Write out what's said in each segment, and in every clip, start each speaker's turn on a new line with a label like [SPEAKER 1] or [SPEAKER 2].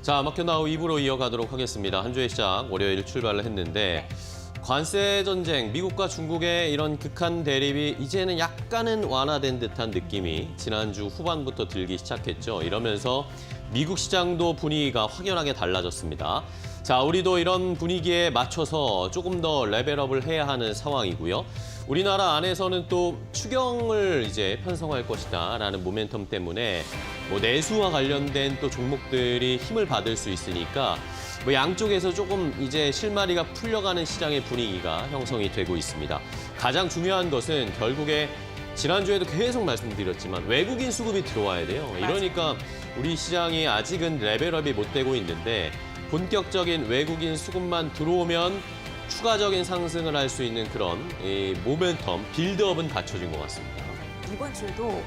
[SPEAKER 1] 자, 마켓나우 2부로 이어가도록 하겠습니다. 한 주의 시작, 월요일 출발을 했는데 관세 전쟁, 미국과 중국의 이런 극한 대립이 이제는 약간은 완화된 듯한 느낌이 지난주 후반부터 들기 시작했죠. 이러면서 미국 시장도 분위기가 확연하게 달라졌습니다. 자, 우리도 이런 분위기에 맞춰서 조금 더 레벨업을 해야 하는 상황이고요. 우리나라 안에서는 또 추경을 이제 편성할 것이다라는 모멘텀 때문에 내수와 관련된 또 종목들이 힘을 받을 수 있으니까 양쪽에서 조금 이제 실마리가 풀려가는 시장의 분위기가 형성이 되고 있습니다. 가장 중요한 것은 결국에 지난주에도 계속 말씀드렸지만 외국인 수급이 들어와야 돼요. 이러니까 우리 시장이 아직은 레벨업이 못 되고 있는데 본격적인 외국인 수급만 들어오면 추가적인 상승을 할 수 있는 그런 모멘텀, 빌드업은 갖춰진 것 같습니다.
[SPEAKER 2] 이번 주에도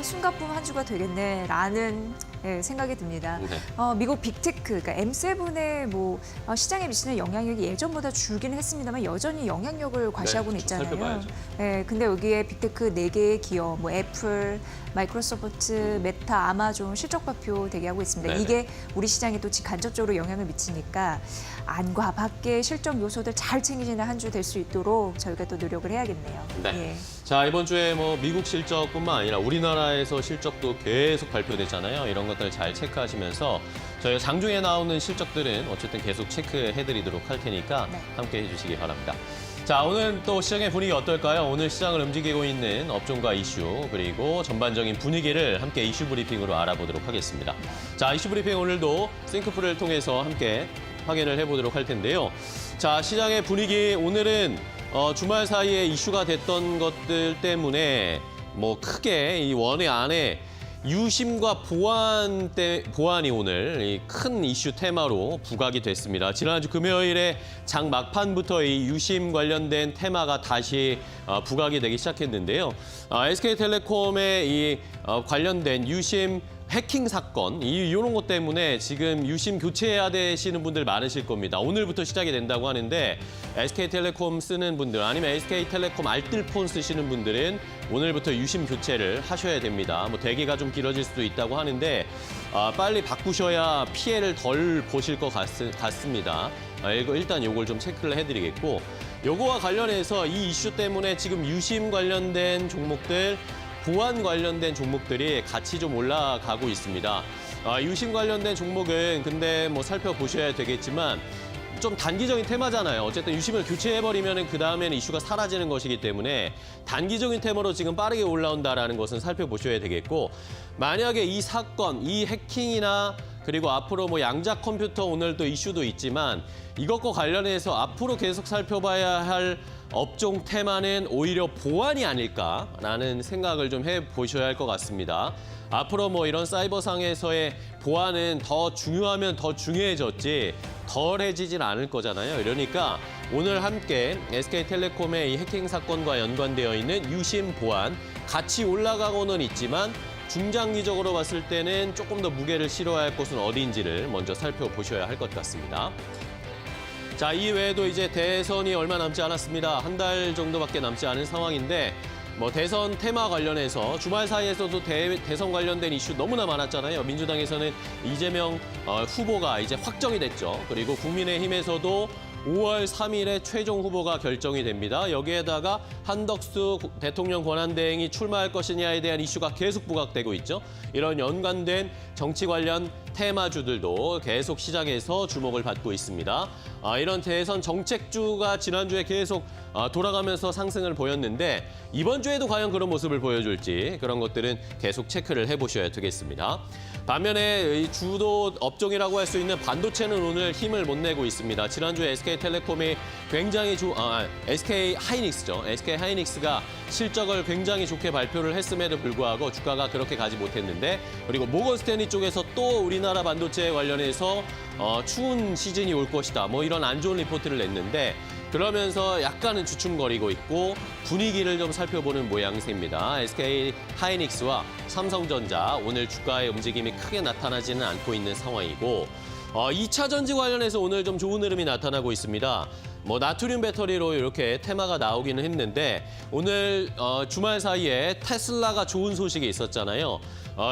[SPEAKER 2] 숨가쁜 한 주가 되겠네라는 생각이 듭니다.
[SPEAKER 1] 네.
[SPEAKER 2] 미국 빅테크, 그러니까 M7의 시장에 미치는 영향력이 예전보다 줄기는 했습니다만 여전히 영향력을 과시하고는 있잖아요.
[SPEAKER 1] 살펴봐야죠.
[SPEAKER 2] 근데 여기에 빅테크 4개의 기업, 애플, 마이크로소프트, 메타, 아마존 실적 발표 대기하고 있습니다.
[SPEAKER 1] 네네.
[SPEAKER 2] 이게 우리 시장에 또 직간접적으로 영향을 미치니까 안과 밖의 실적 요소들 잘 챙기시는 한 주 될 수 있도록 저희가 또 노력을 해야겠네요.
[SPEAKER 1] 네. 자, 이번 주에 미국 실적뿐만 아니라 우리나라에서 실적도 계속 발표됐잖아요. 이런 것들 잘 체크하시면서 저희 장중에 나오는 실적들은 어쨌든 계속 체크해드리도록 할 테니까 함께 해주시기 바랍니다. 자, 오늘 또 시장의 분위기 어떨까요? 오늘 시장을 움직이고 있는 업종과 이슈 그리고 전반적인 분위기를 함께 이슈 브리핑으로 알아보도록 하겠습니다. 자, 이슈 브리핑 오늘도 싱크풀을 통해서 함께 확인을 해보도록 할 텐데요. 자, 시장의 분위기 오늘은 주말 사이에 이슈가 됐던 것들 때문에 크게 이 원의 안에 유심과 보안이 오늘 큰 이슈 테마로 부각이 됐습니다. 지난주 금요일에 장 막판부터 이 유심 관련된 테마가 다시 부각이 되기 시작했는데요. SK텔레콤의 이 관련된 유심 해킹 사건, 이런 것 때문에 지금 유심 교체해야 되시는 분들 많으실 겁니다. 오늘부터 시작이 된다고 하는데 SK텔레콤 쓰는 분들 아니면 SK텔레콤 알뜰폰 쓰시는 분들은 오늘부터 유심 교체를 하셔야 됩니다. 대기가 좀 길어질 수도 있다고 하는데 빨리 바꾸셔야 피해를 덜 보실 것 같습니다. 일단 요걸 좀 체크를 해드리겠고 요거와 관련해서 이 이슈 때문에 지금 유심 관련된 종목들 보안 관련된 종목들이 같이 좀 올라가고 있습니다. 유심 관련된 종목은 근데 살펴보셔야 되겠지만 좀 단기적인 테마잖아요. 어쨌든 유심을 교체해버리면 그 다음에는 이슈가 사라지는 것이기 때문에 단기적인 테마로 지금 빠르게 올라온다라는 것은 살펴보셔야 되겠고 만약에 이 사건, 이 해킹이나 그리고 앞으로 양자 컴퓨터 오늘 또 이슈도 있지만 이것과 관련해서 앞으로 계속 살펴봐야 할 업종 테마는 오히려 보안이 아닐까라는 생각을 좀 해보셔야 할 것 같습니다. 앞으로 이런 사이버상에서의 보안은 더 중요하면 더 중요해졌지 덜해지진 않을 거잖아요. 이러니까 오늘 함께 SK텔레콤의 이 해킹 사건과 연관되어 있는 유심 보안 같이 올라가고는 있지만 중장기적으로 봤을 때는 조금 더 무게를 실어야 할 곳은 어디인지를 먼저 살펴보셔야 할 것 같습니다. 자, 이외에도 이제 대선이 얼마 남지 않았습니다. 한 달 정도밖에 남지 않은 상황인데 대선 테마 관련해서 주말 사이에서도 대선 관련된 이슈 너무나 많았잖아요. 민주당에서는 이재명 후보가 이제 확정이 됐죠. 그리고 국민의힘에서도 5월 3일에 최종 후보가 결정이 됩니다. 여기에다가 한덕수 대통령 권한대행이 출마할 것이냐에 대한 이슈가 계속 부각되고 있죠. 이런 연관된 정치 관련 테마주들도 계속 시장에서 주목을 받고 있습니다. 이런 대선 정책주가 지난주에 계속 돌아가면서 상승을 보였는데 이번 주에도 과연 그런 모습을 보여줄지 그런 것들은 계속 체크를 해보셔야 되겠습니다. 반면에 이 주도 업종이라고 할 수 있는 반도체는 오늘 힘을 못 내고 있습니다. 지난주에 SK텔레콤이 굉장히 SK 하이닉스죠. SK 하이닉스가 실적을 굉장히 좋게 발표를 했음에도 불구하고 주가가 그렇게 가지 못했는데 그리고 모건 스탠리 쪽에서 또 우리나라 반도체 관련해서 추운 시즌이 올 것이다. 이런 안 좋은 리포트를 냈는데 그러면서 약간은 주춤거리고 있고 분위기를 좀 살펴보는 모양새입니다. SK 하이닉스와 삼성전자 오늘 주가의 움직임이 크게 나타나지는 않고 있는 상황이고 2차 전지 관련해서 오늘 좀 좋은 흐름이 나타나고 있습니다. 나트륨 배터리로 이렇게 테마가 나오기는 했는데 오늘 주말 사이에 테슬라가 좋은 소식이 있었잖아요.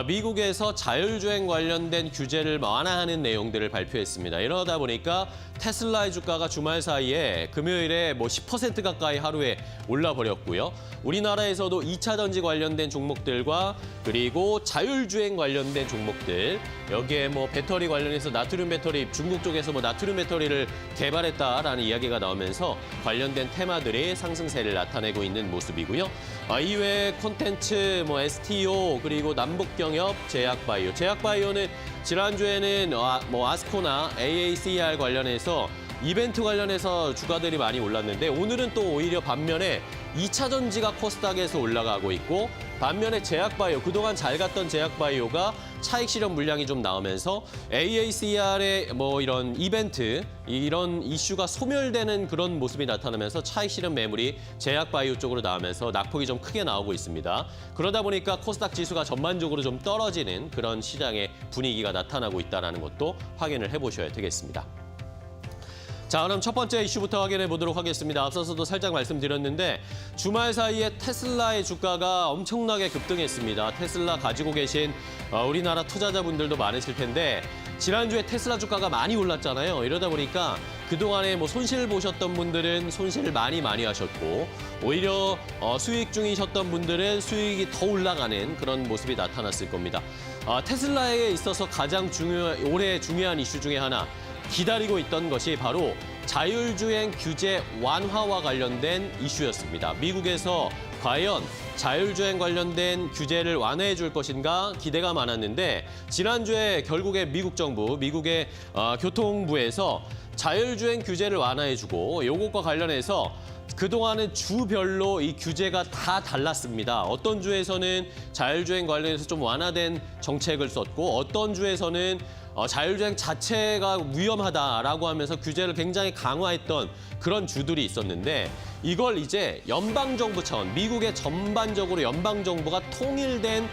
[SPEAKER 1] 미국에서 자율주행 관련된 규제를 완화하는 내용들을 발표했습니다. 이러다 보니까 테슬라의 주가가 주말 사이에 금요일에 10% 가까이 하루에 올라버렸고요. 우리나라에서도 2차 전지 관련된 종목들과 그리고 자율주행 관련된 종목들, 여기에 배터리 관련해서 나트륨 배터리, 중국 쪽에서 나트륨 배터리를 개발했다라는 이야기가 나오면서 관련된 테마들이 상승세를 나타내고 있는 모습이고요. 이외에 콘텐츠, STO, 그리고 남북경협, 제약바이오. 제약바이오는 지난주에는 아스코나 AACR 관련해서 이벤트 관련해서 주가들이 많이 올랐는데 오늘은 또 오히려 반면에 2차 전지가 코스닥에서 올라가고 있고 반면에 제약바이오, 그동안 잘 갔던 제약바이오가 차익 실현 물량이 좀 나오면서 AACR의 이런 이벤트, 이런 이슈가 소멸되는 그런 모습이 나타나면서 차익 실현 매물이 제약바이오 쪽으로 나오면서 낙폭이 좀 크게 나오고 있습니다. 그러다 보니까 코스닥 지수가 전반적으로 좀 떨어지는 그런 시장의 분위기가 나타나고 있다는 것도 확인을 해보셔야 되겠습니다. 자, 그럼 첫 번째 이슈부터 확인해 보도록 하겠습니다. 앞서서도 살짝 말씀드렸는데 주말 사이에 테슬라의 주가가 엄청나게 급등했습니다. 테슬라 가지고 계신 우리나라 투자자분들도 많으실 텐데 지난주에 테슬라 주가가 많이 올랐잖아요. 이러다 보니까 그동안에 손실 보셨던 분들은 손실을 많이 하셨고 오히려 수익 중이셨던 분들은 수익이 더 올라가는 그런 모습이 나타났을 겁니다. 테슬라에 있어서 가장 올해 중요한 이슈 중에 하나, 기다리고 있던 것이 바로 자율주행 규제 완화와 관련된 이슈였습니다. 미국에서 과연 자율주행 관련된 규제를 완화해 줄 것인가 기대가 많았는데 지난주에 결국에 미국 정부, 미국의 교통부에서 자율주행 규제를 완화해주고 요것과 관련해서 그동안은 주별로 이 규제가 다 달랐습니다. 어떤 주에서는 자율주행 관련해서 좀 완화된 정책을 썼고 어떤 주에서는 자율주행 자체가 위험하다라고 하면서 규제를 굉장히 강화했던 그런 주들이 있었는데 이걸 이제 연방정부 차원, 미국의 전반적으로 연방정부가 통일된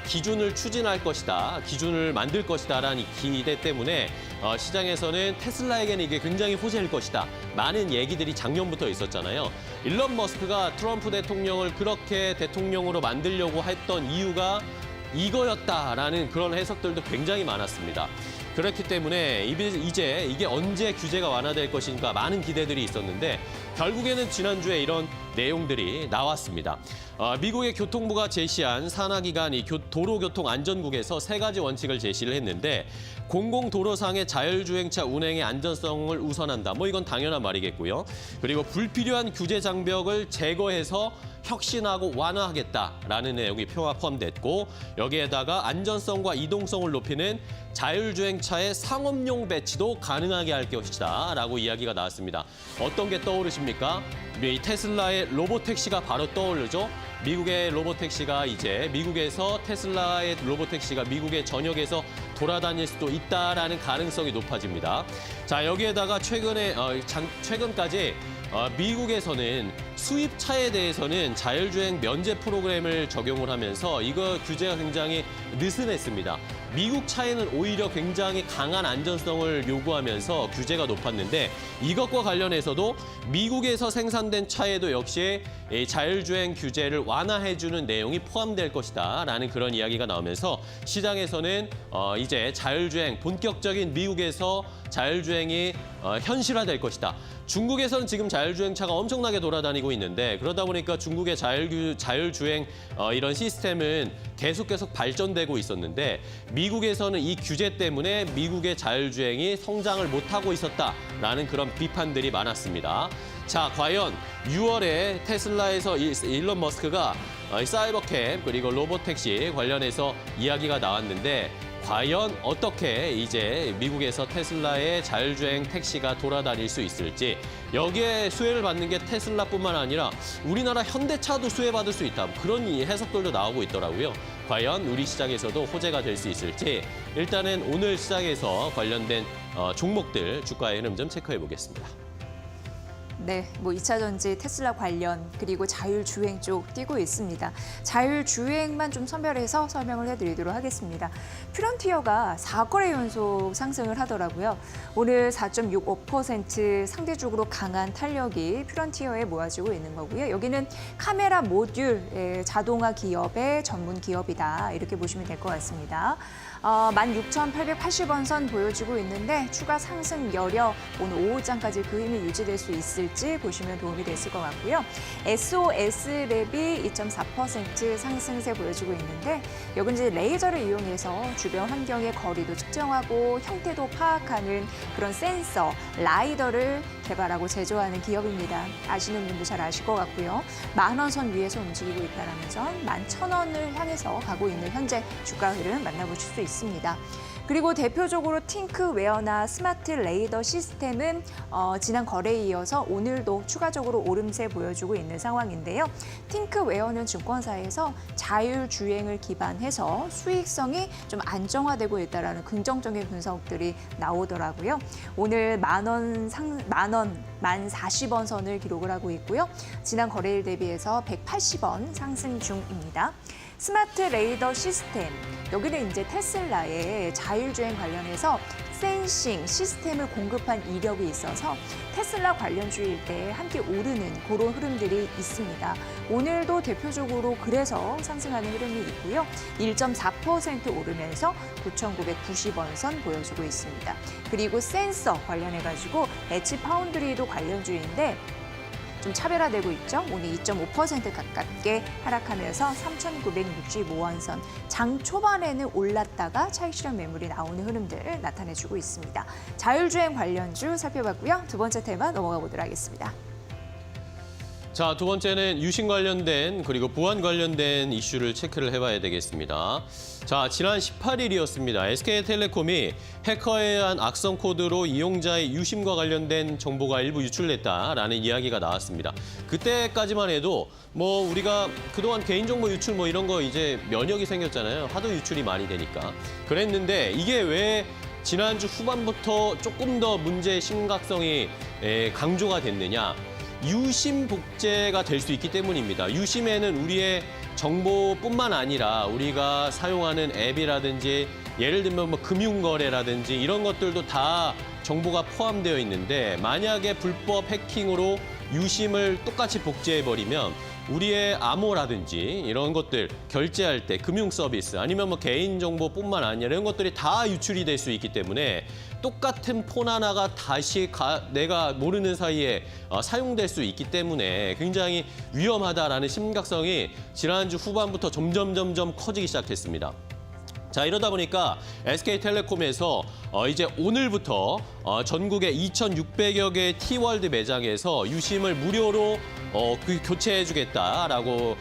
[SPEAKER 1] 기준을 추진할 것이다, 기준을 만들 것이다라는 기대 때문에 시장에서는 테슬라에게는 이게 굉장히 호재일 것이다. 많은 얘기들이 작년부터 있었잖아요. 일론 머스크가 트럼프 대통령을 그렇게 대통령으로 만들려고 했던 이유가 이거였다라는 그런 해석들도 굉장히 많았습니다. 그렇기 때문에 이제 이게 언제 규제가 완화될 것인가 많은 기대들이 있었는데 결국에는 지난주에 이런 내용들이 나왔습니다. 미국의 교통부가 제시한 산하기관 도로교통안전국에서 3가지 원칙을 제시를 했는데 공공도로상의 자율주행차 운행의 안전성을 우선한다. 이건 당연한 말이겠고요. 그리고 불필요한 규제 장벽을 제거해서 혁신하고 완화하겠다라는 내용이 포함됐고 여기에다가 안전성과 이동성을 높이는 자율주행차의 상업용 배치도 가능하게 할 것이다 라고 이야기가 나왔습니다. 어떤 게 떠오르십니까? 이 테슬라의 로보택시가 바로 떠오르죠. 미국의 로보택시가 이제 미국에서 테슬라의 로보택시가 미국의 전역에서 돌아다닐 수도 있다라는 가능성이 높아집니다. 자, 여기에다가 최근까지 미국에서는 수입차에 대해서는 자율주행 면제 프로그램을 적용을 하면서 이거 규제가 굉장히 느슨했습니다. 미국 차에는 오히려 굉장히 강한 안전성을 요구하면서 규제가 높았는데 이것과 관련해서도 미국에서 생산된 차에도 역시 자율주행 규제를 완화해주는 내용이 포함될 것이다 라는 그런 이야기가 나오면서 시장에서는 이제 자율주행, 본격적인 미국에서 자율주행이 현실화될 것이다. 중국에서는 지금 자율주행차가 엄청나게 돌아다니고 있는데 그러다 보니까 중국의 자율주행 이런 시스템은 계속 발전되고 있었는데 미국에서는 이 규제 때문에 미국의 자율주행이 성장을 못하고 있었다라는 그런 비판들이 많았습니다. 자, 과연 6월에 테슬라에서 일론 머스크가 사이버캡 그리고 로보택시 관련해서 이야기가 나왔는데 과연 어떻게 이제 미국에서 테슬라의 자율주행 택시가 돌아다닐 수 있을지 여기에 수혜를 받는 게 테슬라뿐만 아니라 우리나라 현대차도 수혜받을 수 있다. 그런 해석들도 나오고 있더라고요. 과연 우리 시장에서도 호재가 될 수 있을지 일단은 오늘 시장에서 관련된 종목들 주가의 흐름 좀 체크해 보겠습니다.
[SPEAKER 2] 네, 뭐 2차 전지, 테슬라 관련 그리고 자율주행 쪽 뛰고 있습니다. 자율주행만 좀 선별해서 설명을 해드리도록 하겠습니다. 퓨런티어가 4거래 연속 상승을 하더라고요. 오늘 4.65% 상대적으로 강한 탄력이 퓨런티어에 모아지고 있는 거고요. 여기는 카메라 모듈 자동화 기업의 전문 기업이다. 이렇게 보시면 될 것 같습니다. 16,880원 선 보여지고 있는데 추가 상승 여력 오늘 오후장까지 그 힘이 유지될 수 있을지 보시면 도움이 됐을 것 같고요. SOS랩이 2.4% 상승세 보여지고 있는데 여기 이제 레이저를 이용해서 주변 환경의 거리도 측정하고 형태도 파악하는 그런 센서, 라이더를 개발하고 제조하는 기업입니다. 아시는 분도 잘 아실 것 같고요. 10,000원 선 위에서 움직이고 있다는 점, 11,000원을 향해서 가고 있는 현재 주가 흐름 만나보실 수 있습니다. 그리고 대표적으로 팅크웨어나 스마트 레이더 시스템은 지난 거래에 이어서 오늘도 추가적으로 오름세 보여주고 있는 상황인데요. 팅크웨어는 증권사에서 자율주행을 기반해서 수익성이 좀 안정화되고 있다는 긍정적인 분석들이 나오더라고요. 오늘 10,040원 선을 기록을 하고 있고요. 지난 거래일 대비해서 180원 상승 중입니다. 스마트 레이더 시스템, 여기는 이제 테슬라의 자율주행 관련해서 센싱 시스템을 공급한 이력이 있어서 테슬라 관련주일 때 함께 오르는 그런 흐름들이 있습니다. 오늘도 대표적으로 그래서 상승하는 흐름이 있고요. 1.4% 오르면서 9,990원 선 보여주고 있습니다. 그리고 센서 관련해가지고 엣지 파운드리도 관련주인데 좀 차별화되고 있죠. 오늘 2.5% 가깝게 하락하면서 3,965원 선. 장 초반에는 올랐다가 차익 실현 매물이 나오는 흐름들 나타내주고 있습니다. 자율주행 관련주 살펴봤고요. 두 번째 테마 넘어가 보도록 하겠습니다.
[SPEAKER 1] 자, 두 번째는 유심 관련된 그리고 보안 관련된 이슈를 체크를 해봐야 되겠습니다. 자, 지난 18일이었습니다. SK텔레콤이 해커에 의한 악성 코드로 이용자의 유심과 관련된 정보가 일부 유출됐다라는 이야기가 나왔습니다. 그때까지만 해도 뭐 우리가 그동안 개인정보 유출 뭐 이런 거 이제 면역이 생겼잖아요. 하도 유출이 많이 되니까. 그랬는데 이게 왜 지난주 후반부터 조금 더 문제의 심각성이 강조가 됐느냐. 유심 복제가 될 수 있기 때문입니다. 유심에는 우리의 정보뿐만 아니라 우리가 사용하는 앱이라든지 예를 들면 뭐 금융거래라든지 이런 것들도 다 정보가 포함되어 있는데 만약에 불법 해킹으로 유심을 똑같이 복제해버리면 우리의 암호라든지 이런 것들 결제할 때 금융 서비스 아니면 뭐 개인정보뿐만 아니라 이런 것들이 다 유출이 될 수 있기 때문에 똑같은 폰 하나가 다시 내가 모르는 사이에 사용될 수 있기 때문에 굉장히 위험하다라는 심각성이 지난주 후반부터 점점 커지기 시작했습니다. 자, 이러다 보니까 SK텔레콤에서 이제 오늘부터 전국의 2,600여 개의 T월드 매장에서 유심을 무료로 교체해주겠다라고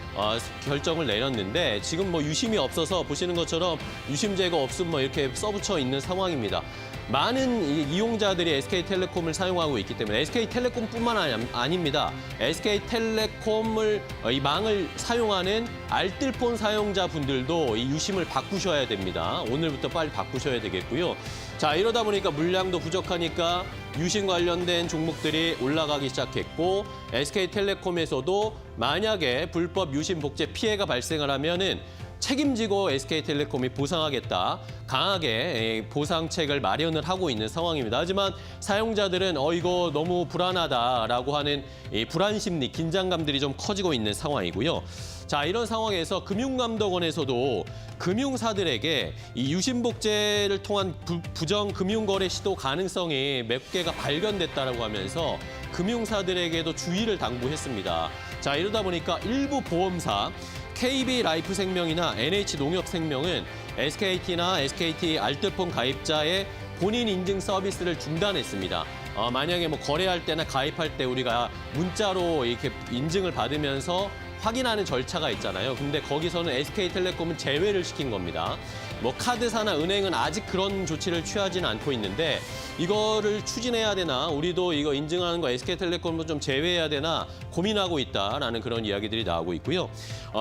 [SPEAKER 1] 결정을 내렸는데 지금 뭐 유심이 없어서 보시는 것처럼 유심 제거 없음 뭐 이렇게 써붙여 있는 상황입니다. 많은 이용자들이 SK텔레콤을 사용하고 있기 때문에 SK텔레콤뿐만 아닙니다. SK텔레콤을 이 망을 사용하는 알뜰폰 사용자분들도 이 유심을 바꾸셔야 됩니다. 오늘부터 빨리 바꾸셔야 되겠고요. 자, 이러다 보니까 물량도 부족하니까 유심 관련된 종목들이 올라가기 시작했고 SK텔레콤에서도 만약에 불법 유심 복제 피해가 발생을 하면은 책임지고 SK텔레콤이 보상하겠다. 강하게 보상책을 마련을 하고 있는 상황입니다. 하지만 사용자들은 이거 너무 불안하다라고 하는 이 불안 심리, 긴장감들이 좀 커지고 있는 상황이고요. 자, 이런 상황에서 금융감독원에서도 금융사들에게 이 유심 복제를 통한 부정 금융거래 시도 가능성이 몇 개가 발견됐다라고 하면서 금융사들에게도 주의를 당부했습니다. 자, 이러다 보니까 일부 보험사 KB라이프생명이나 NH농협생명은 SKT나 SKT 알뜰폰 가입자의 본인 인증 서비스를 중단했습니다. 만약에 뭐 거래할 때나 가입할 때 우리가 문자로 이렇게 인증을 받으면서 확인하는 절차가 있잖아요. 근데 거기서는 SK텔레콤은 제외를 시킨 겁니다. 뭐 카드사나 은행은 아직 그런 조치를 취하지는 않고 있는데 이거를 추진해야 되나 우리도 이거 인증하는 거 SK텔레콤도 좀 제외해야 되나 고민하고 있다라는 그런 이야기들이 나오고 있고요.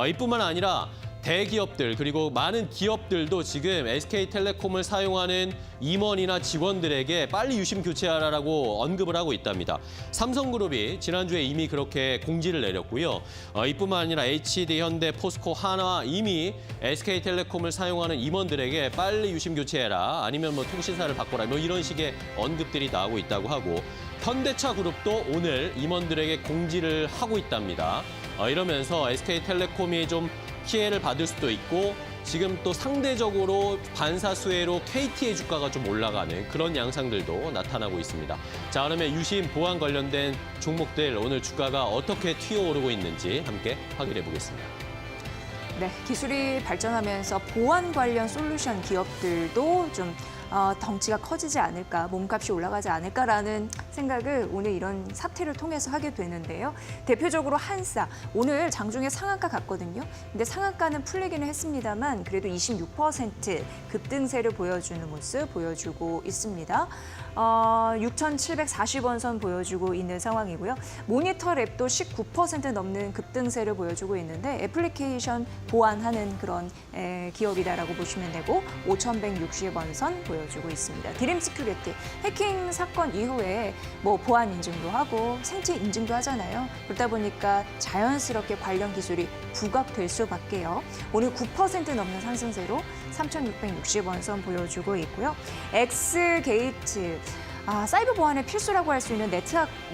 [SPEAKER 1] 이뿐만 아니라 대기업들 그리고 많은 기업들도 지금 SK텔레콤을 사용하는 임원이나 직원들에게 빨리 유심 교체하라고 언급을 하고 있답니다. 삼성그룹이 지난주에 이미 그렇게 공지를 내렸고요. 이뿐만 아니라 HD, 현대, 포스코, 한화 이미 SK텔레콤을 사용하는 임원들에게 빨리 유심 교체해라. 아니면 뭐 통신사를 바꿔라. 뭐 이런 식의 언급들이 나오고 있다고 하고 현대차 그룹도 오늘 임원들에게 공지를 하고 있답니다. 이러면서 SK텔레콤이 좀 피해를 받을 수도 있고 지금 또 상대적으로 반사수혜로 KT의 주가가 좀 올라가는 그런 양상들도 나타나고 있습니다. 자, 그러면 유심 보안 관련된 종목들 오늘 주가가 어떻게 튀어오르고 있는지 함께 확인해 보겠습니다.
[SPEAKER 2] 네, 기술이 발전하면서 보안 관련 솔루션 기업들도 좀 덩치가 커지지 않을까, 몸값이 올라가지 않을까라는 생각을 오늘 이런 사태를 통해서 하게 되는데요. 대표적으로 한사, 오늘 장중에 상한가 갔거든요. 근데 상한가는 풀리기는 했습니다만 그래도 26% 급등세를 보여주는 모습 보여주고 있습니다. 6,740원 선 보여주고 있는 상황이고요. 모니터랩도 19% 넘는 급등세를 보여주고 있는데 애플리케이션 보완하는 그런 기업이다라고 보시면 되고 5,160원 선 보여주고 있습니다. 드림 시큐리티 해킹 사건 이후에 뭐 보안 인증도 하고 생체 인증도 하잖아요. 그러다 보니까 자연스럽게 관련 기술이 부각될 수밖에요. 오늘 9% 넘는 상승세로 3,660원 선 보여주고 있고요. 엑스게이트 사이버 보안의 필수라고 할 수 있는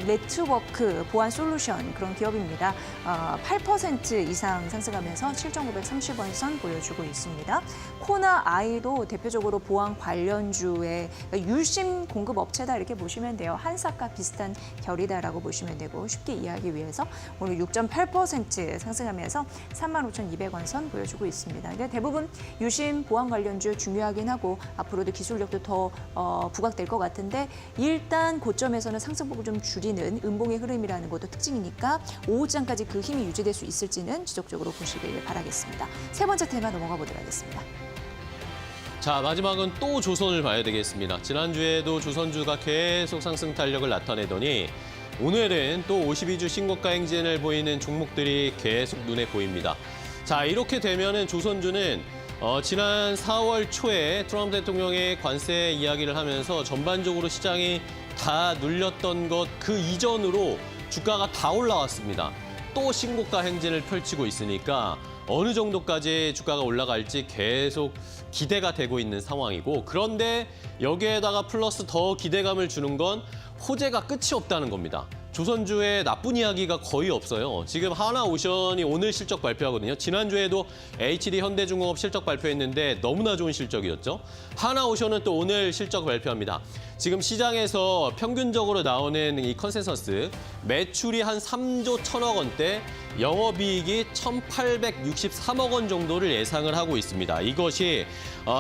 [SPEAKER 2] 네트워크 보안 솔루션 그런 기업입니다. 8% 이상 상승하면서 7,930원 선 보여주고 있습니다. 코나 아이도 대표적으로 보안 관련주의 유심 공급 업체다 이렇게 보시면 돼요. 한사과 비슷한 결이다라고 보시면 되고 쉽게 이해하기 위해서 오늘 6.8% 상승하면서 35,200원 선 보여주고 있습니다. 근데 대부분 유심 보안 관련주 중요하긴 하고 앞으로도 기술력도 더 부각될 것 같은데 일단 고점에서는 상승폭을 좀 줄이는 음봉의 흐름이라는 것도 특징이니까 오후장까지 그 힘이 유지될 수 있을지는 지속적으로 보시길 바라겠습니다. 세 번째 테마 넘어가 보도록 하겠습니다.
[SPEAKER 1] 자, 마지막은 또 조선을 봐야 되겠습니다. 지난주에도 조선주가 계속 상승 탄력을 나타내더니 오늘은 또 52주 신고가 행진을 보이는 종목들이 계속 눈에 보입니다. 자, 이렇게 되면은 조선주는 지난 4월 초에 트럼프 대통령의 관세 이야기를 하면서 전반적으로 시장이 다 눌렸던 것 그 이전으로 주가가 다 올라왔습니다. 또 신고가 행진을 펼치고 있으니까 어느 정도까지 주가가 올라갈지 계속 기대가 되고 있는 상황이고 그런데 여기에다가 플러스 더 기대감을 주는 건 호재가 끝이 없다는 겁니다. 조선주에 나쁜 이야기가 거의 없어요. 지금 하나오션이 오늘 실적 발표하거든요. 지난주에도 HD 현대중공업 실적 발표했는데 너무나 좋은 실적이었죠. 하나오션은 또 오늘 실적 발표합니다. 지금 시장에서 평균적으로 나오는 이 컨센서스 매출이 한 3조 1천억 원대, 영업이익이 1,863억 원 정도를 예상을 하고 있습니다. 이것이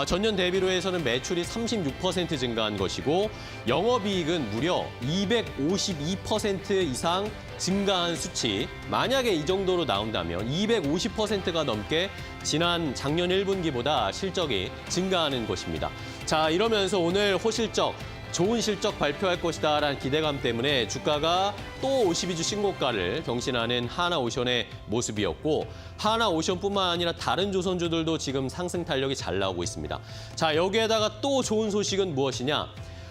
[SPEAKER 1] 전년 대비로 해서는 매출이 36% 증가한 것이고 영업이익은 무려 252% 이상 증가한 수치. 만약에 이 정도로 나온다면 250%가 넘게 지난 작년 1분기보다 실적이 증가하는 것입니다. 자, 이러면서 오늘 호실적 좋은 실적 발표할 것이다라는 기대감 때문에 주가가 또 52주 신고가를 경신하는 하나오션의 모습이었고 하나오션뿐만 아니라 다른 조선주들도 지금 상승 탄력이 잘 나오고 있습니다. 자, 여기에다가 또 좋은 소식은 무엇이냐?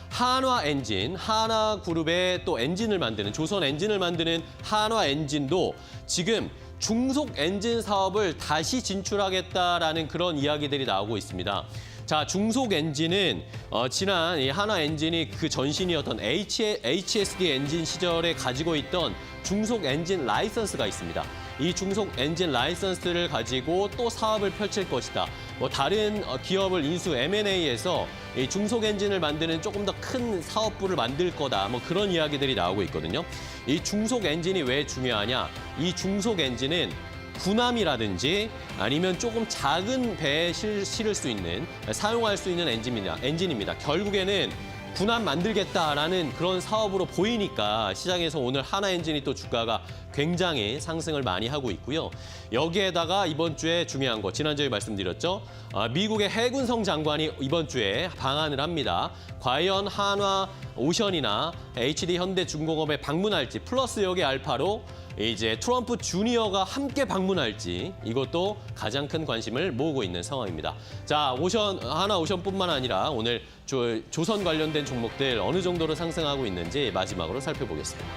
[SPEAKER 1] 한화엔진, 하나그룹의 또 엔진을 만드는 조선 엔진을 만드는 한화엔진도 지금 중속 엔진 사업을 다시 진출하겠다라는 그런 이야기들이 나오고 있습니다. 자, 중속 엔진은 지난 이 하나 엔진이 그 전신이었던 HSD 엔진 시절에 가지고 있던 중속 엔진 라이선스가 있습니다. 이 중속 엔진 라이선스를 가지고 또 사업을 펼칠 것이다. 뭐 다른 기업을 인수 M&A에서 이 중속 엔진을 만드는 조금 더 큰 사업부를 만들 거다. 뭐 그런 이야기들이 나오고 있거든요. 이 중속 엔진이 왜 중요하냐? 이 중속 엔진은 군함이라든지 아니면 조금 작은 배에 실을 수 있는, 사용할 수 있는 엔진입니다. 결국에는 군함 만들겠다라는 그런 사업으로 보이니까 시장에서 오늘 하나엔진이 또 주가가 굉장히 상승을 많이 하고 있고요. 여기에다가 이번 주에 중요한 거, 지난주에 말씀드렸죠. 미국의 해군성 장관이 이번 주에 방한을 합니다. 과연 한화오션이나 HD 현대중공업에 방문할지, 플러스 여기 알파로 이제 트럼프 주니어가 함께 방문할지 이것도 가장 큰 관심을 모으고 있는 상황입니다. 자, 하나 오션뿐만 아니라 오늘 조선 관련된 종목들 어느 정도로 상승하고 있는지 마지막으로 살펴보겠습니다.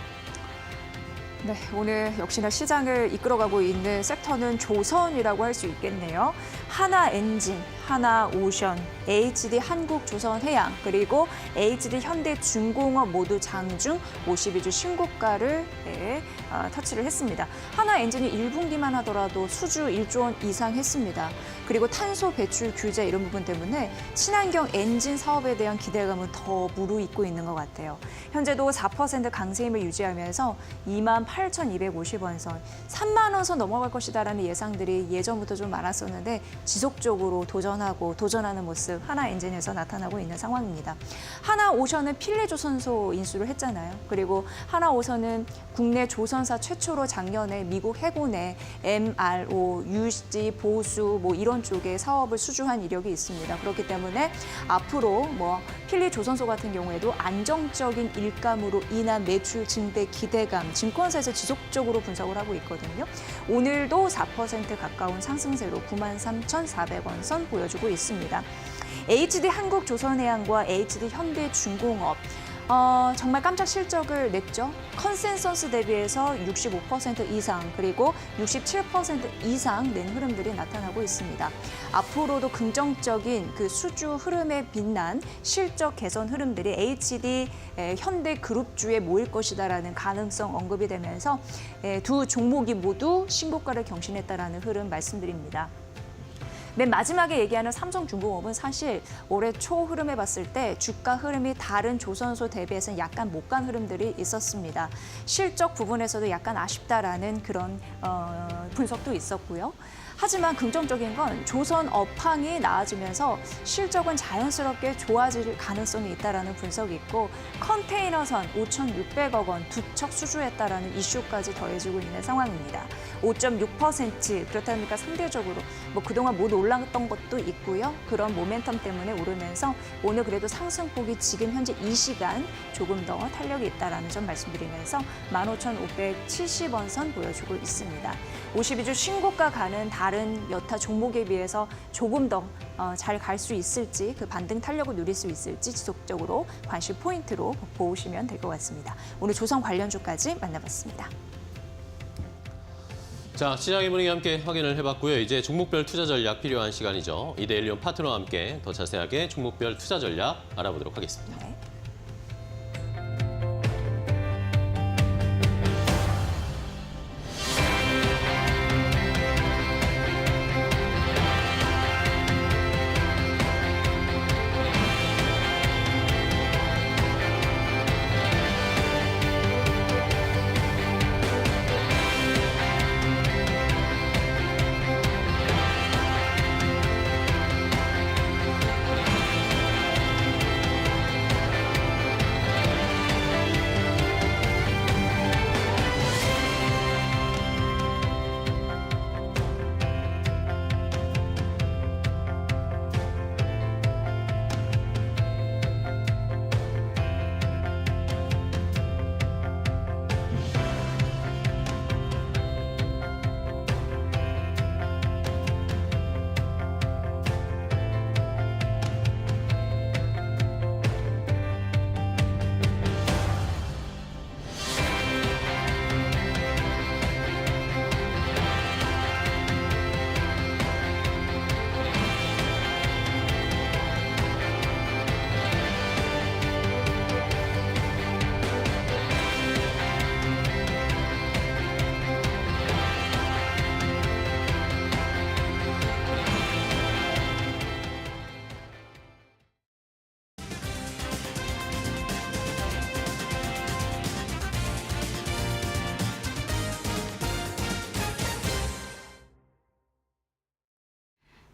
[SPEAKER 2] 네, 오늘 역시나 시장을 이끌어가고 있는 섹터는 조선이라고 할 수 있겠네요. 하나엔진, 하나오션, HD 한국조선해양, 그리고 HD 현대중공업 모두 장중 52주 신고가를 터치를 했습니다. 하나엔진이 1분기만 하더라도 수주 1조 원 이상 했습니다. 그리고 탄소 배출 규제 이런 부분 때문에 친환경 엔진 사업에 대한 기대감은 더 무르익고 있는 것 같아요. 현재도 4% 강세임을 유지하면서 28,250원 선, 3만 원 선 넘어갈 것이다라는 예상들이 예전부터 좀 많았었는데 지속적으로 도전하는 모습 하나엔진에서 나타나고 있는 상황입니다. 하나오션은 필레조선소 인수를 했잖아요. 그리고 하나오션은 국내 조선사 최초로 작년에 미국 해군에 MRO, 유지, 보수 뭐 이런 쪽의 사업을 수주한 이력이 있습니다. 그렇기 때문에 앞으로 필리조선소 같은 경우에도 안정적인 일감으로 인한 매출 증대 기대감, 증권사에서 지속적으로 분석을 하고 있거든요. 오늘도 4% 가까운 상승세로 93,400원 선 보여주고 있습니다. HD 한국조선해양과 HD 현대중공업 정말 깜짝 실적을 냈죠. 컨센서스 대비해서 65% 이상 그리고 67% 이상 낸 흐름들이 나타나고 있습니다. 앞으로도 긍정적인 그 수주 흐름에 빛난 실적 개선 흐름들이 HD 현대그룹주에 모일 것이다라는 가능성 언급이 되면서 두 종목이 모두 신고가를 경신했다라는 흐름 말씀드립니다. 맨 마지막에 얘기하는 삼성중공업은 사실 올해 초 흐름에 봤을 때 주가 흐름이 다른 조선소 대비해서는 약간 못 간 흐름들이 있었습니다. 실적 부분에서도 약간 아쉽다라는 그런 분석도 있었고요. 하지만 긍정적인 건 조선 업황이 나아지면서 실적은 자연스럽게 좋아질 가능성이 있다라는 분석이 있고 컨테이너선 5,600억 원 두 척 수주했다라는 이슈까지 더해지고 있는 상황입니다. 5.6% 그렇다니까 상대적으로 그동안 못 올랐던 것도 있고요. 그런 모멘텀 때문에 오르면서 오늘 그래도 상승폭이 지금 현재 이 시간 조금 더 탄력이 있다라는 점 말씀드리면서 15,570원 선 보여주고 있습니다. 52주 신고가 가는 다른 여타 종목에 비해서 조금 더 잘 갈 수 있을지 그 반등 탄력을 누릴 수 있을지 지속적으로 관심 포인트로 보시면 될 것 같습니다. 오늘 조선 관련주까지 만나봤습니다.
[SPEAKER 1] 자, 시장의 분위기 함께 확인을 해봤고요. 이제 종목별 투자 전략 필요한 시간이죠. 이데일리온 파트너와 함께 더 자세하게 종목별 투자 전략 알아보도록 하겠습니다.
[SPEAKER 2] 네.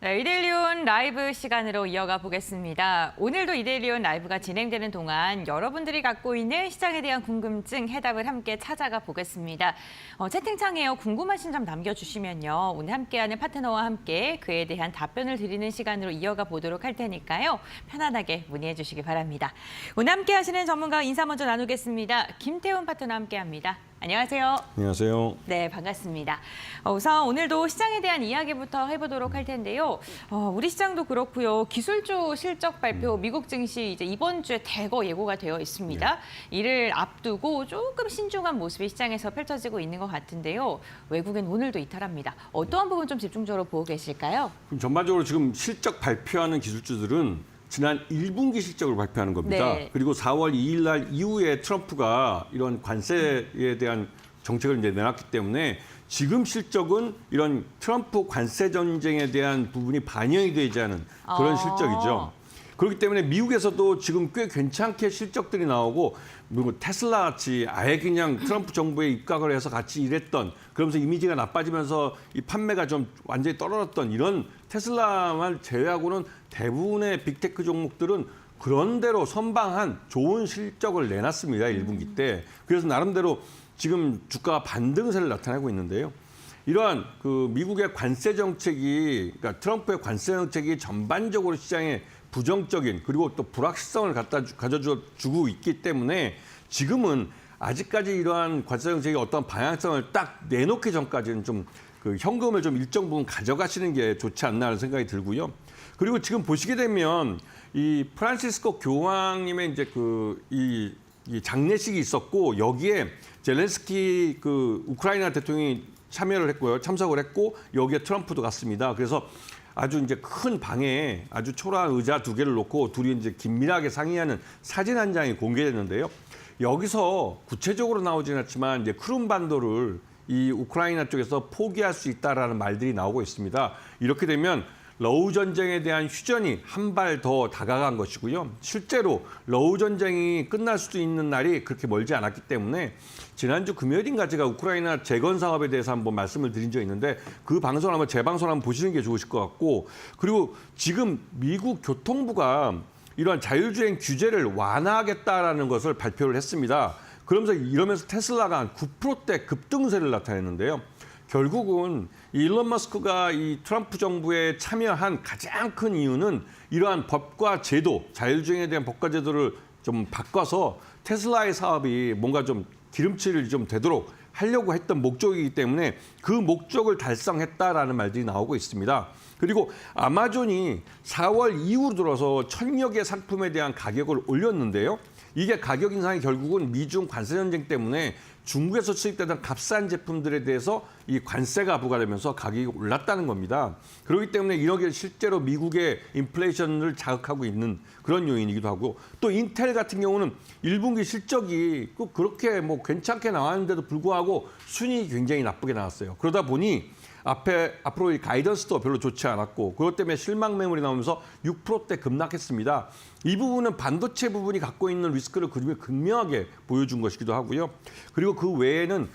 [SPEAKER 3] 네, 이데일리온 라이브 시간으로 이어가 보겠습니다. 오늘도 이데일리온 라이브가 진행되는 동안 여러분들이 갖고 있는 시장에 대한 궁금증, 해답을 함께 찾아가 보겠습니다. 채팅창에 궁금하신 점 남겨주시면요. 오늘 함께하는 파트너와 함께 그에 대한 답변을 드리는 시간으로 이어가 보도록 할 테니까요. 편안하게 문의해 주시기 바랍니다. 오늘 함께하시는 전문가 인사 먼저 나누겠습니다. 김태훈 파트너 함께합니다. 안녕하세요.
[SPEAKER 4] 안녕하세요.
[SPEAKER 3] 네, 반갑습니다. 우선 오늘도 시장에 대한 이야기부터 해보도록 할 텐데요. 우리 시장도 그렇고요. 기술주 실적 발표 미국 증시 이제 이번 주에 대거 예고가 되어 있습니다. 이를 앞두고 조금 신중한 모습이 시장에서 펼쳐지고 있는 것 같은데요. 외국인 오늘도 이탈합니다. 어떠한 부분 좀 집중적으로 보고 계실까요?
[SPEAKER 4] 그럼 전반적으로 지금 실적 발표하는 기술주들은 지난 1분기 실적을 발표하는 겁니다.
[SPEAKER 3] 네.
[SPEAKER 4] 그리고 4월 2일 날 이후에 트럼프가 이런 관세에 대한 정책을 이제 내놨기 때문에 지금 실적은 이런 트럼프 관세 전쟁에 대한 부분이 반영이 되지 않은 그런 실적이죠. 그렇기 때문에 미국에서도 지금 꽤 괜찮게 실적들이 나오고 그리고 테슬라 같이 아예 그냥 트럼프 정부에 입각을 해서 같이 일했던 그러면서 이미지가 나빠지면서 이 판매가 좀 완전히 떨어졌던 이런 테슬라만 제외하고는 대부분의 빅테크 종목들은 그런대로 선방한 좋은 실적을 내놨습니다. 1분기 때. 그래서 나름대로 지금 주가가 반등세를 나타내고 있는데요. 이러한 그 미국의 관세 정책이 그러니까 트럼프의 관세 정책이 전반적으로 시장에 부정적인 그리고 또 불확실성을 가져주고 있기 때문에 지금은 아직까지 이러한 관세 정책의 어떤 방향성을 딱 내놓기 전까지는 좀 그 현금을 좀 일정 부분 가져가시는 게 좋지 않나 하는 생각이 들고요. 그리고 지금 보시게 되면 이 프란시스코 교황님의 이제 이 장례식이 있었고 여기에 젤렌스키 그 우크라이나 대통령이 참여를 했고요. 참석을 했고 여기에 트럼프도 갔습니다. 그래서 아주 이제 큰 방에 아주 초라한 의자 2개를 놓고 둘이 이제 긴밀하게 상의하는 사진 한 장이 공개됐는데요. 여기서 구체적으로 나오지는 않지만 이제 크림반도를 이 우크라이나 쪽에서 포기할 수 있다라는 말들이 나오고 있습니다. 이렇게 되면 러우 전쟁에 대한 휴전이 한 발 더 다가간 것이고요. 실제로 러우 전쟁이 끝날 수도 있는 날이 그렇게 멀지 않았기 때문에 지난주 금요일인가 제가 우크라이나 재건 사업에 대해서 한번 말씀을 드린 적이 있는데 그 방송을 한번 재방송 한번 보시는 게 좋으실 것 같고 그리고 지금 미국 교통부가 이러한 자율주행 규제를 완화하겠다라는 것을 발표를 했습니다. 그러면서 이러면서 테슬라가 한 9%대 급등세를 나타냈는데요. 결국은 일론 머스크가 이 트럼프 정부에 참여한 가장 큰 이유는 이러한 법과 제도, 자율주행에 대한 법과 제도를 좀 바꿔서 테슬라의 사업이 뭔가 좀 기름칠이 좀 되도록 하려고 했던 목적이기 때문에 그 목적을 달성했다라는 말들이 나오고 있습니다. 그리고 아마존이 4월 이후로 들어서 1000여 개 상품에 대한 가격을 올렸는데요. 이게 가격 인상이 결국은 미중 관세 전쟁 때문에 중국에서 수입되던 값싼 제품들에 대해서 이 관세가 부과되면서 가격이 올랐다는 겁니다. 그렇기 때문에 이런 게 실제로 미국의 인플레이션을 자극하고 있는 그런 요인이기도 하고 또 인텔 같은 경우는 1분기 실적이 꼭 그렇게 뭐 괜찮게 나왔는데도 불구하고 순이익이 굉장히 나쁘게 나왔어요. 그러다 보니 앞으로 이 가이던스도 별로 좋지 않았고 그것 때문에 실망 매물이 나오면서 6%대 급락했습니다. 이 부분은 반도체 부분이 갖고 있는 리스크를 극명하게 보여준 것이기도 하고요. 그리고 그 외에는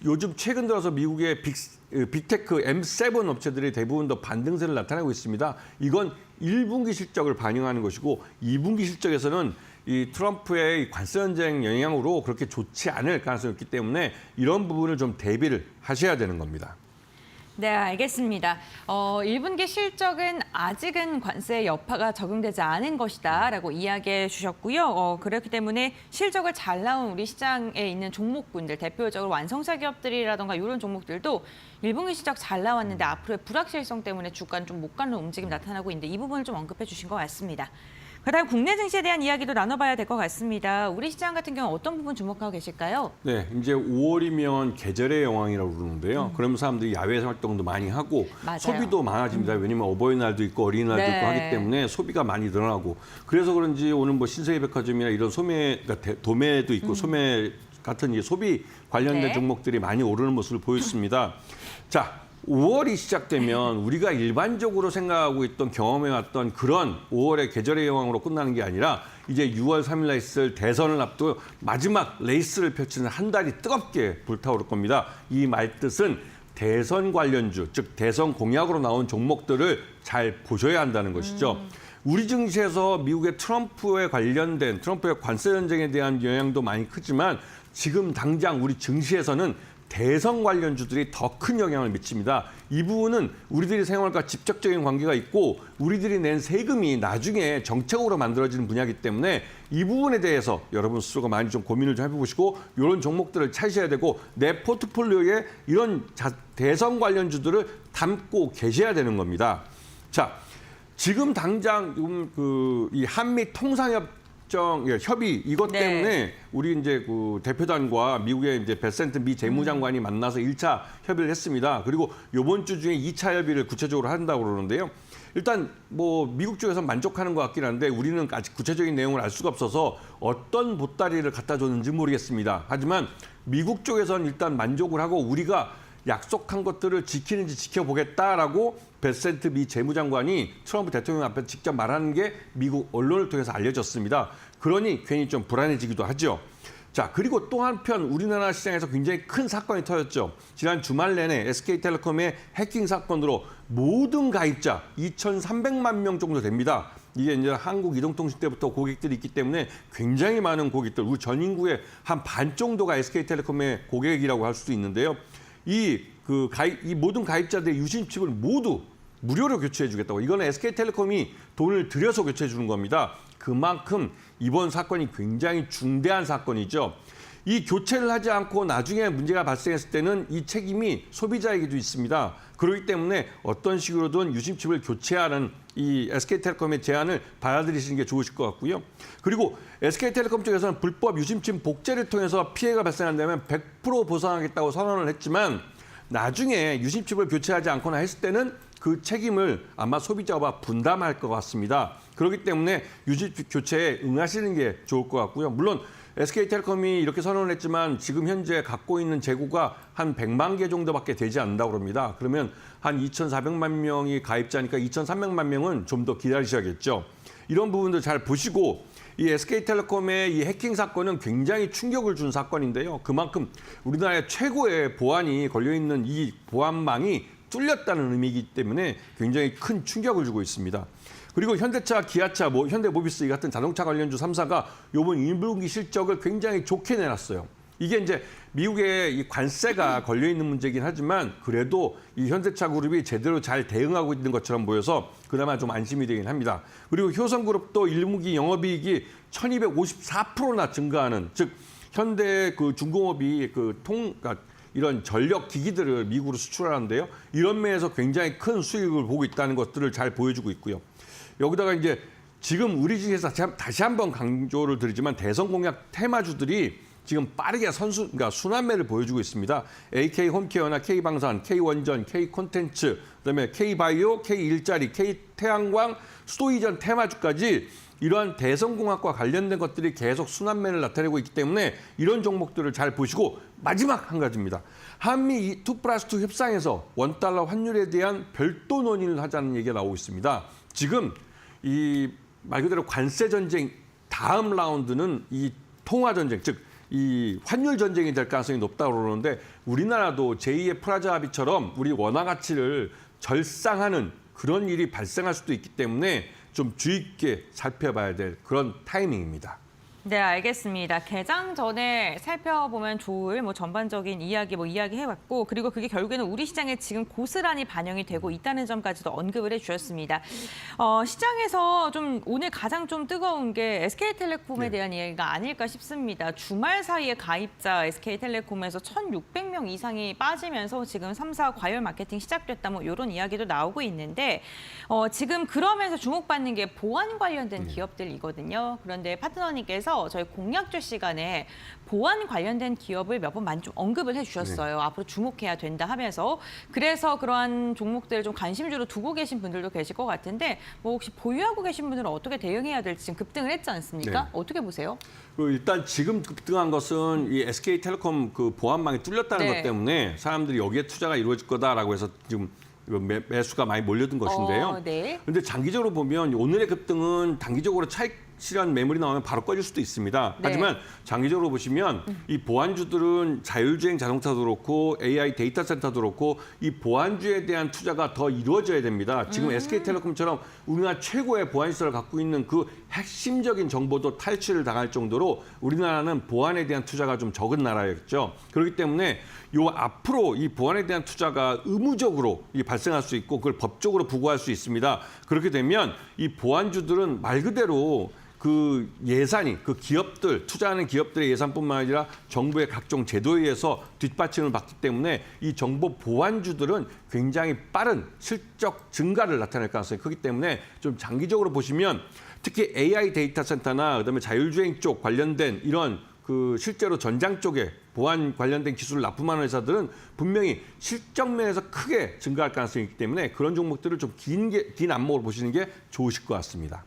[SPEAKER 4] 요즘 최근 들어서 미국의 빅테크 M7 업체들이 대부분 더 반등세를 나타내고 있습니다. 이건 1분기 실적을 반영하는 것이고 2분기 실적에서는 이 트럼프의 관세 전쟁 영향으로 그렇게 좋지 않을 가능성이 있기 때문에 이런 부분을 좀 대비를 하셔야 되는 겁니다.
[SPEAKER 3] 네, 알겠습니다. 1분기 실적은 아직은 관세 여파가 적용되지 않은 것이다라고 이야기해 주셨고요. 그렇기 때문에 실적을 잘 나온 우리 시장에 있는 종목군들, 대표적으로 완성차 기업들이라던가 이런 종목들도 1분기 실적 잘 나왔는데 앞으로의 불확실성 때문에 주가는 좀 못 가는 움직임이 나타나고 있는데 이 부분을 좀 언급해 주신 것 같습니다. 그다음 국내 증시에 대한 이야기도 나눠봐야 될 것 같습니다. 우리 시장 같은 경우 어떤 부분 주목하고 계실까요?
[SPEAKER 4] 네, 이제 5월이면 계절의 여왕이라고 그러는데요. 그러면 사람들이 야외 활동도 많이 하고
[SPEAKER 3] 맞아요.
[SPEAKER 4] 소비도 많아집니다. 왜냐하면 어버이날도 있고 어린이날도
[SPEAKER 3] 네.
[SPEAKER 4] 있고 하기 때문에 소비가 많이 늘어나고 그래서 그런지 오늘 뭐 신세계백화점이나 이런 소매, 그러니까 도매도 있고 소매 같은 소비 관련된
[SPEAKER 3] 네.
[SPEAKER 4] 종목들이 많이 오르는 모습을 보였습니다. 자. 5월이 시작되면 우리가 일반적으로 생각하고 있던 경험해왔던 그런 5월의 계절의 여왕으로 끝나는 게 아니라 이제 6월 3일 날 있을 대선을 앞두고 마지막 레이스를 펼치는 한 달이 뜨겁게 불타오를 겁니다. 이 말뜻은 대선 관련주, 즉 대선 공약으로 나온 종목들을 잘 보셔야 한다는 것이죠. 우리 증시에서 미국의 트럼프에 관련된 트럼프의 관세 전쟁에 대한 영향도 많이 크지만 지금 당장 우리 증시에서는 대선 관련주들이 더 큰 영향을 미칩니다. 이 부분은 우리들의 생활과 직접적인 관계가 있고 우리들이 낸 세금이 나중에 정책으로 만들어지는 분야이기 때문에 이 부분에 대해서 여러분 스스로가 많이 좀 고민을 좀 해보시고 이런 종목들을 찾으셔야 되고 내 포트폴리오에 이런 대선 관련주들을 담고 계셔야 되는 겁니다. 자, 지금 당장 이 한미 협의 이것
[SPEAKER 3] 네.
[SPEAKER 4] 때문에 우리 이제 그 대표단과 미국의 이제 베센트 미 재무장관이 만나서 1차 협의를 했습니다. 그리고 이번 주 중에 2차 협의를 구체적으로 한다고 그러는데요. 일단 뭐 미국 쪽에서 만족하는 것 같긴 한데 우리는 아직 구체적인 내용을 알 수가 없어서 어떤 보따리를 갖다 줬는지 모르겠습니다. 하지만 미국 쪽에서는 일단 만족을 하고 우리가 약속한 것들을 지키는지 지켜보겠다라고 베센트 미 재무장관이 트럼프 대통령 앞에 직접 말하는 게 미국 언론을 통해서 알려졌습니다. 그러니 괜히 좀 불안해지기도 하죠. 자, 그리고 또 한편 우리나라 시장에서 굉장히 큰 사건이 터졌죠. 지난 주말 내내 SK텔레콤의 해킹 사건으로 모든 가입자 2,300만 명 정도 됩니다. 이게 이제 한국이동통신 때부터 고객들이 있기 때문에 굉장히 많은 고객들, 우리 전 인구의 한 반 정도가 SK텔레콤의 고객이라고 할 수도 있는데요. 이 모든 가입자들의 유심칩을 모두 무료로 교체해 주겠다고. 이거는 SK텔레콤이 돈을 들여서 교체해 주는 겁니다. 그만큼 이번 사건이 굉장히 중대한 사건이죠. 이 교체를 하지 않고 나중에 문제가 발생했을 때는 이 책임이 소비자에게도 있습니다. 그렇기 때문에 어떤 식으로든 유심칩을 교체하는 이 SK텔레콤의 제안을 받아들이시는 게 좋으실 것 같고요. 그리고 SK텔레콤 쪽에서는 불법 유심칩 복제를 통해서 피해가 발생한다면 100% 보상하겠다고 선언을 했지만 나중에 유심칩을 교체하지 않거나 했을 때는 그 책임을 아마 소비자와 분담할 것 같습니다. 그렇기 때문에 유심칩 교체에 응하시는 게 좋을 것 같고요. 물론 SK텔레콤이 이렇게 선언을 했지만 지금 현재 갖고 있는 재고가 한 100만 개 정도밖에 되지 않는다고 합니다. 그러면 한 2,400만 명이 가입자니까 2,300만 명은 좀 더 기다리셔야겠죠. 이런 부분들 잘 보시고 이 SK텔레콤의 이 해킹 사건은 굉장히 충격을 준 사건인데요. 그만큼 우리나라의 최고의 보안이 걸려있는 이 보안망이 뚫렸다는 의미이기 때문에 굉장히 큰 충격을 주고 있습니다. 그리고 현대차, 기아차, 현대모비스 이 같은 자동차 관련주 3사가 이번 1분기 실적을 굉장히 좋게 내놨어요. 이게 이제 미국의 이 관세가 걸려있는 문제이긴 하지만 그래도 이 현대차 그룹이 제대로 잘 대응하고 있는 것처럼 보여서 그나마 좀 안심이 되긴 합니다. 그리고 효성그룹도 1분기 영업이익이 1254%나 증가하는, 즉 현대 그 중공업이 그러니까 이런 전력 기기들을 미국으로 수출하는데요. 이런 면에서 굉장히 큰 수익을 보고 있다는 것들을 잘 보여주고 있고요. 여기다가 이제 지금 우리 중에서 다시 한번 강조를 드리지만 대선 공약 테마주들이 지금 빠르게 그러니까 순환매를 보여주고 있습니다. AK홈케어나 K방산, K원전, K콘텐츠, 그다음에 K바이오, K일자리, K태양광, 수도이전 테마주까지 이러한 대선 공약과 관련된 것들이 계속 순환매를 나타내고 있기 때문에 이런 종목들을 잘 보시고 마지막 한 가지입니다. 한미 2+2 협상에서 원달러 환율에 대한 별도 논의를 하자는 얘기가 나오고 있습니다. 지금 이 말 그대로 관세 전쟁 다음 라운드는 이 통화 전쟁, 즉 이 환율 전쟁이 될 가능성이 높다고 그러는데 우리나라도 제2의 프라자 합의처럼 우리 원화 가치를 절상하는 그런 일이 발생할 수도 있기 때문에 좀 주의 깊게 살펴봐야 될 그런 타이밍입니다.
[SPEAKER 3] 네, 알겠습니다. 개장 전에 살펴보면 좋을 전반적인 이야기해봤고, 그리고 그게 결국에는 우리 시장에 지금 고스란히 반영이 되고 있다는 점까지도 언급을 해주셨습니다. 시장에서 좀 오늘 가장 좀 뜨거운 게 SK텔레콤에 대한 이야기가 아닐까 싶습니다. 주말 사이에 가입자 SK텔레콤에서 1,600명 이상이 빠지면서 지금 3사 과열 마케팅 시작됐다 이런 이야기도 나오고 있는데 지금 그러면서 주목받는 게 보안 관련된 기업들이거든요. 그런데 파트너님께서 저희 공약주 시간에 보안 관련된 기업을 몇 번 많이 좀 언급을 해주셨어요. 앞으로 주목해야 된다 하면서. 그래서 그러한 종목들을 좀 관심주로 두고 계신 분들도 계실 것 같은데 혹시 보유하고 계신 분들은 어떻게 대응해야 될지 지금 급등을 했지 않습니까?
[SPEAKER 4] 네.
[SPEAKER 3] 어떻게 보세요?
[SPEAKER 4] 일단 지금 급등한 것은 이 SK텔레콤 그 보안망이 뚫렸다는 것 때문에 사람들이 여기에 투자가 이루어질 거다라고 해서 지금 매수가 많이 몰려든 것인데요.
[SPEAKER 3] 네.
[SPEAKER 4] 그런데 장기적으로 보면 오늘의 급등은 단기적으로 차익 실현 매물이 나오면 바로 꺼질 수도 있습니다.
[SPEAKER 3] 네.
[SPEAKER 4] 하지만 장기적으로 보시면 이 보안주들은 자율주행 자동차도 그렇고 AI 데이터 센터도 그렇고 이 보안주에 대한 투자가 더 이루어져야 됩니다. 지금 SK텔레콤처럼 우리나라 최고의 보안시설을 갖고 있는 그 핵심적인 정보도 탈취를 당할 정도로 우리나라는 보안에 대한 투자가 좀 적은 나라였죠. 그렇기 때문에 요 앞으로 이 보안에 대한 투자가 의무적으로 발생할 수 있고 그걸 법적으로 부과할 수 있습니다. 그렇게 되면 이 보안주들은 말 그대로 그 예산이 그 기업들 투자하는 기업들의 예산뿐만 아니라 정부의 각종 제도에 의해서 뒷받침을 받기 때문에 이 정보 보안주들은 굉장히 빠른 실적 증가를 나타낼 가능성이 크기 때문에 좀 장기적으로 보시면 특히 AI 데이터 센터나 그다음에 자율주행 쪽 관련된 이런 그 실제로 전장 쪽에 보안 관련된 기술을 납품하는 회사들은 분명히 실적 면에서 크게 증가할 가능성이 있기 때문에 그런 종목들을 좀 긴 안목으로 보시는 게 좋으실 것 같습니다.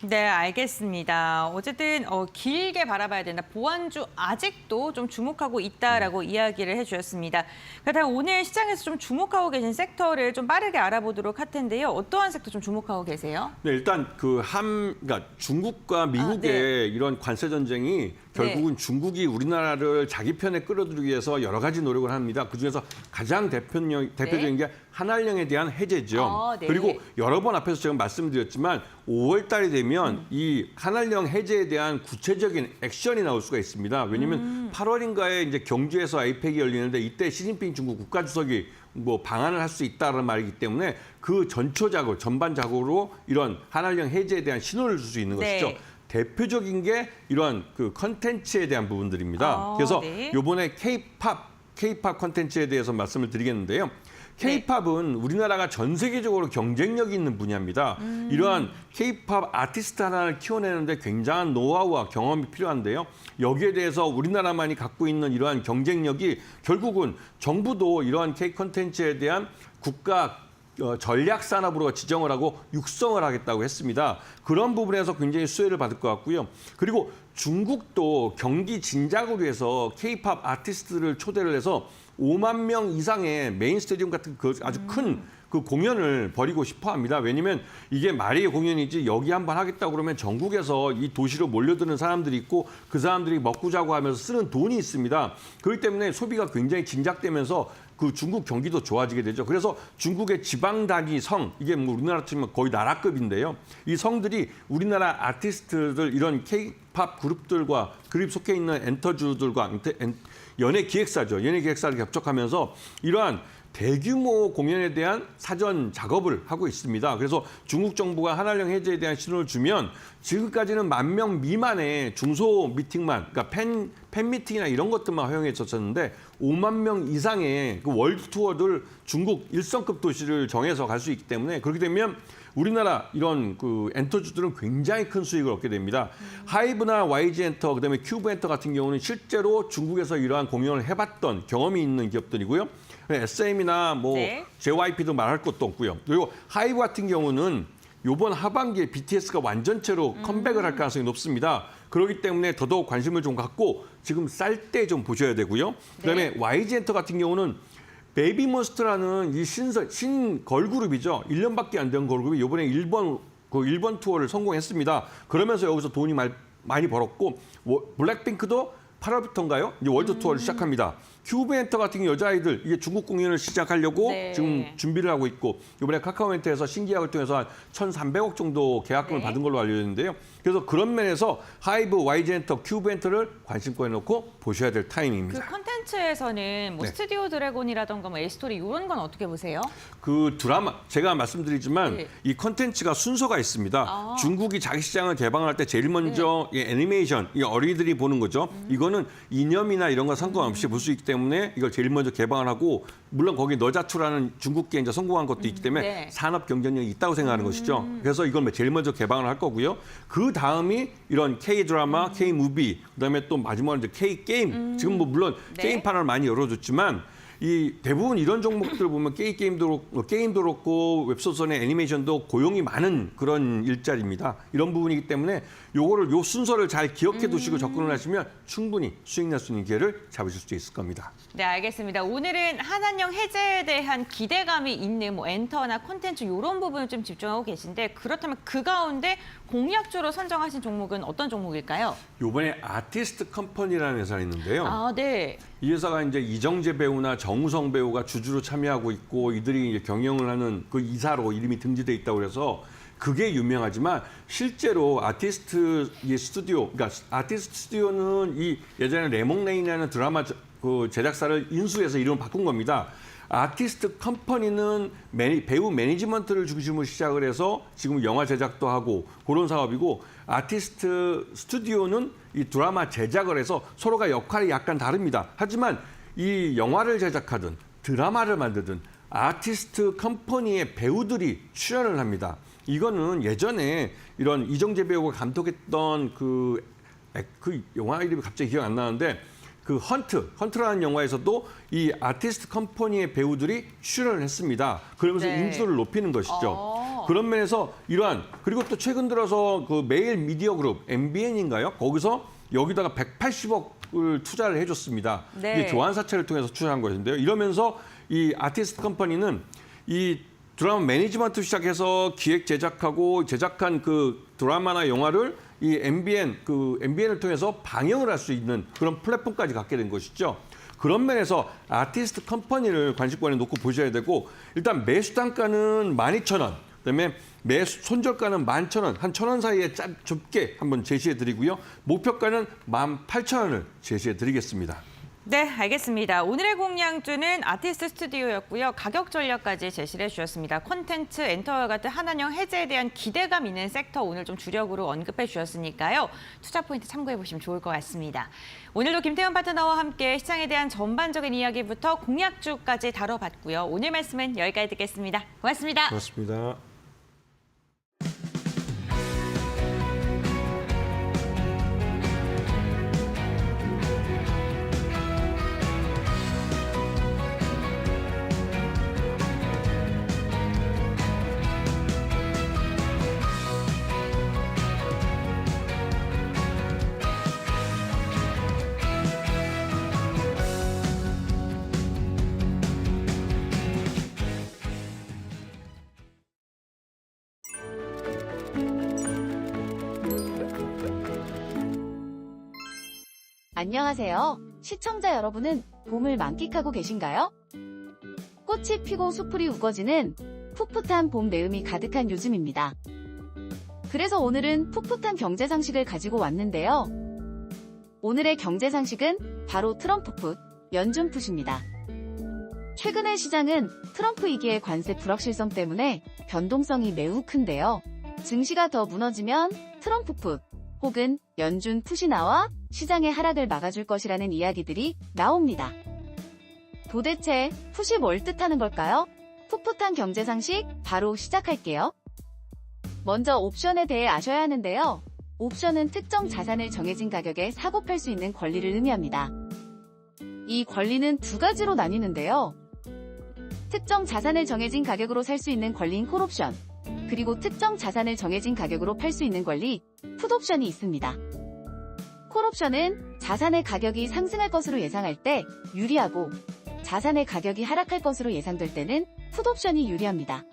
[SPEAKER 3] 네, 알겠습니다. 어쨌든 길게 바라봐야 된다. 보안주 아직도 좀 주목하고 있다라고 이야기를 해주셨습니다. 그렇다면 오늘 시장에서 좀 주목하고 계신 섹터를 좀 빠르게 알아보도록 할 텐데요. 어떠한 섹터 좀 주목하고 계세요?
[SPEAKER 4] 네, 일단 그러니까 중국과 미국의 이런 관세 전쟁이 결국은 중국이 우리나라를 자기 편에 끌어들이기 위해서 여러 가지 노력을 합니다. 그중에서 가장 대표적인 게 한알령에 대한 해제죠.
[SPEAKER 3] 네.
[SPEAKER 4] 그리고 여러 번 앞에서 제가 말씀드렸지만 5월 달이 되면 이 한알령 해제에 대한 구체적인 액션이 나올 수가 있습니다. 왜냐하면 8월인가에 이제 경주에서 아이팩이 열리는데 이때 시진핑 중국 국가주석이 뭐 방한을 할 수 있다는 말이기 때문에 그 전반 작업으로 이런 한알령 해제에 대한 신호를 줄 수 있는 것이죠. 대표적인 게 이런 그 컨텐츠에 대한 부분들입니다. 그래서 이번에 K-팝 컨텐츠에 대해서 말씀을 드리겠는데요. K-팝은 우리나라가 전 세계적으로 경쟁력이 있는 분야입니다. 이러한 K-팝 아티스트 하나를 키워내는데 굉장한 노하우와 경험이 필요한데요. 여기에 대해서 우리나라만이 갖고 있는 이러한 경쟁력이 결국은 정부도 이러한 K-콘텐츠에 대한 국가 전략 산업으로 지정을 하고 육성을 하겠다고 했습니다. 그런 부분에서 굉장히 수혜를 받을 것 같고요. 그리고 중국도 경기 진작을 위해서 K-팝 아티스트를 초대를 해서 5만 명 이상의 메인 스테디움 같은 그 아주 큰 그 공연을 벌이고 싶어 합니다. 왜냐면 이게 말이 공연이지 여기 한번 하겠다고 그러면 전국에서 이 도시로 몰려드는 사람들이 있고 그 사람들이 먹고 자고 하면서 쓰는 돈이 있습니다. 그렇기 때문에 소비가 굉장히 진작되면서 그 중국 경기도 좋아지게 되죠. 그래서 중국의 지방다기 성, 이게 뭐 우리나라 치면 거의 나라급인데요. 이 성들이 우리나라 아티스트들 이런 K-팝 그룹들과 그룹 속해 있는 엔터주들과 연예 기획사죠. 연예 기획사를 겹쳐가면서 이러한 대규모 공연에 대한 사전 작업을 하고 있습니다. 그래서 중국 정부가 한알령 해제에 대한 신호를 주면 지금까지는 10,000명 미만의 중소 미팅만, 그러니까 팬 미팅이나 이런 것들만 허용했었는데 5만 명 이상의 그 월드 투어들 중국 1성급 도시를 정해서 갈 수 있기 때문에 그렇게 되면 우리나라 이런 그 엔터주들은 굉장히 큰 수익을 얻게 됩니다. 하이브나 YG 엔터, 그다음에 큐브 엔터 같은 경우는 실제로 중국에서 이러한 공연을 해봤던 경험이 있는 기업들이고요. SM이나 뭐 JYP도 말할 것도 없고요. 그리고 하이브 같은 경우는 이번 하반기에 BTS가 완전체로 컴백을 할 가능성이 높습니다. 그렇기 때문에 더더욱 관심을 좀 갖고 지금 쌀 때 좀 보셔야 되고요. 그다음에 YG 엔터 같은 경우는 베이비몬스터라는 이 신 걸그룹이죠. 1년밖에 안 된 걸그룹이 이번에 일본 투어를 성공했습니다. 그러면서 여기서 돈이 많이 벌었고 블랙핑크도 8월부터인가요? 이제 월드 투어를 시작합니다. 큐브 엔터 같은 여자아이들 이게 중국 공연을 시작하려고 지금 준비를 하고 있고 이번에 카카오멘트에서 신계약을 통해서 한 1,300억 정도 계약금을 받은 걸로 알려졌는데요. 그래서 그런 면에서 하이브, YG 엔터, 큐브 엔터를 관심권에 놓고 보셔야 될 타이밍입니다.
[SPEAKER 3] 그 콘텐츠에서는 뭐 스튜디오 드래곤이라던가 뭐 에스토리 이런 건 어떻게 보세요?
[SPEAKER 4] 그 드라마 제가 말씀드리지만 이 콘텐츠가 순서가 있습니다. 중국이 자기 시장을 개방할 때 제일 먼저 이 애니메이션, 이 어린이들이 보는 거죠. 이거는 이념이나 이런 거 상관없이 볼 수 있기 때문에 이걸 제일 먼저 개방을 하고 물론 거기 너자투라는 중국계 이제 성공한 것도 있기 때문에 산업 경쟁력이 있다고 생각하는 것이죠. 그래서 이걸 제일 먼저 개방을 할 거고요. 그 다음이 이런 K 드라마, K 무비, 그다음에 또 마지막으로 이제 K 게임. 지금 뭐 물론 게임판을 많이 열어줬지만 이 대부분 이런 종목들 보면 게임도 그렇고 웹소설의 애니메이션도 고용이 많은 그런 일자리입니다. 이런 부분이기 때문에 요 순서를 잘 기억해 두시고 접근을 하시면 충분히 수익 날 수 있는 기회를 잡으실 수 있을 겁니다.
[SPEAKER 3] 네, 알겠습니다. 오늘은 한한령 해제에 대한 기대감이 있는 뭐 엔터나 콘텐츠 이런 부분을 좀 집중하고 계신데 그렇다면 그 가운데 공약주로 선정하신 종목은 어떤 종목일까요?
[SPEAKER 4] 이번에 아티스트 컴퍼니라는 회사가 있는데요.
[SPEAKER 3] 아, 네.
[SPEAKER 4] 이 회사가 이제 이정재 배우나 정우성 배우가 주주로 참여하고 있고 이들이 이제 경영을 하는 그 이사로 이름이 등재돼 있다고 그래서 그게 유명하지만 실제로 아티스트 스튜디오, 그러니까 아티스트 스튜디오는 이 예전에 레몽레인이라는 드라마 그 제작사를 인수해서 이름을 바꾼 겁니다. 아티스트 컴퍼니는 배우 매니지먼트를 중심으로 시작을 해서 지금 영화 제작도 하고 그런 사업이고 아티스트 스튜디오는 이 드라마 제작을 해서 서로가 역할이 약간 다릅니다. 하지만 이 영화를 제작하든 드라마를 만들든 아티스트 컴퍼니의 배우들이 출연을 합니다. 이거는 예전에 이런 이정재 배우가 감독했던 그 영화 이름이 갑자기 기억 안 나는데 그 헌트라는 영화에서도 이 아티스트 컴퍼니의 배우들이 출연을 했습니다. 그러면서
[SPEAKER 3] 네.
[SPEAKER 4] 인지도를 높이는 것이죠. 그런 면에서 그리고 또 최근 들어서 그 메일 미디어 그룹 MBN인가요? 거기서 여기다가 180억을 투자를 해줬습니다.
[SPEAKER 3] 네.
[SPEAKER 4] 이게 조한 사채를 통해서 투자한 것인데요. 이러면서 이 아티스트 컴퍼니는 이 드라마 매니지먼트 시작해서 기획 제작하고 제작한 그 드라마나 영화를 이 MBN을 통해서 방영을 할 수 있는 그런 플랫폼까지 갖게 된 것이죠. 그런 면에서 아티스트 컴퍼니를 관심권에 놓고 보셔야 되고 일단 매수 단가는 12,000원, 그다음에 매수 손절가는 11,000원, 한 1,000원 사이에 좁게 한번 제시해 드리고요. 목표가는 18,000원을 제시해 드리겠습니다.
[SPEAKER 3] 네, 알겠습니다. 오늘의 공략주는 아티스트 스튜디오였고요. 가격 전략까지 제시를 해주셨습니다. 콘텐츠, 엔터와 같은 한한령 해제에 대한 기대감 있는 섹터 오늘 좀 주력으로 언급해 주셨으니까요. 투자 포인트 참고해 보시면 좋을 것 같습니다. 오늘도 김태현 파트너와 함께 시장에 대한 전반적인 이야기부터 공략주까지 다뤄봤고요. 오늘 말씀은 여기까지 듣겠습니다. 고맙습니다.
[SPEAKER 4] 고맙습니다.
[SPEAKER 5] 안녕하세요. 시청자 여러분은 봄을 만끽하고 계신가요? 꽃이 피고 수풀이 우거지는 풋풋한 봄 내음이 가득한 요즘입니다. 그래서 오늘은 풋풋한 경제상식을 가지고 왔는데요. 오늘의 경제상식은 바로 트럼프풋, 연준풋입니다. 최근의 시장은 트럼프 2기의 관세 불확실성 때문에 변동성이 매우 큰데요. 증시가 더 무너지면 트럼프풋 혹은 연준풋이 나와 시장의 하락을 막아줄 것이라는 이야기들이 나옵니다. 도대체 풋이 뭘 뜻하는 걸까요? 풋풋한 경제상식 바로 시작할게요. 먼저 옵션에 대해 아셔야 하는데요. 옵션은 특정 자산을 정해진 가격에 사고 팔 수 있는 권리를 의미합니다. 이 권리는 두 가지로 나뉘는데요. 특정 자산을 정해진 가격으로 살 수 있는 권리인 콜옵션, 그리고 특정 자산을 정해진 가격으로 팔 수 있는 권리, 풋옵션이 있습니다. 콜옵션은 자산의 가격이 상승할 것으로 예상할 때 유리하고 자산의 가격이 하락할 것으로 예상될 때는 풋옵션이 유리합니다.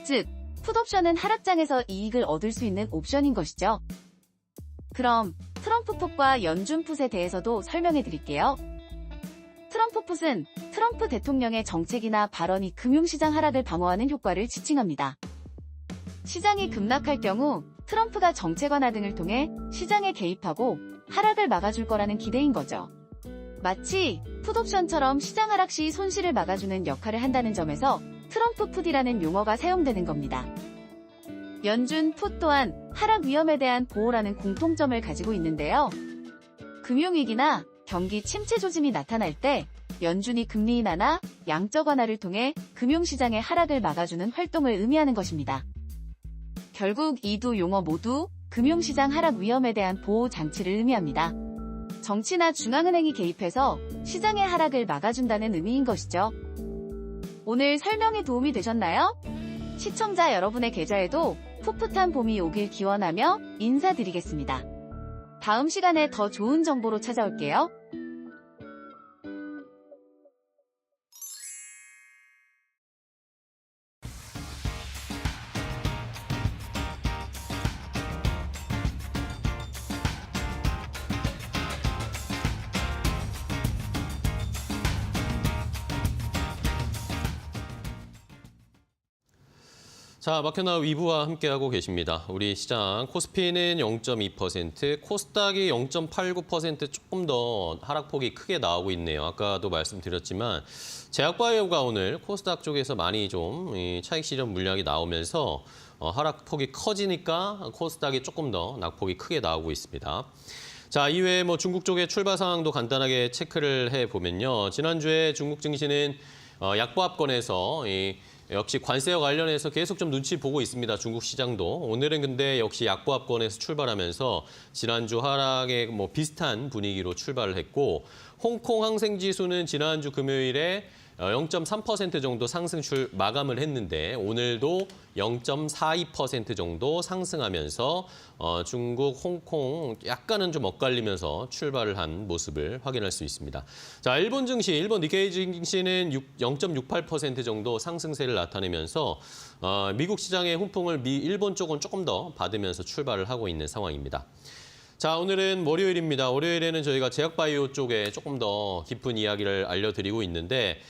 [SPEAKER 5] 즉, 풋옵션은 하락장에서 이익을 얻을 수 있는 옵션인 것이죠. 그럼 트럼프풋과 연준풋에 대해서도 설명해 드릴게요. 트럼프풋은 트럼프 대통령의 정책이나 발언이 금융시장 하락을 방어하는 효과를 지칭합니다. 시장이 급락할 경우 트럼프가 정책 완화 등을 통해 시장에 개입하고 하락을 막아줄 거라는 기대인 거죠. 마치 풋옵션처럼 시장 하락 시 손실을 막아주는 역할을 한다는 점에서 트럼프풋이라는 용어가 사용되는 겁니다. 연준풋 또한 하락 위험에 대한 보호라는 공통점을 가지고 있는데요. 금융위기나 경기 침체 조짐이 나타날 때 연준이 금리 인하나 양적 완화를 통해 금융시장의 하락을 막아주는 활동을 의미하는 것입니다. 결국 이 두 용어 모두 금융시장 하락 위험에 대한 보호 장치를 의미합니다. 정치나 중앙은행이 개입해서 시장의 하락을 막아준다는 의미인 것이죠. 오늘 설명에 도움이 되셨나요? 시청자 여러분의 계좌에도 풋풋한 봄이 오길 기원하며 인사드리겠습니다. 다음 시간에 더 좋은 정보로 찾아올게요.
[SPEAKER 1] 자, 마켓나우 2부와 함께하고 계십니다. 우리 시장 코스피는 0.2%, 코스닥이 0.89% 조금 더 하락폭이 크게 나오고 있네요. 아까도 말씀드렸지만 제약바이오가 오늘 코스닥 쪽에서 많이 좀 차익 실현 물량이 나오면서 하락폭이 커지니까 코스닥이 조금 더 낙폭이 크게 나오고 있습니다. 자, 이외에 뭐 중국 쪽의 출발 상황도 간단하게 체크를 해보면요. 지난주에 중국 증시는 약보합권에서 역시 관세와 관련해서 계속 좀 눈치 보고 있습니다. 중국 시장도. 오늘은 근데 역시 약보합권에서 출발하면서 지난주 하락에 뭐 비슷한 분위기로 출발을 했고, 홍콩 항생지수는 지난주 금요일에 0.3% 정도 상승 마감을 했는데 오늘도 0.42% 정도 상승하면서 중국, 홍콩 약간은 좀 엇갈리면서 출발을 한 모습을 확인할 수 있습니다. 자, 일본 증시, 일본 니케이 증시는 0.68% 정도 상승세를 나타내면서 미국 시장의 훈풍을 일본 쪽은 조금 더 받으면서 출발을 하고 있는 상황입니다. 자, 오늘은 월요일입니다. 월요일에는 저희가 제약바이오 쪽에 조금 더 깊은 이야기를 알려드리고 있는데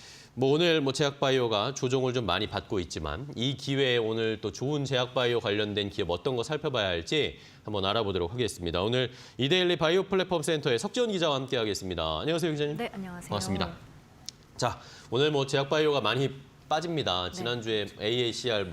[SPEAKER 1] 오늘 제약바이오가 조정을 좀 많이 받고 있지만 이 기회에 오늘 또 좋은 제약바이오 관련된 기업 어떤 거 살펴봐야 할지 한번 알아보도록 하겠습니다. 오늘 이데일리 바이오 플랫폼 센터의 석지원 기자와 함께하겠습니다. 안녕하세요, 기자님.
[SPEAKER 6] 네, 안녕하세요.
[SPEAKER 1] 반갑습니다. 자, 오늘 제약바이오가 많이 빠집니다. 지난주에 AACR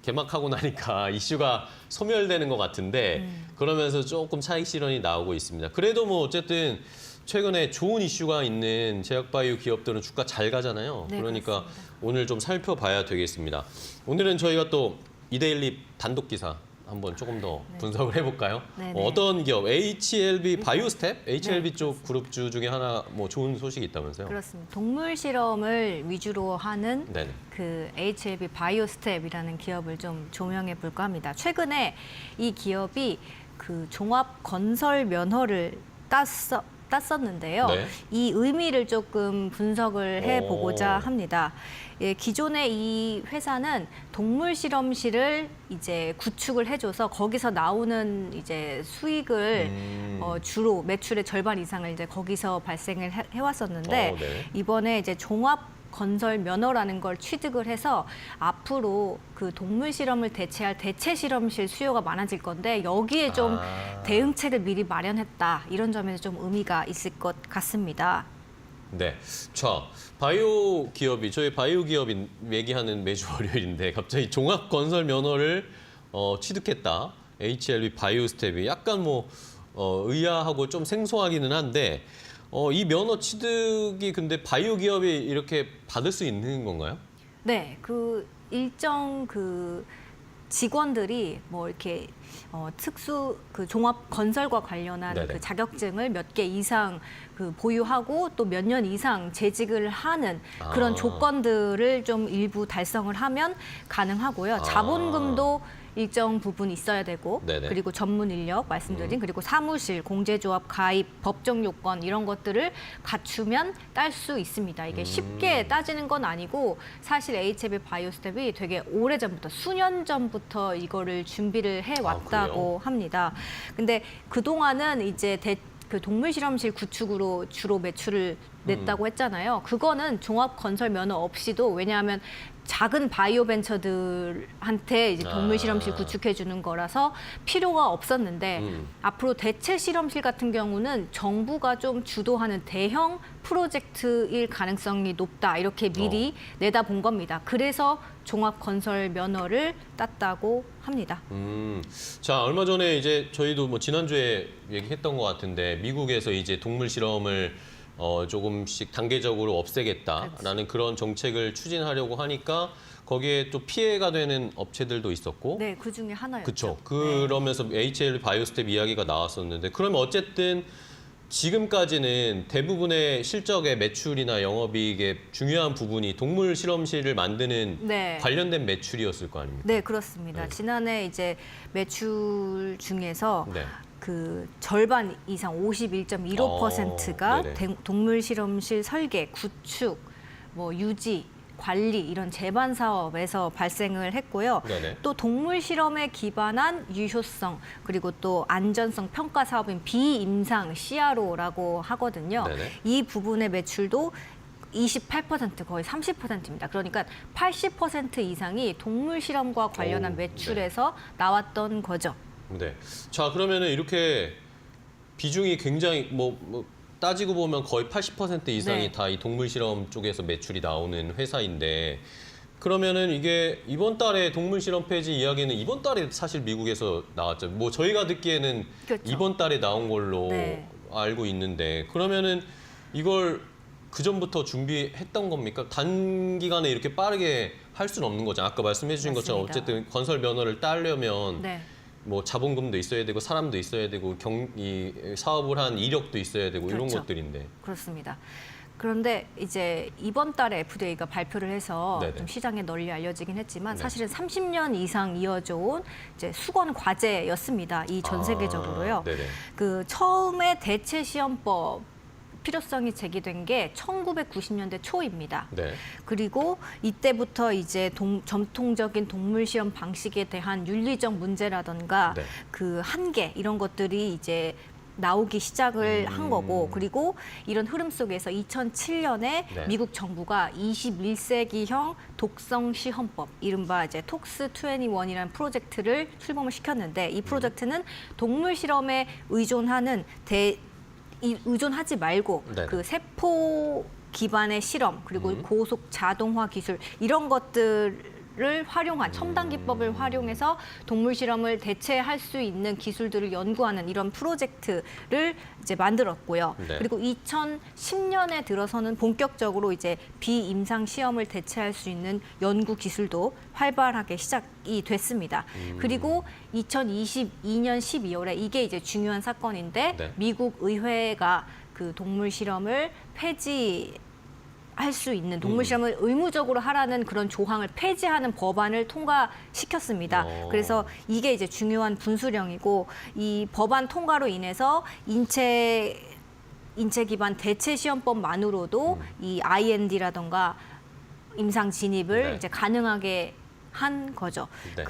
[SPEAKER 1] 개막하고 나니까 이슈가 소멸되는 것 같은데 그러면서 조금 차익 실현이 나오고 있습니다. 그래도 어쨌든 최근에 좋은 이슈가 있는 제약바이오 기업들은 주가 잘 가잖아요.
[SPEAKER 6] 네,
[SPEAKER 1] 그러니까
[SPEAKER 6] 그렇습니다.
[SPEAKER 1] 오늘 좀 살펴봐야 되겠습니다. 오늘은 저희가 또 이데일리 단독 기사 한번 조금 더 분석을 해볼까요?
[SPEAKER 6] 네, 네.
[SPEAKER 1] 어떤 기업? HLB 바이오스텝? HLB 쪽 그룹주 중에 하나 좋은 소식이 있다면서요?
[SPEAKER 6] 그렇습니다. 동물 실험을 위주로 하는
[SPEAKER 1] 네네.
[SPEAKER 6] 그 HLB 바이오스텝이라는 기업을 좀 조명해 볼까 합니다. 최근에 이 기업이 그 종합 건설 면허를 땄었는데요.
[SPEAKER 1] 네.
[SPEAKER 6] 이 의미를 조금 분석을 해보고자 합니다. 예, 기존에 이 회사는 동물 실험실을 이제 구축을 해줘서 거기서 나오는 이제 수익을 주로 매출의 절반 이상을 이제 거기서 발생을 해왔었는데
[SPEAKER 1] 네.
[SPEAKER 6] 이번에 이제 종합 건설 면허라는 걸 취득을 해서 앞으로 그 동물 실험을 대체할 대체 실험실 수요가 많아질 건데 여기에 좀 대응책을 미리 마련했다. 이런 점에서 좀 의미가 있을 것 같습니다.
[SPEAKER 1] 네. 자, 바이오 기업이, 저희 바이오 기업이 얘기하는 매주 월요일인데 갑자기 종합 건설 면허를 취득했다. HLB 바이오스텝이 약간 의아하고 좀 생소하기는 한데 이 면허 취득이 근데 바이오 기업이 이렇게 받을 수 있는 건가요?
[SPEAKER 6] 네, 그 일정 그 직원들이 이렇게 특수 그 종합 건설과 관련한
[SPEAKER 1] 네네.
[SPEAKER 6] 그 자격증을 몇 개 이상 그 보유하고 또 몇 년 이상 재직을 하는 그런 조건들을 좀 일부 달성을 하면 가능하고요. 자본금도 일정 부분 있어야 되고
[SPEAKER 1] 네네.
[SPEAKER 6] 그리고 전문 인력 말씀드린 그리고 사무실, 공제조합 가입, 법정 요건 이런 것들을 갖추면 딸 수 있습니다. 이게 쉽게 따지는 건 아니고 사실 HLB 바이오스텝이 되게 오래전부터 수년 전부터 이거를 준비를 해왔다고 합니다. 근데 그동안은 이제 그 동물 실험실 구축으로 주로 매출을 냈다고 했잖아요. 그거는 종합 건설 면허 없이도 왜냐하면 작은 바이오 벤처들한테 이제 동물 실험실 구축해 주는 거라서 필요가 없었는데 앞으로 대체 실험실 같은 경우는 정부가 좀 주도하는 대형 프로젝트일 가능성이 높다. 이렇게 미리 내다본 겁니다. 그래서 종합 건설 면허를 땄다고 합니다.
[SPEAKER 1] 자, 얼마 전에 이제 저희도 지난주에 얘기했던 것 같은데 미국에서 이제 동물 실험을 조금씩 단계적으로 없애겠다라는 그런 정책을 추진하려고 하니까 거기에 또 피해가 되는 업체들도 있었고.
[SPEAKER 6] 네, 그 중에 하나였죠.
[SPEAKER 1] 그렇죠. 그러면서 HL 바이오스텝 이야기가 나왔었는데 그러면 어쨌든 지금까지는 대부분의 실적의 매출이나 영업이익의 중요한 부분이 동물 실험실을 만드는
[SPEAKER 6] 네.
[SPEAKER 1] 관련된 매출이었을 거 아닙니까?
[SPEAKER 6] 네, 그렇습니다.
[SPEAKER 1] 네.
[SPEAKER 6] 지난해 이제 매출 중에서
[SPEAKER 1] 네.
[SPEAKER 6] 그 절반 이상 51.15%가
[SPEAKER 1] 네네.
[SPEAKER 6] 동물 실험실 설계, 구축, 뭐 유지, 관리 이런 제반 사업에서 발생을 했고요.
[SPEAKER 1] 네네.
[SPEAKER 6] 또 동물 실험에 기반한 유효성 그리고 또 안전성 평가 사업인 비임상 CRO라고 하거든요.
[SPEAKER 1] 네네.
[SPEAKER 6] 이 부분의 매출도 28% 거의 30%입니다. 그러니까 80% 이상이 동물 실험과 관련한
[SPEAKER 1] 오,
[SPEAKER 6] 매출에서 나왔던 거죠.
[SPEAKER 1] 네. 자, 그러면은 이렇게 비중이 굉장히 뭐 따지고 보면 거의 80% 이상이
[SPEAKER 6] 네.
[SPEAKER 1] 다 이 동물 실험 쪽에서 매출이 나오는 회사인데 그러면은 이게 이번 달에 동물 실험 폐지 이야기는 이번 달에 사실 미국에서 나왔죠. 뭐 저희가 듣기에는
[SPEAKER 6] 그렇죠.
[SPEAKER 1] 이번 달에 나온 걸로
[SPEAKER 6] 네.
[SPEAKER 1] 알고 있는데 그러면은 이걸 그 전부터 준비했던 겁니까? 단기간에 이렇게 빠르게 할 수는 없는 거죠. 아까 말씀해 주신 것처럼
[SPEAKER 6] 맞습니다.
[SPEAKER 1] 어쨌든 건설 면허를 따려면
[SPEAKER 6] 네.
[SPEAKER 1] 뭐 자본금도 있어야 되고 사람도 있어야 되고 이 사업을 한 이력도 있어야 되고 이런
[SPEAKER 6] 그렇죠.
[SPEAKER 1] 것들인데.
[SPEAKER 6] 그렇습니다. 그런데 이제 이번 달에 FDA가 발표를 해서
[SPEAKER 1] 네네.
[SPEAKER 6] 좀 시장에 널리 알려지긴 했지만
[SPEAKER 1] 네.
[SPEAKER 6] 사실은 30년 이상 이어져 온 이제 수건 과제였습니다. 이 전 세계적으로요.
[SPEAKER 1] 네네.
[SPEAKER 6] 그 처음에 대체 시험법 필요성이 제기된 게 1990년대 초입니다.
[SPEAKER 1] 네.
[SPEAKER 6] 그리고 이때부터 이제 전통적인 동물 실험 방식에 대한 윤리적 문제라던가
[SPEAKER 1] 네.
[SPEAKER 6] 그 한계 이런 것들이 이제 나오기 시작을 한 거고 그리고 이런 흐름 속에서 2007년에
[SPEAKER 1] 네.
[SPEAKER 6] 미국 정부가 21세기형 독성 시험법 이른바 이제 톡스 21이라는 프로젝트를 출범을 시켰는데 이 프로젝트는 동물 실험에 의존하지 말고
[SPEAKER 1] 네네.
[SPEAKER 6] 그 세포 기반의 실험 그리고 고속 자동화 기술 이런 것들을 활용한 첨단 기법을 활용해서 동물 실험을 대체할 수 있는 기술들을 연구하는 이런 프로젝트를 이제 만들었고요.
[SPEAKER 1] 네.
[SPEAKER 6] 그리고 2010년에 들어서는 본격적으로 이제 비임상 시험을 대체할 수 있는 연구 기술도 활발하게 시작이 됐습니다. 그리고 2022년 12월에 이게 이제 중요한 사건인데
[SPEAKER 1] 네.
[SPEAKER 6] 미국 의회가 그 동물 실험을 폐지할 수 있는 동물 실험을 의무적으로 하라는 그런 조항을 폐지하는 법안을 통과시켰습니다. 그래서 이게 이제 중요한 분수령이고 이 법안 통과로 인해서 인체 기반 대체 시험법만으로도 이 IND라던가 임상 진입을
[SPEAKER 1] 네.
[SPEAKER 6] 이제 가능하게 한 거죠.
[SPEAKER 1] 네.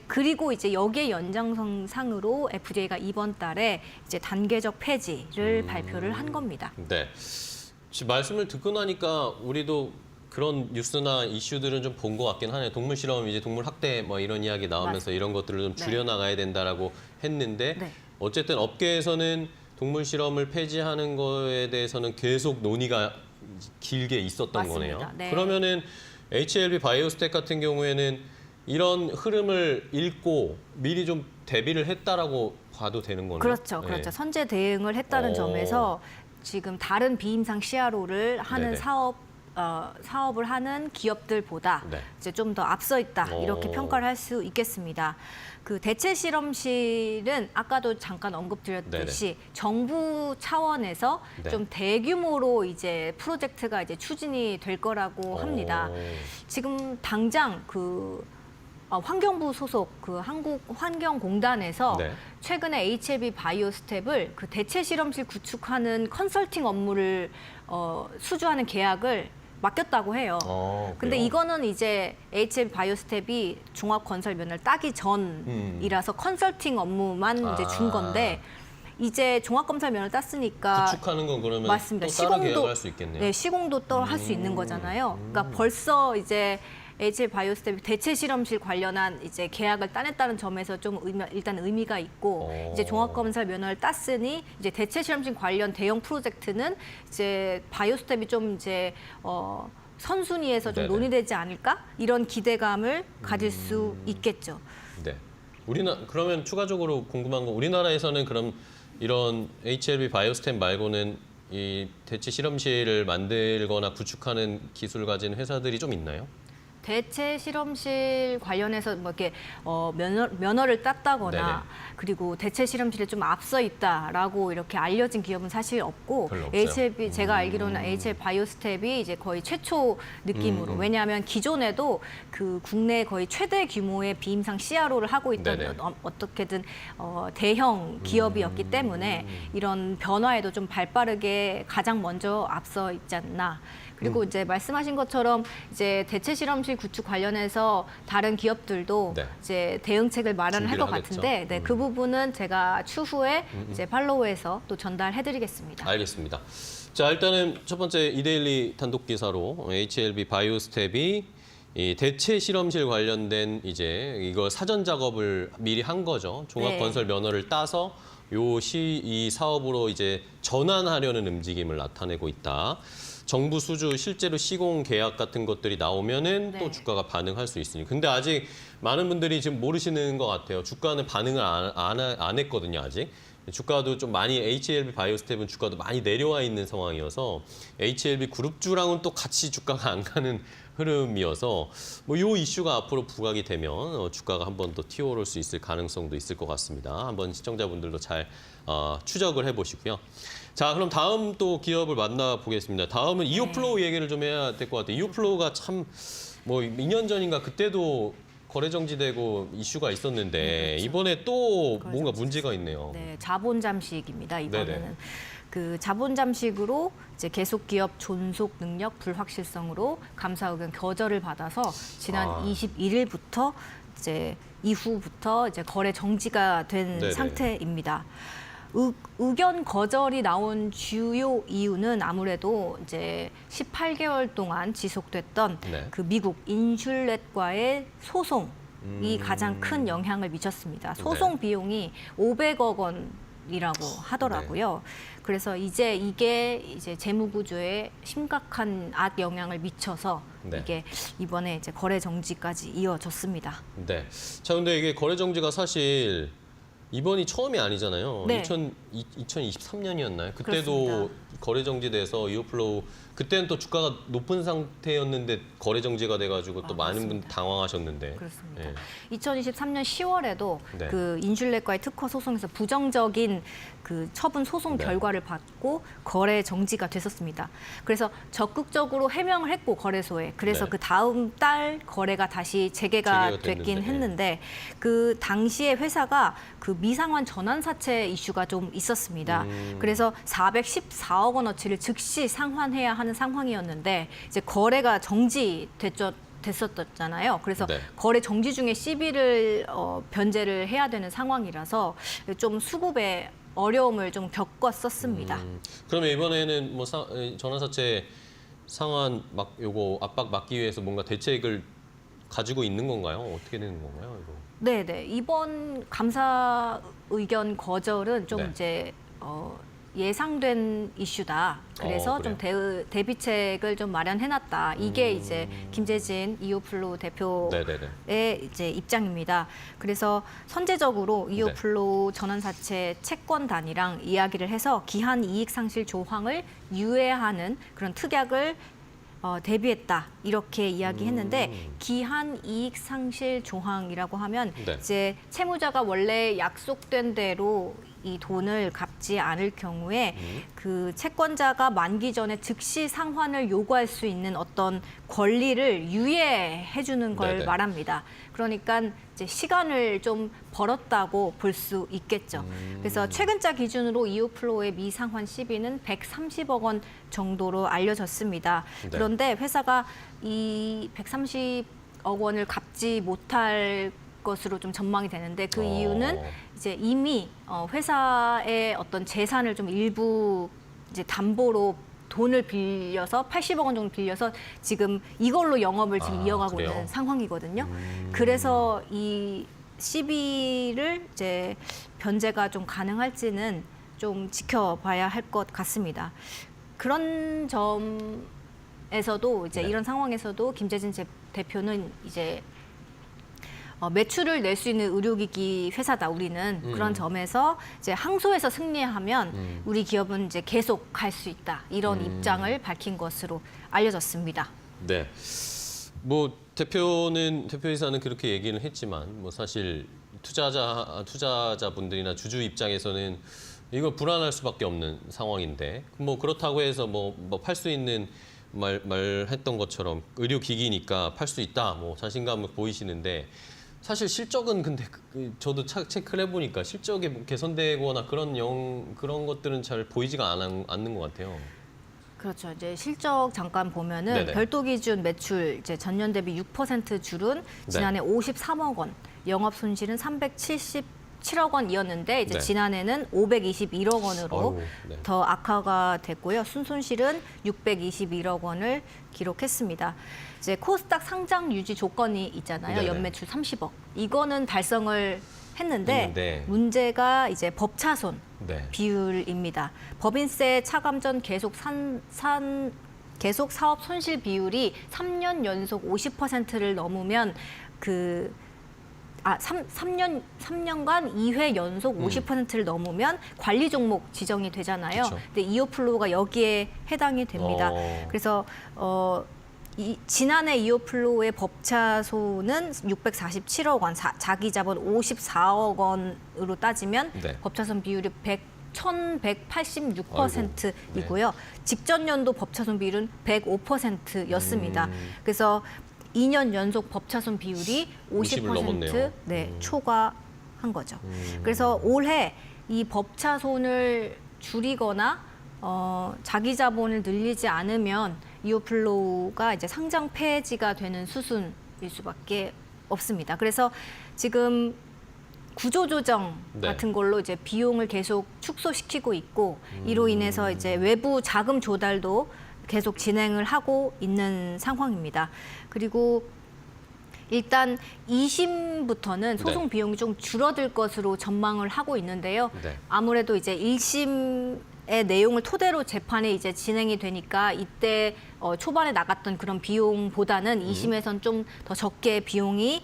[SPEAKER 6] 그리고 이제 여기에 연장선상으로 FDA가 이번 달에 이제 단계적 폐지를 발표를 한 겁니다.
[SPEAKER 1] 네. 지금 말씀을 듣고 나니까 우리도 그런 뉴스나 이슈들은 좀 본 것 같긴 하네요. 동물 실험, 이제 동물 학대 뭐 이런 이야기 나오면서 이런 것들을 좀 줄여나가야 된다라고 했는데
[SPEAKER 6] 네.
[SPEAKER 1] 어쨌든 업계에서는 동물 실험을 폐지하는 거에 대해서는 계속 논의가 길게 있었던
[SPEAKER 6] 맞습니다.
[SPEAKER 1] 거네요.
[SPEAKER 6] 네.
[SPEAKER 1] 그러면은 HLB 바이오스텍 같은 경우에는 이런 흐름을 읽고 미리 좀 대비를 했다라고 봐도 되는 거네요.
[SPEAKER 6] 그렇죠.
[SPEAKER 1] 네.
[SPEAKER 6] 그렇죠. 선제 대응을 했다는
[SPEAKER 1] 오.
[SPEAKER 6] 점에서 지금 다른 비임상 CRO를 하는
[SPEAKER 1] 네네.
[SPEAKER 6] 사업을 하는 기업들보다
[SPEAKER 1] 네.
[SPEAKER 6] 이제 좀 더 앞서 있다 이렇게
[SPEAKER 1] 오.
[SPEAKER 6] 평가를 할 수 있겠습니다. 그 대체 실험실은 아까도 잠깐 언급드렸듯이 정부 차원에서
[SPEAKER 1] 네.
[SPEAKER 6] 좀 대규모로 이제 프로젝트가 이제 추진이 될 거라고 합니다.
[SPEAKER 1] 오.
[SPEAKER 6] 지금 당장 그 환경부 소속 그 한국환경공단에서
[SPEAKER 1] 네.
[SPEAKER 6] 최근에 HLB 바이오스텝을 그 대체 실험실 구축하는 컨설팅 업무를 수주하는 계약을 맡겼다고 해요. 근데
[SPEAKER 1] 그래요?
[SPEAKER 6] 이거는 이제 HLB 바이오스텝이 종합건설 면허를 따기 전이라서 컨설팅 업무만 이제 준 건데 이제 종합검사 면허를 땄으니까
[SPEAKER 1] 구축하는 건 그러면
[SPEAKER 6] 맞습니다.
[SPEAKER 1] 또 따로 계약을 할 수 있겠네요.
[SPEAKER 6] 네, 시공도 또 할 수 있는 거잖아요. 그러니까 벌써 이제 HL 바이오스텝 대체 실험실 관련한 이제 계약을 따냈다는 점에서 좀 일단 의미가 있고 이제 종합검사 면허를 땄으니 이제 대체 실험실 관련 대형 프로젝트는 이제 바이오스텝이 좀 이제 선순위에서 좀
[SPEAKER 1] 네네.
[SPEAKER 6] 논의되지 않을까 이런 기대감을 가질 수 있겠죠.
[SPEAKER 1] 네. 그러면 추가적으로 궁금한 건 우리나라에서는 그럼 이런 HLB 바이오스템 말고는 이 대체 실험실을 만들거나 구축하는 기술을 가진 회사들이 좀 있나요?
[SPEAKER 6] 대체 실험실 관련해서 뭐 이렇게 면허를 땄다거나
[SPEAKER 1] 네네.
[SPEAKER 6] 그리고 대체 실험실에 좀 앞서 있다라고 이렇게 알려진 기업은 사실 없고
[SPEAKER 1] 별로 없어요.
[SPEAKER 6] HLB 제가 알기로는 HL 바이오스텝이 이제 거의 최초 느낌으로 왜냐하면 기존에도 그 국내 거의 최대 규모의 비임상 CRO를 하고 있던
[SPEAKER 1] 네네.
[SPEAKER 6] 어떻게든 대형 기업이었기 때문에 이런 변화에도 좀 발빠르게 가장 먼저 앞서 있지 않나. 그리고 이제 말씀하신 것처럼 이제 대체 실험실 구축 관련해서 다른 기업들도
[SPEAKER 1] 네.
[SPEAKER 6] 이제 대응책을 마련을 할 것
[SPEAKER 1] 준비를 하겠죠.
[SPEAKER 6] 같은데, 네, 그 부분은 제가 추후에 이제 팔로우해서 또 전달해드리겠습니다.
[SPEAKER 1] 알겠습니다. 자, 일단은 첫 번째 이데일리 단독 기사로 HLB 바이오스텝이 이 대체 실험실 관련된 이제 이거 사전 작업을 미리 한 거죠. 종합
[SPEAKER 6] 네.
[SPEAKER 1] 건설 면허를 따서 이 사업으로 이제 전환하려는 움직임을 나타내고 있다. 정부 수주 실제로 시공 계약 같은 것들이 나오면은
[SPEAKER 6] 네.
[SPEAKER 1] 또 주가가 반응할 수 있으니. 근데 아직 많은 분들이 지금 모르시는 것 같아요. 주가는 반응을 안 했거든요, 아직. 주가도 좀 많이 HLB 바이오스텝은 주가도 많이 내려와 있는 상황이어서 HLB 그룹주랑은 또 같이 주가가 안 가는 흐름이어서 뭐 이 이슈가 앞으로 부각이 되면 주가가 한 번 더 튀어오를 수 있을 가능성도 있을 것 같습니다. 한번 시청자분들도 잘 추적을 해보시고요. 자, 그럼 다음 또 기업을 만나보겠습니다. 다음은 이오플로우 얘기를 좀 해야 될 것 같아요. 이오플로우가 참 뭐 2년 전인가 그때도 거래 정지되고 이슈가 있었는데
[SPEAKER 6] 그렇죠.
[SPEAKER 1] 이번에 또
[SPEAKER 6] 거래
[SPEAKER 1] 뭔가
[SPEAKER 6] 정지
[SPEAKER 1] 문제가 있네요.
[SPEAKER 6] 네, 자본 잠식입니다. 이번에는.
[SPEAKER 1] 네네.
[SPEAKER 6] 그 자본 잠식으로 이제 계속 기업 존속 능력 불확실성으로 감사 의견 거절을 받아서 지난 21일부터 이제 이후부터 이제 거래 정지가 된
[SPEAKER 1] 네네.
[SPEAKER 6] 상태입니다. 의견 거절이 나온 주요 이유는 아무래도 이제 18개월 동안 지속됐던
[SPEAKER 1] 네.
[SPEAKER 6] 그 미국 인슐렛과의 소송이 가장 큰 영향을 미쳤습니다. 소송
[SPEAKER 1] 네.
[SPEAKER 6] 비용이 500억 원이라고 하더라고요. 그래서 이제 이게 이제 재무 구조에 심각한 악 영향을 미쳐서
[SPEAKER 1] 네.
[SPEAKER 6] 이게 이번에 이제 거래 정지까지 이어졌습니다.
[SPEAKER 1] 네. 자, 근데 이게 거래 정지가 사실 이번이 처음이 아니잖아요.
[SPEAKER 6] 네.
[SPEAKER 1] 2023년이었나요? 그때도
[SPEAKER 6] 그렇습니다.
[SPEAKER 1] 거래 정지돼서 이오플로우 그때는 또 주가가 높은 상태였는데 거래 정지가 돼가지고 또 많은 분들 당황하셨는데.
[SPEAKER 6] 그렇습니다.
[SPEAKER 1] 예.
[SPEAKER 6] 2023년 10월에도
[SPEAKER 1] 네.
[SPEAKER 6] 그 인슐렛과의 특허 소송에서 부정적인 그 처분 소송
[SPEAKER 1] 네.
[SPEAKER 6] 결과를 받고 거래 정지가 됐었습니다. 그래서 적극적으로 해명을 했고 거래소에 그래서
[SPEAKER 1] 네.
[SPEAKER 6] 그 다음 달 거래가 다시 재개가
[SPEAKER 1] 재개가
[SPEAKER 6] 됐긴
[SPEAKER 1] 됐는데,
[SPEAKER 6] 했는데 그 당시에 회사가 그 미상환 전환 사채 이슈가 좀 있었습니다. 그래서 414억 원어치를 즉시 상환해야 하는 상황이었는데 이제 거래가 됐었잖아요. 그래서
[SPEAKER 1] 네.
[SPEAKER 6] 거래 정지 중에 시비를 변제를 해야 되는 상황이라서 좀 수급에 어려움을 좀 겪었었습니다.
[SPEAKER 1] 그러면 이번에는 뭐 전환사채 상환 요거 압박 막기 위해서 뭔가 대책을 가지고 있는 건가요? 어떻게 되는 건가요, 이거?
[SPEAKER 6] 네네. 이번 감사 의견 거절은 좀
[SPEAKER 1] 네.
[SPEAKER 6] 이제 예상된 이슈다. 그래서 좀 대비책을 좀 마련해놨다. 이게 이제 김재진 이오플로우 대표의
[SPEAKER 1] 네네네.
[SPEAKER 6] 이제 입장입니다. 그래서 선제적으로
[SPEAKER 1] 네.
[SPEAKER 6] 이오플로우 전환사채 채권단이랑 이야기를 해서 기한 이익 상실 조항을 유예하는 그런 특약을 대비했다 이렇게 이야기했는데 기한 이익 상실 조항이라고 하면
[SPEAKER 1] 네.
[SPEAKER 6] 이제 채무자가 원래 약속된 대로 이 돈을 갚지 않을 경우에 그 채권자가 만기 전에 즉시 상환을 요구할 수 있는 어떤 권리를 유예해 주는 걸
[SPEAKER 1] 네네.
[SPEAKER 6] 말합니다. 그러니까 이제 시간을 좀 벌었다고 볼 수 있겠죠. 그래서 최근자 기준으로 이오플로우의 미상환 시비는 130억 원 정도로 알려졌습니다.
[SPEAKER 1] 네.
[SPEAKER 6] 그런데 회사가 이 130억 원을 갚지 못할 것으로 좀 전망이 되는데 그 이유는 이제 이미 회사의 어떤 재산을 좀 일부 이제 담보로 돈을 빌려서 80억 원 정도 빌려서 지금 이걸로 영업을 지금 이어가고
[SPEAKER 1] 그래요?
[SPEAKER 6] 있는 상황이거든요. 그래서 이 시비를 이제 변제가 좀 가능할지는 좀 지켜봐야 할 것 같습니다. 그런 점에서도 이제
[SPEAKER 1] 네.
[SPEAKER 6] 이런 상황에서도 김재진 대표는 이제 매출을 낼 수 있는 의료기기 회사다 우리는 그런 점에서 이제 항소해서 승리하면 우리 기업은 이제 계속 갈 수 있다 이런 입장을 밝힌 것으로 알려졌습니다.
[SPEAKER 1] 네. 뭐 대표이사는 그렇게 얘기는 했지만 뭐 사실 투자자분들이나 주주 입장에서는 이거 불안할 수밖에 없는 상황인데 뭐 그렇다고 해서 뭐 팔 수 있는 말했던 것처럼 의료기기니까 팔 수 있다 뭐 자신감을 보이시는데 사실 실적은 근데 저도 체크를 해보니까 실적이 뭐 개선되거나 그런 것들은 잘 보이지가 않는 것 같아요.
[SPEAKER 6] 그렇죠. 이제 실적 잠깐 보면은
[SPEAKER 1] 네네.
[SPEAKER 6] 별도 기준 매출 이제 전년 대비 6% 줄은 지난해 53억 원, 영업 손실은 377억 원이었는데 이제
[SPEAKER 1] 네.
[SPEAKER 6] 지난해는 521억 원으로
[SPEAKER 1] 아이고, 네.
[SPEAKER 6] 더 악화가 됐고요. 순손실은 621억 원을 기록했습니다. 이제 코스닥 상장 유지 조건이 있잖아요.
[SPEAKER 1] 네네.
[SPEAKER 6] 연매출 30억. 이거는 달성을 했는데
[SPEAKER 1] 했는데.
[SPEAKER 6] 문제가 이제 법차손
[SPEAKER 1] 네.
[SPEAKER 6] 비율입니다. 법인세 차감전 계속 계속 사업 손실 비율이 3년 연속 50%를 넘으면 3년간 2회 연속 50%를 넘으면 관리 종목 지정이 되잖아요.
[SPEAKER 1] 그쵸.
[SPEAKER 6] 근데 이오플로우가 여기에 해당이 됩니다. 그래서 지난해 이오플로우의 법차손은 647억 원, 자기 자본 54억 원으로 따지면
[SPEAKER 1] 네.
[SPEAKER 6] 법차손 비율이 1186%이고요.
[SPEAKER 1] 네.
[SPEAKER 6] 직전 연도 법차손 비율은 105%였습니다. 그래서 2년 연속 법차손 비율이
[SPEAKER 1] 50을 넘었네요.
[SPEAKER 6] 50% 초과한 거죠. 그래서 올해 이 법차손을 줄이거나 자기 자본을 늘리지 않으면 이오플로우가 이제 상장 폐지가 되는 수순일 수밖에 없습니다. 그래서 지금 구조조정
[SPEAKER 1] 네.
[SPEAKER 6] 같은 걸로 이제 비용을 계속 축소시키고 있고 이로 인해서 이제 외부 자금 조달도 계속 진행을 하고 있는 상황입니다. 그리고 일단 2심부터는 소송
[SPEAKER 1] 네.
[SPEAKER 6] 비용이 좀 줄어들 것으로 전망을 하고 있는데요.
[SPEAKER 1] 네.
[SPEAKER 6] 아무래도 이제 1심의 내용을 토대로 재판이 이제 진행이 되니까 이때 초반에 나갔던 그런 비용보다는 2심에선 좀 더 적게 비용이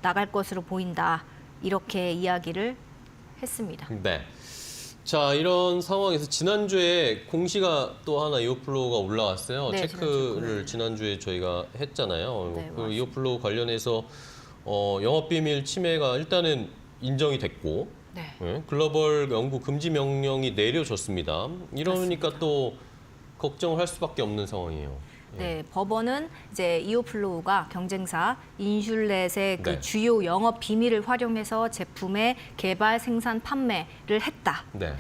[SPEAKER 6] 나갈 것으로 보인다. 이렇게 이야기를 했습니다.
[SPEAKER 1] 네. 자, 이런 상황에서 지난주에 공시가 또 하나 이오플로우가 올라왔어요.
[SPEAKER 6] 네,
[SPEAKER 1] 체크를 지난주에 저희가 했잖아요.
[SPEAKER 6] 네,
[SPEAKER 1] 그
[SPEAKER 6] 맞습니다.
[SPEAKER 1] 이오플로우 관련해서 영업비밀 침해가 일단은 인정이 됐고
[SPEAKER 6] 네.
[SPEAKER 1] 글로벌 연구 금지 명령이 내려졌습니다. 이러니까 또 걱정을 할 수밖에 없는 상황이에요.
[SPEAKER 6] 네, 법원은 이제 이오플로우가 경쟁사 인슐렛의 그
[SPEAKER 1] 네.
[SPEAKER 6] 주요 영업 비밀을 활용해서 제품의 개발, 생산, 판매를 했다.
[SPEAKER 1] 네.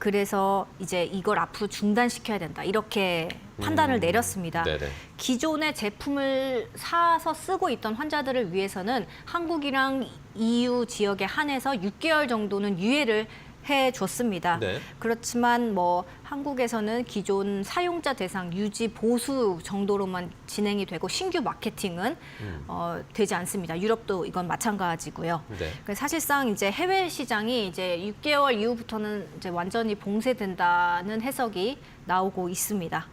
[SPEAKER 6] 그래서 이제 이걸 앞으로 중단시켜야 된다. 이렇게 판단을 내렸습니다.
[SPEAKER 1] 네네.
[SPEAKER 6] 기존의 제품을 사서 쓰고 있던 환자들을 위해서는 한국이랑 EU 지역에 한해서 6개월 정도는 유예를 해줬습니다.
[SPEAKER 1] 네.
[SPEAKER 6] 그렇지만 뭐 한국에서는 기존 사용자 대상 유지 보수 정도로만 진행이 되고 신규 마케팅은 되지 않습니다. 유럽도 이건 마찬가지고요.
[SPEAKER 1] 네.
[SPEAKER 6] 그래서 사실상 이제 해외 시장이 이제 6개월 이후부터는 이제 완전히 봉쇄된다는 해석이 나오고 있습니다.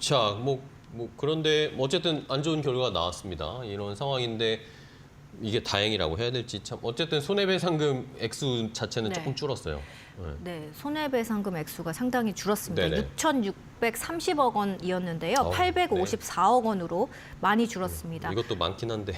[SPEAKER 1] 자, 그런데 어쨌든 안 좋은 결과가 나왔습니다. 이런 상황인데 이게 다행이라고 해야 될지 참 어쨌든 손해배상금 액수 자체는
[SPEAKER 6] 네.
[SPEAKER 1] 조금 줄었어요.
[SPEAKER 6] 네, 손해배상금 액수가 상당히 줄었습니다.
[SPEAKER 1] 네네.
[SPEAKER 6] 6,630억 원이었는데요. 854억 원으로 많이 줄었습니다.
[SPEAKER 1] 이것도 많긴 한데.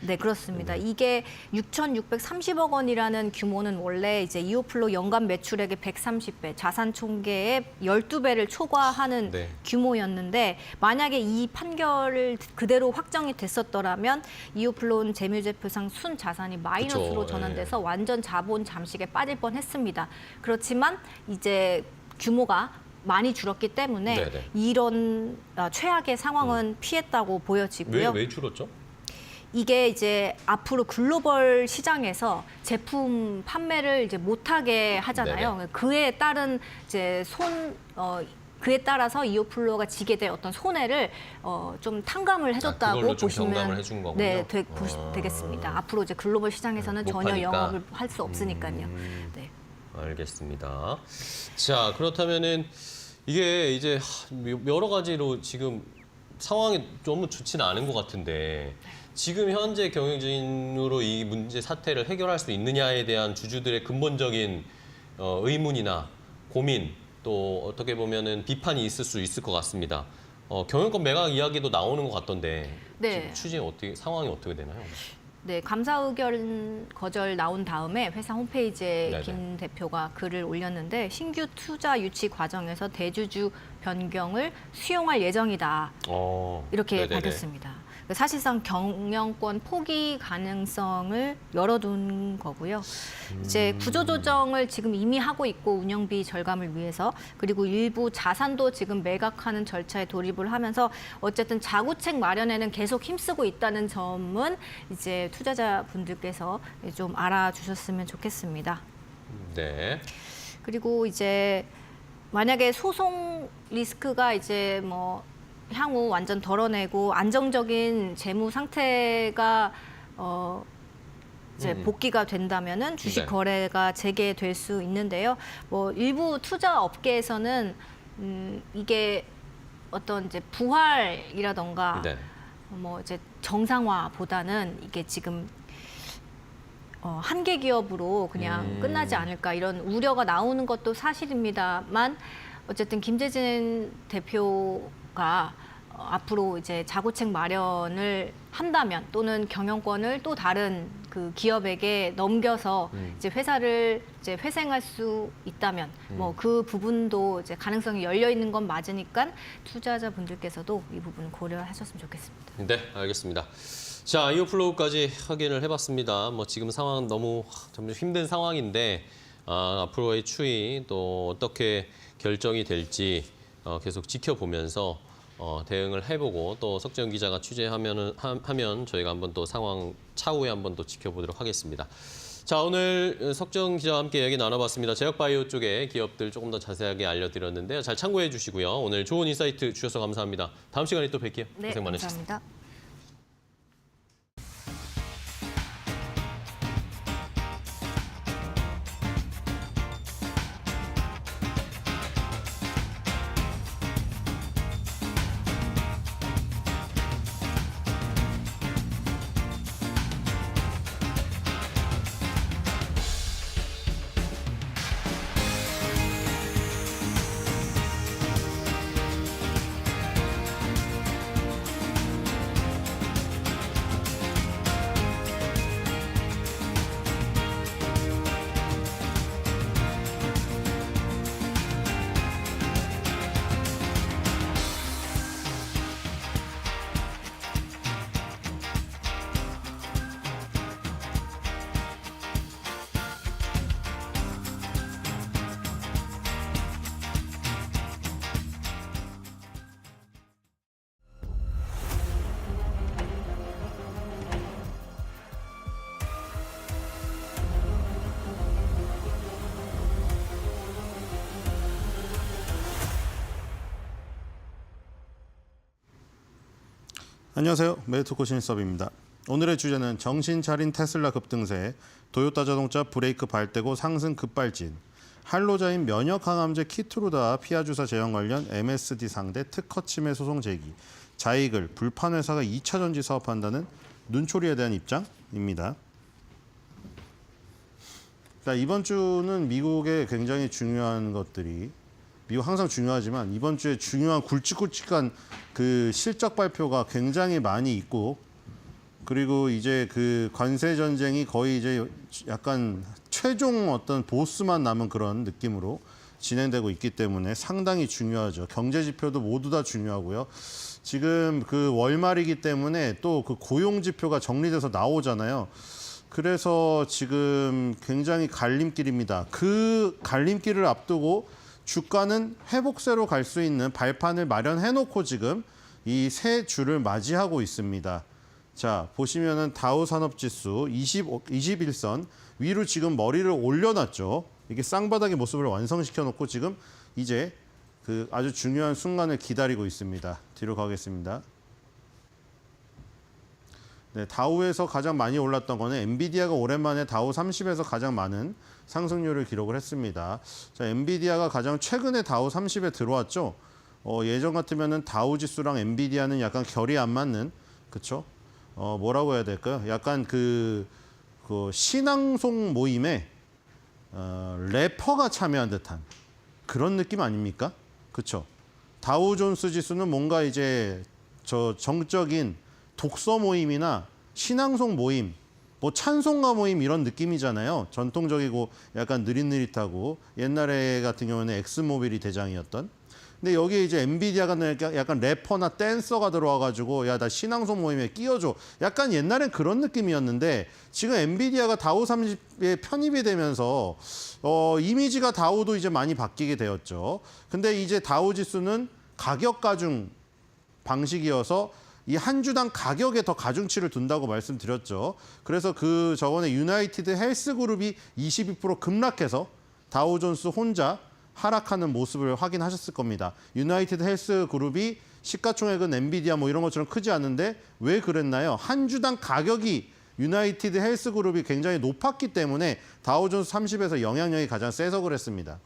[SPEAKER 6] 네, 그렇습니다. 이게 6,630억 원이라는 규모는 원래 이제 이오플로 연간 매출액의 130배, 자산 총계의 12배를 초과하는
[SPEAKER 1] 네.
[SPEAKER 6] 규모였는데 만약에 이 판결을 그대로 확정이 됐었더라면 이오플로는 재무제표상 순자산이 마이너스로
[SPEAKER 1] 그쵸,
[SPEAKER 6] 전환돼서 완전 자본 잠식에 빠질 뻔했습니다. 그렇지만 이제 규모가 많이 줄었기 때문에
[SPEAKER 1] 네네.
[SPEAKER 6] 이런 최악의 상황은 피했다고 보여지고요.
[SPEAKER 1] 왜 줄었죠?
[SPEAKER 6] 이게 이제 앞으로 글로벌 시장에서 제품 판매를 이제 못하게 하잖아요.
[SPEAKER 1] 네네.
[SPEAKER 6] 그에 따른 이제 그에 따라서 이오플로우가 지게 될 어떤 손해를 좀 탕감을 해줬다고
[SPEAKER 1] 그걸로 좀
[SPEAKER 6] 보시면
[SPEAKER 1] 경감을 해준 거군요.
[SPEAKER 6] 네, 되겠습니다. 앞으로 이제 글로벌 시장에서는 전혀
[SPEAKER 1] 못하니까.
[SPEAKER 6] 영업을 할 수 없으니까요. 네.
[SPEAKER 1] 알겠습니다. 자, 그렇다면은 이게 이제 여러 가지로 지금 상황이 너무 좋지는 않은 것 같은데 지금 현재 경영진으로 이 문제 사태를 해결할 수 있느냐에 대한 주주들의 근본적인 의문이나 고민 또 어떻게 보면은 비판이 있을 수 있을 것 같습니다. 경영권 매각 이야기도 나오는 것 같던데
[SPEAKER 6] 네.
[SPEAKER 1] 지금 상황이 어떻게 되나요?
[SPEAKER 6] 네, 감사 의견 거절 나온 다음에 회사 홈페이지에
[SPEAKER 1] 네네.
[SPEAKER 6] 김 대표가 글을 올렸는데 신규 투자 유치 과정에서 대주주 변경을 수용할 예정이다. 이렇게
[SPEAKER 1] 네네네.
[SPEAKER 6] 밝혔습니다. 사실상 경영권 포기 가능성을 열어둔 거고요. 이제 구조조정을 지금 이미 하고 있고 운영비 절감을 위해서 그리고 일부 자산도 지금 매각하는 절차에 돌입을 하면서 어쨌든 자구책 마련에는 계속 힘쓰고 있다는 점은 이제 투자자분들께서 좀 알아주셨으면 좋겠습니다.
[SPEAKER 1] 네.
[SPEAKER 6] 그리고 이제 만약에 소송 리스크가 이제 뭐 향후 완전 덜어내고 안정적인 재무 상태가 이제 복귀가 된다면은 주식
[SPEAKER 1] 네.
[SPEAKER 6] 거래가 재개될 수 있는데요. 뭐 일부 투자 업계에서는 이게 어떤 이제 부활이라던가
[SPEAKER 1] 네.
[SPEAKER 6] 뭐 이제 정상화보다는 이게 지금 한계 기업으로 그냥 끝나지 않을까 이런 우려가 나오는 것도 사실입니다만 어쨌든 김재진 대표가 앞으로 이제 자구책 마련을 한다면 또는 경영권을 또 다른 그 기업에게 넘겨서 이제 회사를 이제 회생할 수 있다면 뭐 그 부분도 이제 가능성이 열려 있는 건 맞으니까 투자자분들께서도 이 부분 고려하셨으면 좋겠습니다.
[SPEAKER 1] 네, 알겠습니다. 자, 이오플로우까지 확인을 해봤습니다. 뭐 지금 상황 너무 점점 힘든 상황인데 앞으로의 추이 또 어떻게 결정이 될지 계속 지켜보면서 대응을 해보고 또 석재훈 기자가 하면 저희가 한번 또 상황 차후에 한번 또 지켜보도록 하겠습니다. 자, 오늘 석재훈 기자와 함께 이야기 나눠봤습니다. 제약바이오 쪽의 기업들 조금 더 자세하게 알려드렸는데요. 잘 참고해 주시고요. 오늘 좋은 인사이트 주셔서 감사합니다. 다음 시간에 또 뵐게요.
[SPEAKER 6] 네,
[SPEAKER 1] 고생 많으셨습니다.
[SPEAKER 6] 감사합니다.
[SPEAKER 7] 안녕하세요. 메디토코 신일섭입니다. 오늘의 주제는 정신 차린 테슬라 급등세, 도요타 자동차 브레이크 발대고 상승 급발진, 할로자인 면역 항암제 키트루다 피하 주사 제형 관련 MSD 상대 특허 침해 소송 제기, 자이글 불판 회사가 2차 전지 사업한다는 눈초리에 대한 입장입니다. 자, 이번 주는 미국의 굉장히 중요한 것들이 미국 항상 중요하지만 이번 주에 중요한 굵직굵직한 그 실적 발표가 굉장히 많이 있고 그리고 이제 그 관세 전쟁이 거의 이제 약간 최종 어떤 보스만 남은 그런 느낌으로 진행되고 있기 때문에 상당히 중요하죠. 경제 지표도 모두 다 중요하고요. 지금 그 월말이기 때문에 또 그 고용 지표가 정리돼서 나오잖아요. 그래서 지금 굉장히 갈림길입니다. 그 갈림길을 앞두고 주가는 회복세로 갈 수 있는 발판을 마련해놓고 지금 이 새 주를 맞이하고 있습니다. 자, 보시면은 다우 산업지수 21선 위로 지금 머리를 올려놨죠. 이게 쌍바닥의 모습을 완성시켜놓고 지금 이제 그 아주 중요한 순간을 기다리고 있습니다. 뒤로 가겠습니다. 네, 다우에서 가장 많이 올랐던 거는 엔비디아가 오랜만에 다우 30에서 가장 많은 상승률을 기록을 했습니다. 자, 엔비디아가 가장 최근에 다우 30에 들어왔죠. 예전 같으면은 다우 지수랑 엔비디아는 약간 결이 안 맞는, 그렇죠? 뭐라고 해야 될까요? 약간 그 신앙송 모임에 래퍼가 참여한 듯한 그런 느낌 아닙니까? 그렇죠? 다우존스 지수는 뭔가 이제 저 정적인 독서 모임이나 신앙송 모임, 뭐 찬송가 모임 이런 느낌이잖아요. 전통적이고 약간 느릿느릿하고 옛날에 같은 경우는 엑스모빌이 대장이었던. 근데 여기에 이제 엔비디아가 약간 래퍼나 댄서가 들어와가지고 야 나 신앙송 모임에 끼워줘. 약간 옛날엔 그런 느낌이었는데 지금 엔비디아가 다우 30에 편입이 되면서 이미지가 다우도 이제 많이 바뀌게 되었죠. 근데 이제 다우 지수는 가격 가중 방식이어서 이 한 주당 가격에 더 가중치를 둔다고 말씀드렸죠. 그래서 그 저번에 유나이티드 헬스그룹이 22% 급락해서 다우존스 혼자 하락하는 모습을 확인하셨을 겁니다. 유나이티드 헬스그룹이 시가총액은 엔비디아 뭐 이런 것처럼 크지 않은데 왜 그랬나요? 한 주당 가격이 유나이티드 헬스그룹이 굉장히 높았기 때문에 다우존스 30에서 영향력이 가장 세서 그랬습니다.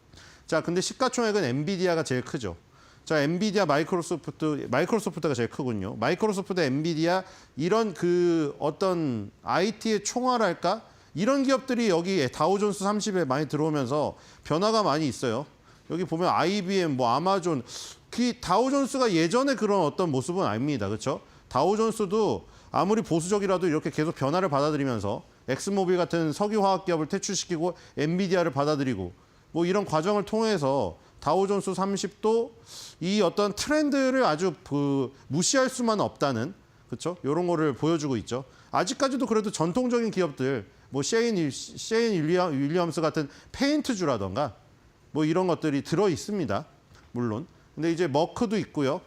[SPEAKER 7] 자, 근데 시가총액은 엔비디아가 제일 크죠. 자, 엔비디아, 마이크로소프트가 제일 크군요. 마이크로소프트, 엔비디아 이런 그 어떤 IT의 총알할까? 이런 기업들이 여기 다우존스 30에 많이 들어오면서 변화가 많이 있어요. 여기 보면 IBM, 뭐 아마존, 그 다우존스가 예전에 그런 어떤 모습은 아닙니다. 그렇죠? 다우존스도 아무리 보수적이라도 이렇게 계속 변화를 받아들이면서 엑스모빌 같은 석유화학 기업을 퇴출시키고 엔비디아를 받아들이고 뭐 이런 과정을 통해서 다우존스 30도 이 어떤 트렌드를 아주 무시할 수만 없다는 그렇죠? 이런 거를 보여주고 있죠. 아직까지도 그래도 전통적인 기업들 뭐 셰인 윌리엄스 같은 페인트주라던가 뭐 이런 것들이 들어 있습니다. 물론. 근데 이제 머크도 있고요.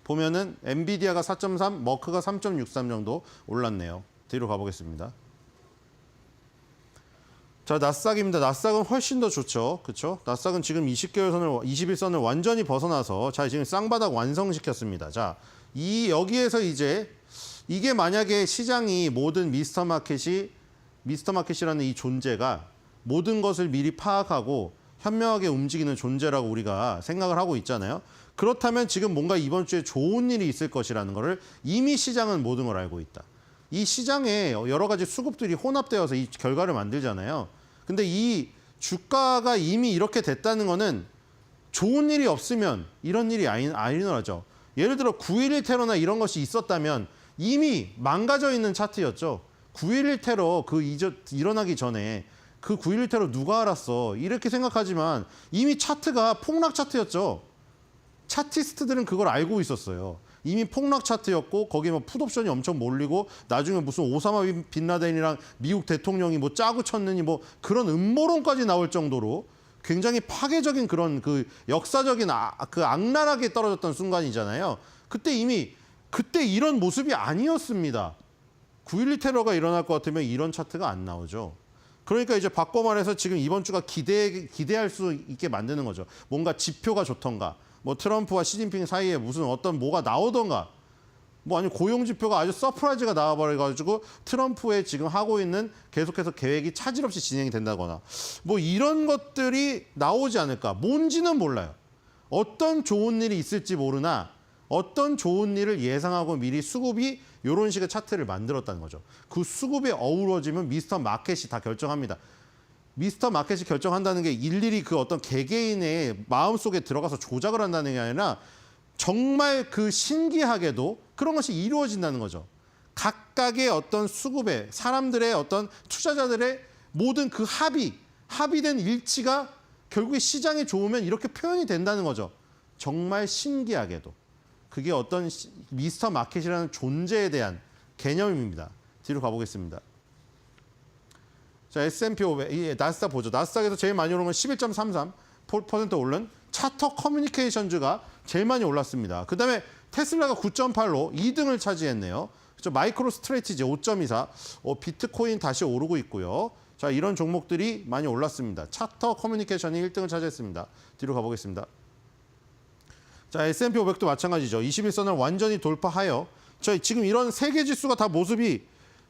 [SPEAKER 7] 보면은 엔비디아가 4.3, 머크가 3.63 정도 올랐네요. 뒤로 가보겠습니다. 자, 나스닥입니다. 나스닥은 훨씬 더 좋죠. 그렇죠? 나스닥은 지금 21선을 완전히 벗어나서 자, 지금 쌍바닥 완성시켰습니다. 자, 여기에서 이제 이게 만약에 시장이 모든 미스터마켓이라는 이 존재가 모든 것을 미리 파악하고 현명하게 움직이는 존재라고 우리가 생각을 하고 있잖아요. 그렇다면 지금 뭔가 이번 주에 좋은 일이 있을 것이라는 것을 이미 시장은 모든 걸 알고 있다. 이 시장에 여러 가지 수급들이 혼합되어서 이 결과를 만들잖아요. 근데 이 주가가 이미 이렇게 됐다는 거는 좋은 일이 없으면 이런 일이 안 일어나죠. 예를 들어 9.11 테러나 이런 것이 있었다면 이미 망가져 있는 차트였죠. 9.11 테러 일어나기 전에 그 9.11 테러 누가 알았어? 이렇게 생각하지만 이미 차트가 폭락 차트였죠. 차티스트들은 그걸 알고 있었어요. 이미 폭락 차트였고 거기에 뭐 풋옵션이 엄청 몰리고 나중에 무슨 오사마 빈 라덴이랑 미국 대통령이 뭐 짜고 쳤느니 뭐 그런 음모론까지 나올 정도로 굉장히 파괴적인 그런 그 역사적인 그 악랄하게 떨어졌던 순간이잖아요. 그때 이런 모습이 아니었습니다. 9.12 테러가 일어날 것 같으면 이런 차트가 안 나오죠. 그러니까 이제 바꿔 말해서 지금 이번 주가 기대할 수 있게 만드는 거죠. 뭔가 지표가 좋던가, 뭐 트럼프와 시진핑 사이에 무슨 어떤 뭐가 나오던가, 뭐 아니면 고용지표가 아주 서프라이즈가 나와버려가지고 트럼프의 지금 하고 있는 계속해서 계획이 차질 없이 진행이 된다거나 뭐 이런 것들이 나오지 않을까. 뭔지는 몰라요. 어떤 좋은 일이 있을지 모르나 어떤 좋은 일을 예상하고 미리 수급이 이런 식의 차트를 만들었다는 거죠. 그 수급에 어우러지면 미스터 마켓이 다 결정합니다. 미스터 마켓이 결정한다는 게 일일이 그 어떤 개개인의 마음속에 들어가서 조작을 한다는 게 아니라 정말 그 신기하게도 그런 것이 이루어진다는 거죠. 각각의 어떤 수급에 사람들의 어떤 투자자들의 모든 그 합의된 일치가 결국에 시장이 좋으면 이렇게 표현이 된다는 거죠. 정말 신기하게도. 그게 어떤 미스터 마켓이라는 존재에 대한 개념입니다. 뒤로 가보겠습니다. 자, S&P 500, 나스닥 보죠. 나스닥에서 제일 많이 오른 건 11.33% 오른 차터 커뮤니케이션즈가 제일 많이 올랐습니다. 그 다음에 테슬라가 9.8로 2등을 차지했네요. 그렇죠? 마이크로 스트레티지 5.24, 비트코인 다시 오르고 있고요. 자, 이런 종목들이 많이 올랐습니다. 차터 커뮤니케이션이 1등을 차지했습니다. 뒤로 가보겠습니다. 자, S&P 500도 마찬가지죠. 21선을 완전히 돌파하여 지금 이런 세계 지수가 다 모습이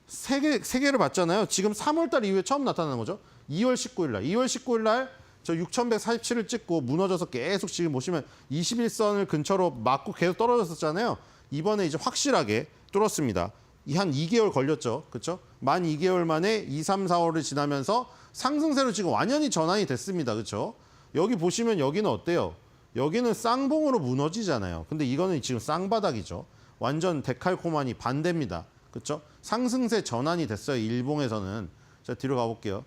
[SPEAKER 7] 세 개를 봤잖아요. 지금 3월달 이후에 처음 나타나는 거죠. 2월 19일 날 저 6,147을 찍고 무너져서 계속 지금 보시면 21선을 근처로 맞고 계속 떨어졌었잖아요. 이번에 이제 확실하게 뚫었습니다. 한 2개월 걸렸죠. 그렇죠? 만 2개월 만에 2, 3, 4월을 지나면서 상승세로 지금 완전히 전환이 됐습니다. 그렇죠? 여기 보시면 여기는 어때요? 여기는 쌍봉으로 무너지잖아요. 근데 이거는 지금 쌍바닥이죠. 완전 데칼코마니 반대입니다. 그렇죠? 상승세 전환이 됐어요. 일봉에서는. 자, 뒤로 가볼게요.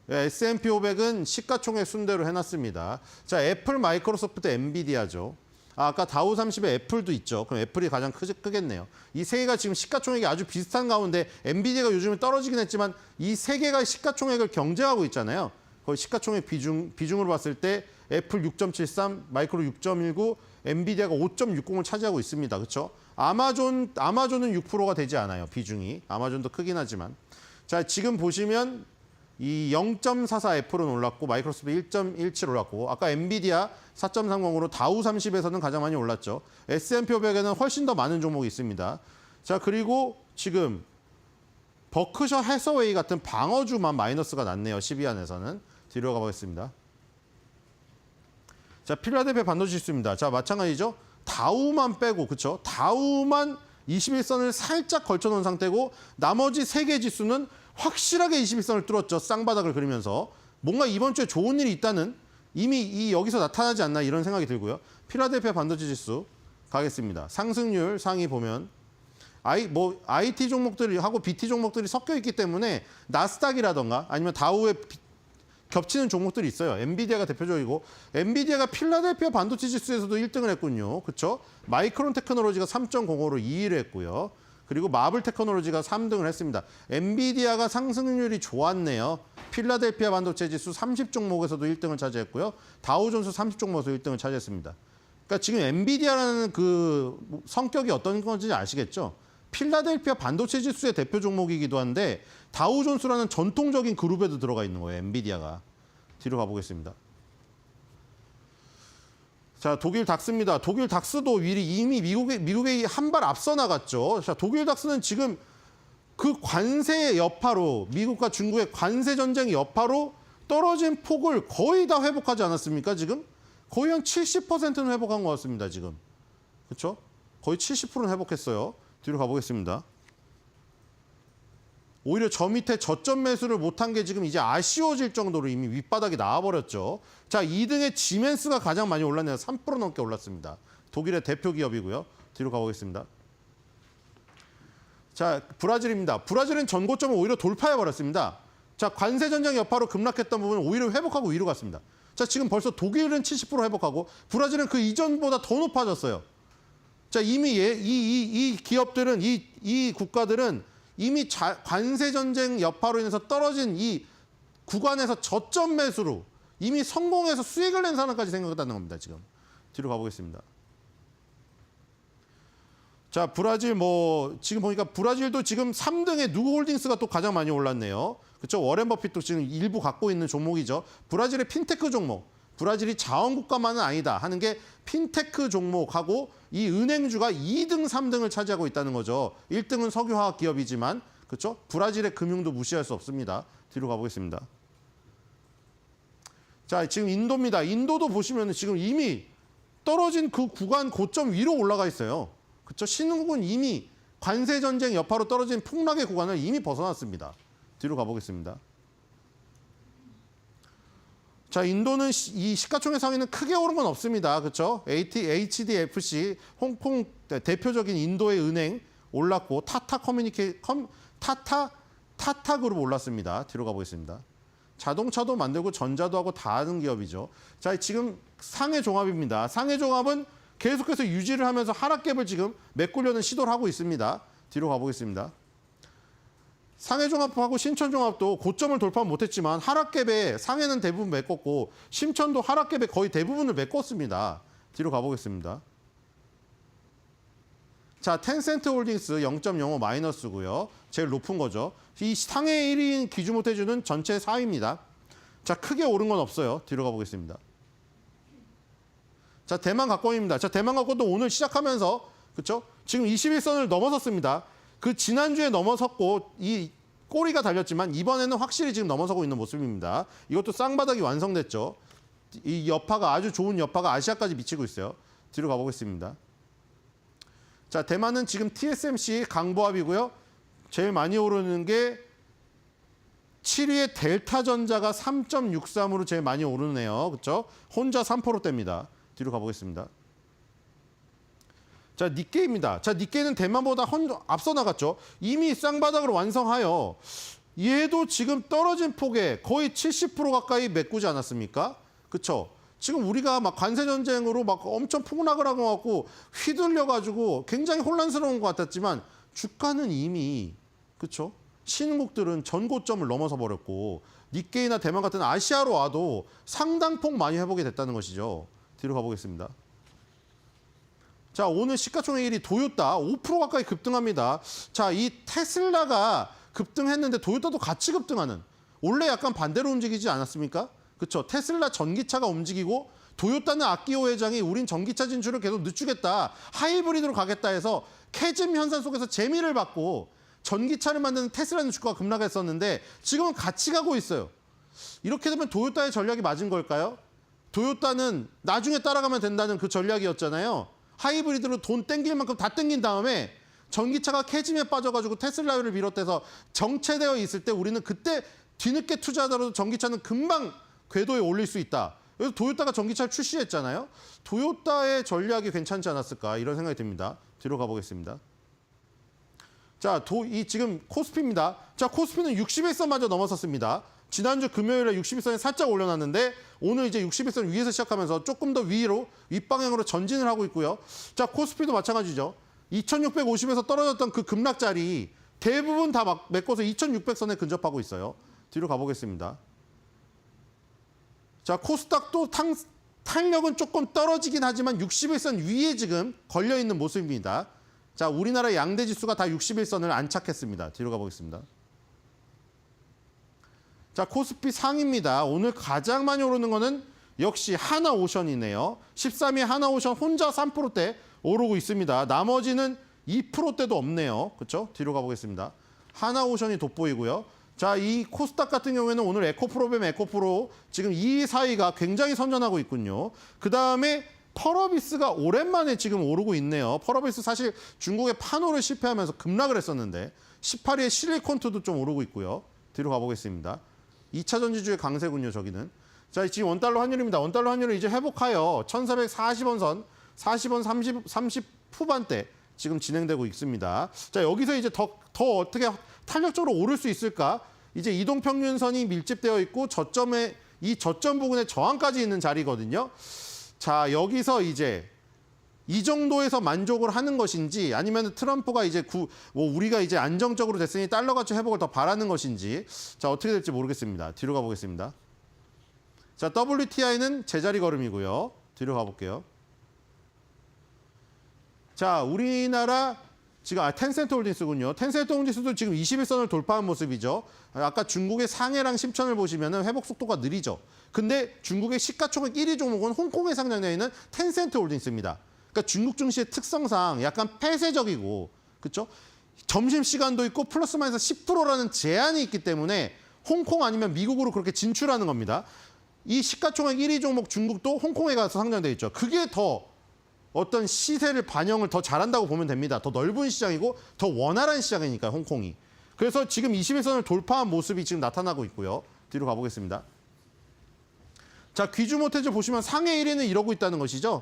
[SPEAKER 7] S&P 500은 시가총액 순대로 해놨습니다. 자, 애플, 마이크로소프트, 엔비디아죠. 아까 다우 30에 애플도 있죠. 그럼 애플이 가장 크겠네요. 이 세 개가 지금 시가총액이 아주 비슷한 가운데 엔비디아가 요즘에 떨어지긴 했지만 이 세 개가 시가총액을 경쟁하고 있잖아요. 거의 시가총액 비중으로 봤을 때 애플 6.73, 마이크로 6.19, 엔비디아가 5.60을 차지하고 있습니다. 그렇죠? 아마존은 6%가 되지 않아요. 비중이. 아마존도 크긴 하지만. 자, 지금 보시면 이 0.44 애플은 올랐고 마이크로소프트 1.17 올랐고 아까 엔비디아 4.30으로 다우 30에서는 가장 많이 올랐죠. S&P 500에는 훨씬 더 많은 종목이 있습니다. 자, 그리고 지금 버크셔 해서웨이 같은 방어주만 마이너스가 났네요. 12안에서는. 뒤로 가보겠습니다. 자, 필라델피아 반도체 지수입니다. 자, 마찬가지죠. 다우만 빼고, 그렇죠? 다우만 21선을 살짝 걸쳐놓은 상태고 나머지 세 개 지수는 확실하게 21선을 뚫었죠. 쌍바닥을 그리면서. 뭔가 이번 주에 좋은 일이 있다는 이미 여기서 나타나지 않나 이런 생각이 들고요. 필라델피아 반도체 지수 가겠습니다. 상승률 상위 보면 IT 종목들이 하고 BT 종목들이 섞여 있기 때문에 나스닥이라던가 아니면 다우에 겹치는 종목들이 있어요. 엔비디아가 대표적이고 엔비디아가 필라델피아 반도체 지수에서도 1등을 했군요. 그렇죠? 마이크론 테크놀로지가 3.05로 2위를 했고요. 그리고 마블 테크놀로지가 3등을 했습니다. 엔비디아가 상승률이 좋았네요. 필라델피아 반도체 지수 30종목에서도 1등을 차지했고요. 다우존스 30종목에서 1등을 차지했습니다. 그러니까 지금 엔비디아라는 그 성격이 어떤 건지 아시겠죠? 필라델피아 반도체 지수의 대표 종목이기도 한데 다우존스라는 전통적인 그룹에도 들어가 있는 거예요. 엔비디아가. 뒤로 가보겠습니다. 자, 독일 닥스입니다. 독일 닥스도 이미 미국에 한 발 앞서 나갔죠. 자, 독일 닥스는 지금 그 관세 여파로 미국과 중국의 관세 전쟁 여파로 떨어진 폭을 거의 다 회복하지 않았습니까? 지금 거의 한 70%는 회복한 것 같습니다. 지금 그렇죠? 거의 70%는 회복했어요. 뒤로 가보겠습니다. 오히려 저 밑에 저점 매수를 못한 게 지금 이제 아쉬워질 정도로 이미 윗바닥이 나와버렸죠. 자, 2등의 지멘스가 가장 많이 올랐네요. 3% 넘게 올랐습니다. 독일의 대표 기업이고요. 뒤로 가보겠습니다. 자, 브라질입니다. 브라질은 전고점을 오히려 돌파해버렸습니다. 자, 관세 전쟁 여파로 급락했던 부분은 오히려 회복하고 위로 갔습니다. 자, 지금 벌써 독일은 70% 회복하고 브라질은 그 이전보다 더 높아졌어요. 자, 이미 이 기업들은 이 국가들은 이미 관세 전쟁 여파로 인해서 떨어진 이 구간에서 저점 매수로 이미 성공해서 수익을 낸 사람까지 생각한다는 겁니다. 지금 뒤로 가보겠습니다. 자, 브라질 지금 보니까 브라질도 지금 3등에 누구홀딩스가 또 가장 많이 올랐네요. 그렇죠? 워렌 버핏도 지금 일부 갖고 있는 종목이죠. 브라질의 핀테크 종목. 브라질이 자원국가만은 아니다 하는 게 핀테크 종목하고 이 은행주가 2등, 3등을 차지하고 있다는 거죠. 1등은 석유화학 기업이지만 그렇죠? 브라질의 금융도 무시할 수 없습니다. 뒤로 가보겠습니다. 자, 지금 인도입니다. 인도도 보시면 지금 이미 떨어진 그 구간 고점 위로 올라가 있어요. 그렇죠? 신흥국은 이미 관세 전쟁 여파로 떨어진 폭락의 구간을 이미 벗어났습니다. 뒤로 가보겠습니다. 자, 인도는 이 시가총액 상위는 크게 오른 건 없습니다. 그렇죠? HDFC, 홍콩 대표적인 인도의 은행 올랐고 타타 그룹 올랐습니다. 뒤로 가보겠습니다. 자동차도 만들고 전자도 하고 다 하는 기업이죠. 자, 지금 상해 종합입니다. 상해 종합은 계속해서 유지를 하면서 하락갭을 지금 메꾸려는 시도를 하고 있습니다. 뒤로 가보겠습니다. 상해종합하고 신천종합도 고점을 돌파 못했지만 하락갭에 상해는 대부분 메꿨고 신천도 하락갭에 거의 대부분을 메꿨습니다. 뒤로 가보겠습니다. 자, 텐센트 홀딩스 0.05 마이너스고요. 제일 높은 거죠. 이 상해 1위인 기준모태주는 전체 4위입니다. 자, 크게 오른 건 없어요. 뒤로 가보겠습니다. 자, 대만 가권입니다. 자, 대만 가권도 오늘 시작하면서 그렇죠? 지금 21선을 넘어섰습니다. 그 지난주에 넘어섰고 이 꼬리가 달렸지만 이번에는 확실히 지금 넘어서고 있는 모습입니다. 이것도 쌍바닥이 완성됐죠. 이 여파가 아주 좋은 여파가 아시아까지 미치고 있어요. 뒤로 가보겠습니다. 자, 대만은 지금 TSMC 강보합이고요. 제일 많이 오르는 게 7위의 델타전자가 3.63으로 제일 많이 오르네요. 그렇죠? 혼자 3%대입니다. 뒤로 가보겠습니다. 자, 니케이입니다. 자, 니케이는 대만보다 앞서 나갔죠. 이미 쌍바닥으로 완성하여 얘도 지금 떨어진 폭에 거의 70% 가까이 메꾸지 않았습니까? 그렇죠? 지금 우리가 막 관세 전쟁으로 막 엄청 폭락을 하고 갖고 휘둘려-가지고 굉장히 혼란스러운 것 같았지만 주가는 이미 그렇죠? 신흥국들은 전고점을 넘어서 버렸고 니케이나 대만 같은 아시아로 와도 상당폭 많이 회복이 됐다는 것이죠. 뒤로 가보겠습니다. 자, 오늘 시가총액 1위 도요타 5% 가까이 급등합니다. 자, 이 테슬라가 급등했는데 도요타도 같이 급등하는 원래 약간 반대로 움직이지 않았습니까? 그렇죠. 테슬라 전기차가 움직이고 도요타는 아키오 회장이 우린 전기차 진출을 계속 늦추겠다. 하이브리드로 가겠다 해서 캐즘 현상 속에서 재미를 받고 전기차를 만드는 테슬라는 주가가 급락했었는데 지금은 같이 가고 있어요. 이렇게 되면 도요타의 전략이 맞은 걸까요? 도요타는 나중에 따라가면 된다는 그 전략이었잖아요. 하이브리드로 돈 땡길 만큼 다 땡긴 다음에 전기차가 캐즘에 빠져가지고 테슬라를 비롯해서 정체되어 있을 때 우리는 그때 뒤늦게 투자하더라도 전기차는 금방 궤도에 올릴 수 있다. 그래서 도요타가 전기차를 출시했잖아요. 도요타의 전략이 괜찮지 않았을까 이런 생각이 듭니다. 뒤로 가보겠습니다. 자, 지금 코스피입니다. 자, 코스피는 61선마저 넘어섰습니다. 지난주 금요일에 61선에 살짝 올려놨는데 오늘 이제 61선 위에서 시작하면서 조금 더 위로 윗방향으로 전진을 하고 있고요. 자, 코스피도 마찬가지죠. 2650에서 떨어졌던 그 급락자리 대부분 다 메꿔서 2600선에 근접하고 있어요. 뒤로 가보겠습니다. 자, 코스닥도 탄력은 조금 떨어지긴 하지만 61선 위에 지금 걸려있는 모습입니다. 자, 우리나라 양대 지수가 다 61선을 안착했습니다. 뒤로 가보겠습니다. 자, 코스피 상입니다. 오늘 가장 많이 오르는 거는 역시 하나오션이네요. 13위 하나오션 혼자 3%대 오르고 있습니다. 나머지는 2%대도 없네요. 그렇죠? 뒤로 가보겠습니다. 하나오션이 돋보이고요. 자, 이 코스닥 같은 경우에는 오늘 에코프로뱀 에코프로 지금 2위, 4위가 굉장히 선전하고 있군요. 그 다음에 펄어비스가 오랜만에 지금 오르고 있네요. 펄어비스 사실 중국의 판호를 실패하면서 급락을 했었는데 18위에 실리콘투도 좀 오르고 있고요. 뒤로 가보겠습니다. 2차 전지주의 강세군요, 저기는. 자, 지금 원달러 환율입니다. 원달러 환율을 이제 회복하여 1440원 선, 40원 30 후반대 지금 진행되고 있습니다. 자, 여기서 이제 더 어떻게 탄력적으로 오를 수 있을까? 이제 이동평균선이 밀집되어 있고 이 저점 부근에 저항까지 있는 자리거든요. 자, 여기서 이제 이 정도에서 만족을 하는 것인지 아니면 트럼프가 이제 우리가 이제 안정적으로 됐으니 달러 가치 회복을 더 바라는 것인지 자, 어떻게 될지 모르겠습니다. 뒤로 가보겠습니다. 자, WTI는 제자리 걸음이고요. 뒤로 가볼게요. 자, 우리나라 지금 텐센트 홀딩스군요. 텐센트 홀딩스도 지금 21선을 돌파한 모습이죠. 아까 중국의 상해랑 심천을 보시면 회복 속도가 느리죠. 근데 중국의 시가총액 1위 종목은 홍콩에 상장되어 있는 텐센트 홀딩스입니다. 그러니까 중국 증시의 특성상 약간 폐쇄적이고, 그렇죠? 점심시간도 있고 플러스 마이너스 10%라는 제한이 있기 때문에 홍콩 아니면 미국으로 그렇게 진출하는 겁니다. 이 시가총액 1위 종목 중국도 홍콩에 가서 상장되어 있죠. 그게 더 어떤 시세를 반영을 더 잘한다고 보면 됩니다. 더 넓은 시장이고 더 원활한 시장이니까 홍콩이. 그래서 지금 21선을 돌파한 모습이 지금 나타나고 있고요. 뒤로 가보겠습니다. 자, 귀주모테즈 보시면 상해 1위는 이러고 있다는 것이죠.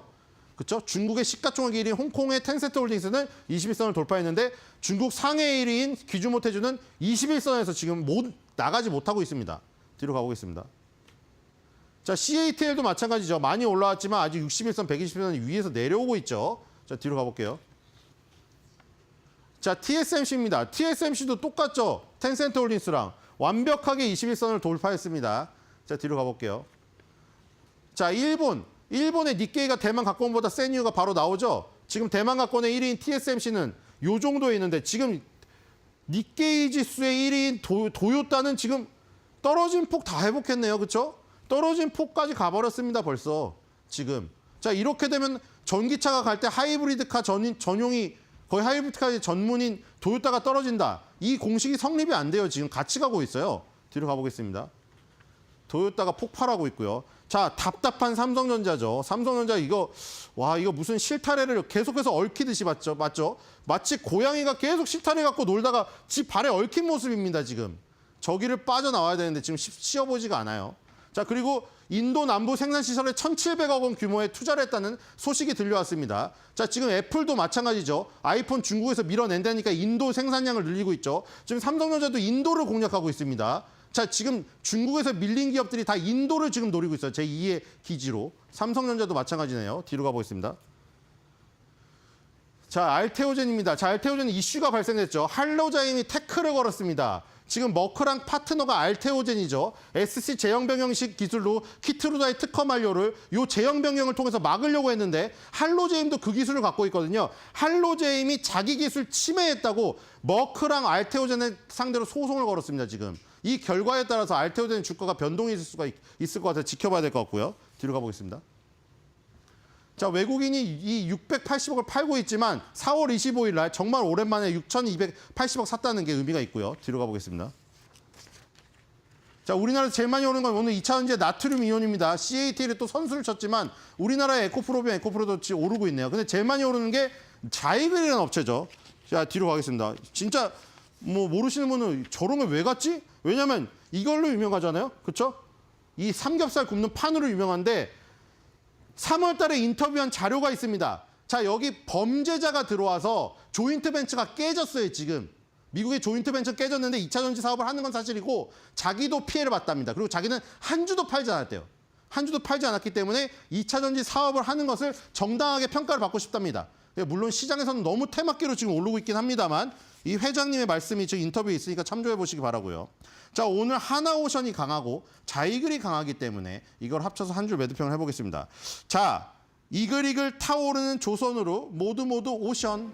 [SPEAKER 7] 그렇죠? 중국의 시가총액 1위 홍콩의 텐센트 홀딩스는 21선을 돌파했는데 중국 상해 1위인 귀주모테즈는 21선에서 지금 나가지 못하고 있습니다. 뒤로 가보겠습니다. 자, CATL도 마찬가지죠. 많이 올라왔지만 아직 61선, 120선 위에서 내려오고 있죠. 자, 뒤로 가볼게요. 자, TSMC입니다. TSMC도 똑같죠. 텐센트 홀딩스랑 완벽하게 21선을 돌파했습니다. 자, 뒤로 가볼게요. 자, 일본의 니케이가 대만 가권보다 센 이유가 바로 나오죠. 지금 대만 가권의 1위인 TSMC는 이 정도에 있는데 지금 니케이 지수의 1위인 도요타는 지금 떨어진 폭 다 회복했네요. 그렇죠? 떨어진 폭까지 가버렸습니다. 벌써 지금. 자, 이렇게 되면 전기차가 갈 때 하이브리드카 전용이 거의 하이브리드카 전문인 도요타가 떨어진다. 이 공식이 성립이 안 돼요. 지금 같이 가고 있어요. 뒤로 가보겠습니다. 도요타가 폭발하고 있고요. 자, 답답한 삼성전자죠. 삼성전자 이거 무슨 실타래를 계속해서 얽히듯이 맞죠? 마치 고양이가 계속 실타래 갖고 놀다가 집 발에 얽힌 모습입니다. 지금. 저기를 빠져나와야 되는데 지금 씌어보지가 않아요. 자, 그리고 인도 남부 생산시설에 1,700억 원 규모의 투자를 했다는 소식이 들려왔습니다. 자, 지금 애플도 마찬가지죠. 아이폰 중국에서 밀어낸다니까 인도 생산량을 늘리고 있죠. 지금 삼성전자도 인도를 공략하고 있습니다. 자, 지금 중국에서 밀린 기업들이 다 인도를 지금 노리고 있어요. 제2의 기지로. 삼성전자도 마찬가지네요. 뒤로 가보겠습니다. 자, 알테오젠입니다. 자, 알테오젠 이슈가 발생됐죠. 할로자임이 태클을 걸었습니다. 지금 머크랑 파트너가 알테오젠이죠. SC 제형 변형식 기술로 키트루자의 특허 만료를 이 제형 변형을 통해서 막으려고 했는데 할로제임도 그 기술을 갖고 있거든요. 할로제임이 자기 기술 침해했다고 머크랑 알테오젠을 상대로 소송을 걸었습니다. 지금 이 결과에 따라서 알테오젠 주가가 변동이 있을 것 같아서 지켜봐야 될 것 같고요. 뒤로 가보겠습니다. 자, 외국인이 이 680억을 팔고 있지만 4월 25일 날 정말 오랜만에 6,280억 샀다는 게 의미가 있고요. 뒤로 가보겠습니다. 자, 우리나라에서 제일 많이 오는 건 오늘 2차전지의 나트륨 이온입니다. CATL이 또 선수를 쳤지만 우리나라의 에코프로비움, 에코프로도 지금 오르고 있네요. 근데 제일 많이 오르는 게 자이글이라는 업체죠. 자, 뒤로 가겠습니다. 진짜 뭐 모르시는 분은 저런 걸 왜 갔지? 왜냐면 이걸로 유명하잖아요. 그렇죠? 이 삼겹살 굽는 판으로 유명한데 3월 달에 인터뷰한 자료가 있습니다. 자, 여기 범죄자가 들어와서 조인트 벤처가 깨졌어요, 지금. 미국의 조인트 벤처 깨졌는데 2차 전지 사업을 하는 건 사실이고 자기도 피해를 봤답니다. 그리고 자기는 한 주도 팔지 않았대요. 한 주도 팔지 않았기 때문에 2차 전지 사업을 하는 것을 정당하게 평가를 받고 싶답니다. 물론 시장에서는 너무 테마기로 지금 오르고 있긴 합니다만 이 회장님의 말씀이 지금 인터뷰에 있으니까 참조해 보시기 바라고요. 자, 오늘 하나오션이 강하고 자이글이 강하기 때문에 이걸 합쳐서 한 줄 매도평을 해보겠습니다. 자, 이글이글 타오르는 조선으로 모두 오션.